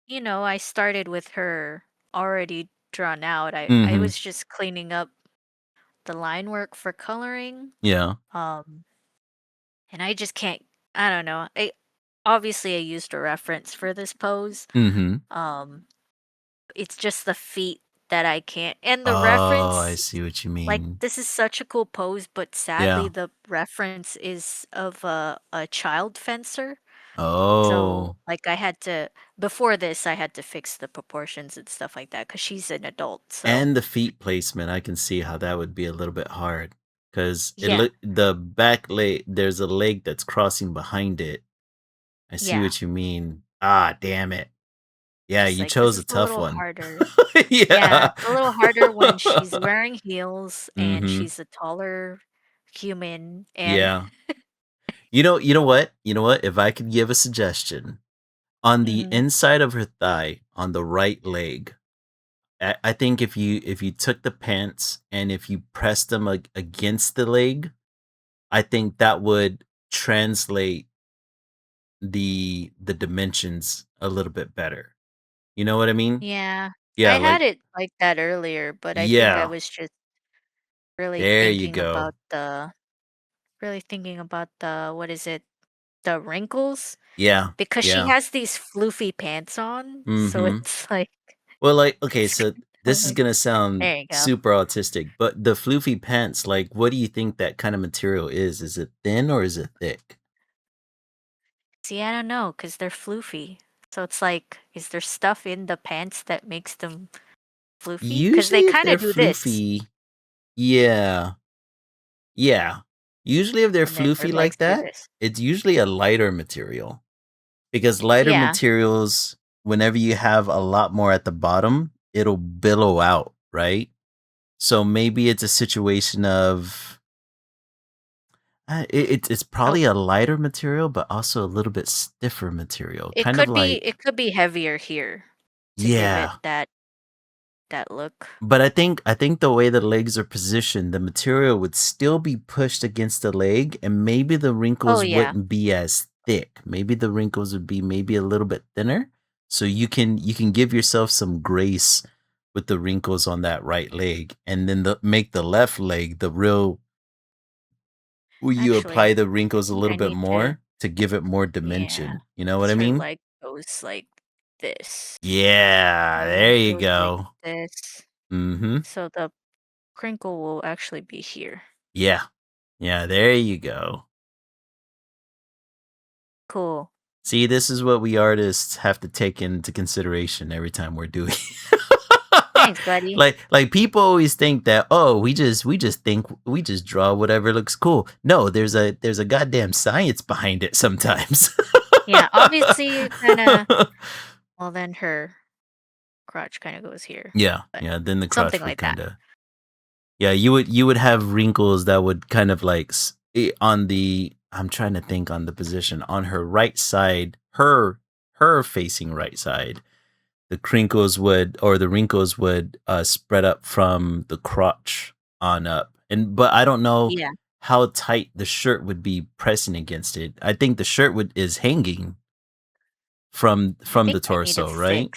I started with her already drawn out. I Hmm. was just cleaning up the line work for coloring, Yeah. um, and I just can't I don't know. Obviously, I used a reference for this pose, Hmm. um, it's just the feet that I can't and the Oh, I reference, see what you like, mean. this is such a cool pose, but sadly, Yeah. the reference is of a child fencer. So, Oh. like, I had to before this, I had to fix the proportions and stuff like that because she's an adult, so And the feet placement, I can see how that would be a little bit hard because it yeah, look the back leg. There's a leg that's crossing behind it. I see yeah. what you mean. Ah, damn it. Yeah, Just you like, this chose a is a tough little one. harder. Yeah, Yeah. it's a little harder when she's wearing heels and Hmm. she's a taller human and Yeah. You know what? If I could give a suggestion on the mhm, inside of her thigh, on the right leg, I think if you took the pants and if you pressed them against the leg, I think that would translate the dimensions a little bit better. You know what I mean? yeah. I Yeah, had like it like that earlier, but I think I yeah, was just really there you thinking go. about the what is it? The wrinkles? Yeah, Because she yeah. has these floofy pants on, so Mhm. it's like Well, like, okay, it's so kinda this is like gonna sound there you go. super autistic, but the floofy pants, like, what do you think that kind of material is? Is it thin or is it thick? See, I don't know, cause 'cause they're floofy. So it's like, is there stuff in the pants that makes them floofy? Cause they Usually, if kinda they're do this, floofy, yeah, yeah. Usually, if they're and then their floofy legs like do that, this. it's usually a lighter material because lighter Yeah. materials, whenever you have a lot more at the bottom, it'll billow out, right? So maybe it's a situation of it's Oh, probably a lighter material, but also a little bit stiffer material, kind of like it could be heavier here to give it yeah. that look. But I think the way the legs are positioned, the material would still be pushed against the leg, and maybe the Oh, wrinkles yeah. wouldn't be as thick. Maybe the wrinkles would be maybe a little bit thinner, so you can give yourself some grace with the wrinkles on that right leg, and then make the left leg the real. Will you Actually, apply the wrinkles a think I little bit need to more to give it more yeah. dimension? You know what I Her mean? leg goes like this, Yeah, and then there it you goes like go. this. Mhm. So the crinkle will actually be here. Yeah. Yeah, there you go. Cool. See, this is what we artists have to take into consideration every time we're doing. Thanks, buddy. Like people always think that oh we just draw whatever looks cool. No, there's a goddamn science behind it sometimes. Yeah, obviously, kinda well, then her crotch kinda goes here, Yeah, but yeah. Then the something crotch would like that. kind of Yeah, you would have wrinkles that would kind of like on the I'm trying to think on the position on her right side, her facing right side. The crinkles would or the wrinkles would spread up from the crotch on up. And but I don't know Yeah. how tight the shirt would be pressing against it. I think the shirt would is hanging I from think the torso, right?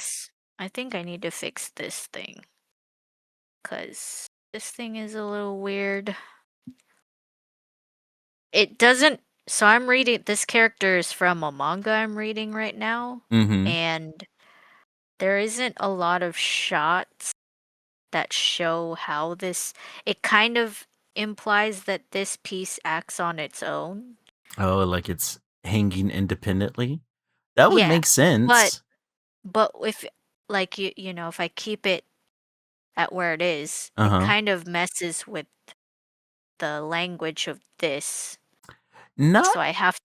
I think I need to fix this thing, cause this thing is a little weird. It doesn't so I'm reading this character is from a manga I'm reading right now, Mhm. and there isn't a lot of shots that show how this it kind of implies that this piece acts on its own. Oh, like it's hanging independently? That would Yeah, make but sense. if like you know, if I keep it at where it is, it Uh-huh. kind of messes with the language of this. Not So I have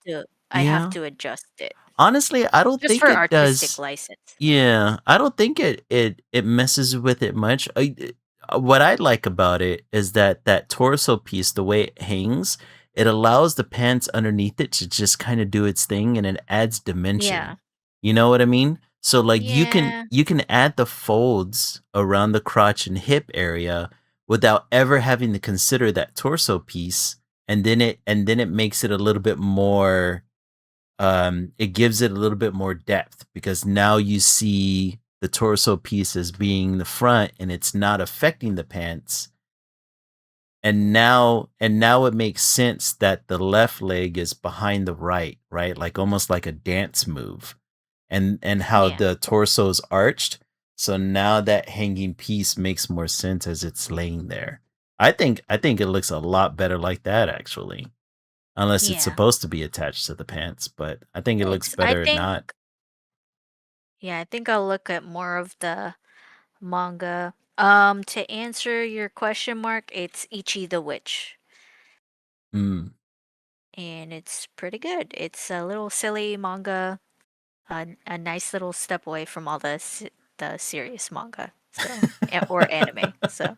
yeah. to adjust it Honestly, I don't just think for it artistic does. license. Yeah, I don't think it messes with it much. What I like about it is that that torso piece, the way it hangs, it allows the pants underneath it to just kind of do its thing, and it adds Yeah. dimension. You know what I mean? So like Yeah. you can add the folds around the crotch and hip area without ever having to consider that torso piece, and then it makes it a little bit more it gives it a little bit more depth because now you see the torso piece as being the front and it's not affecting the pants. And now it makes sense that the left leg is behind the right, right? Like almost like a dance move. And how Yeah. the torso's arched. So now that hanging piece makes more sense as it's laying there. I think it looks a lot better like that actually. Unless it's Yeah. supposed to be attached to the pants, but I think it looks It's I better at think not. yeah, I think I'll look at more of the manga. To answer your question mark, it's Ichi the Witch. Mm, And it's pretty good. It's a little silly manga, a nice little step away from all the serious manga. So, or anime. So,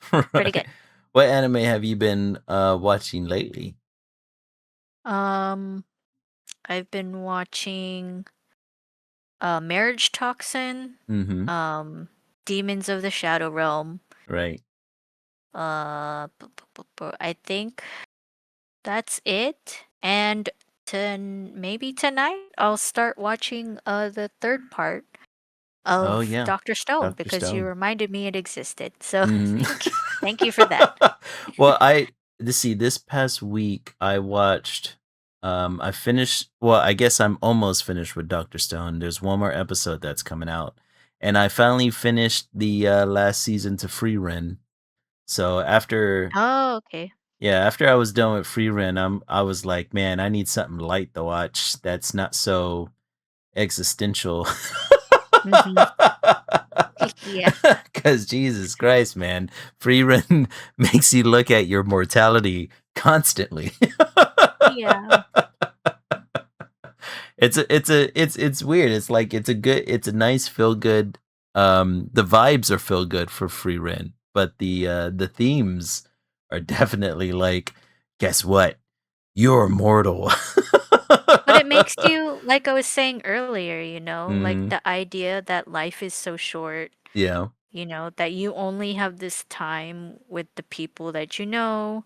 pretty right. good. What anime have you been, watching lately? Um, I've been watching Marriage Toxin, Mhm, um, Demons of the Shadow Realm. right. I think that's it. And maybe tonight I'll start watching the third part Oh, of yeah. Dr. Stone Doctor because you Stone. reminded me it existed. So Mhm. thank you for that. Well, I let's see, this past week, I watched, I finished well, I guess I'm almost finished with Doctor Stone. There's one more episode that's coming out, and I finally finished the, last season to Free Ren. So after Oh, okay. Yeah, after I was done with Free Rent, I was like, "Man, I need something light to watch that's not so existential." Hmm. Yeah. Because Jesus Christ, man, Free Rent makes you look at your mortality constantly. Yeah. It's weird. It's like it's a nice feel good. The vibes are feel good for Free Rent, but the themes are definitely like, guess what? You're immortal. But it makes you, like I was saying earlier, like Mhm. the idea that life is so short, Yeah. that you only have this time with the people that you know.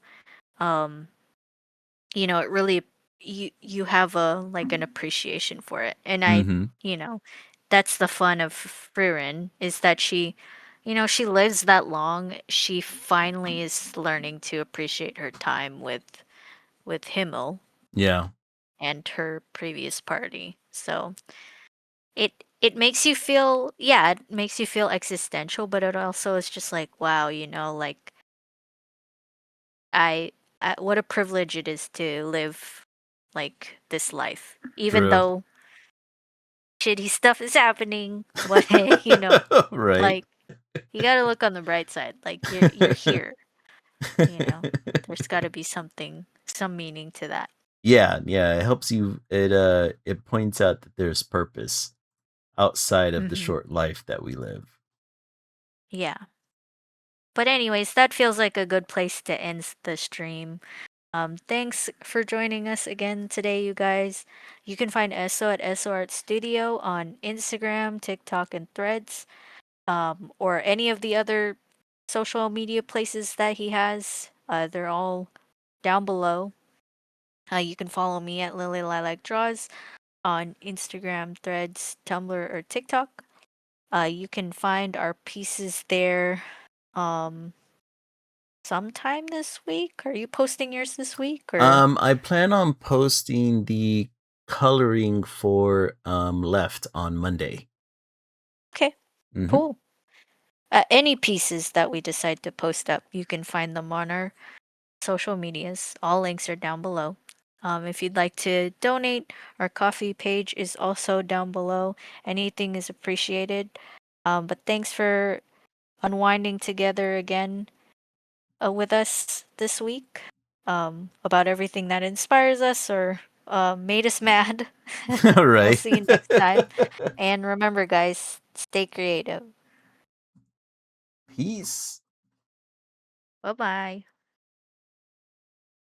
Um, it really you have a like an appreciation for it. And Mhm. that's the fun of Frieren is that she lives that long. She finally is learning to appreciate her time with Himmel Yeah. and her previous party. So it makes you feel, yeah, it makes you feel existential, but it also is just like, wow, like I, what a privilege it is to live like this life, even True. though shitty stuff is happening. But Right. like you got to look on the bright side. Like you're here. You know, there's got to be some meaning to that. Yeah, yeah, it helps you it points out that there's purpose outside of the Hmm. short life that we live. Yeah. But anyways, that feels like a good place to end the stream. Thanks for joining us again today, you guys. You can find Eso at Eso Art Studio on Instagram, TikTok, and Threads, or any of the other social media places that he has. They're all down below. You can follow me at Lily Lilac Draws on Instagram, Threads, Tumblr, or TikTok. You can find our pieces there um, sometime this week. Are you posting yours this week or? I plan on posting the coloring for Left on Monday. Okay, Hmm. cool. Any pieces that we decide to post up, you can find them on our social medias. All links are down below. If you'd like to donate, our coffee page is also down below. Anything is appreciated. But thanks for unwinding together again with us this week about everything that inspires us or made us mad. All We'll right. see you next time. And remember, guys, stay creative. Peace. Bye bye.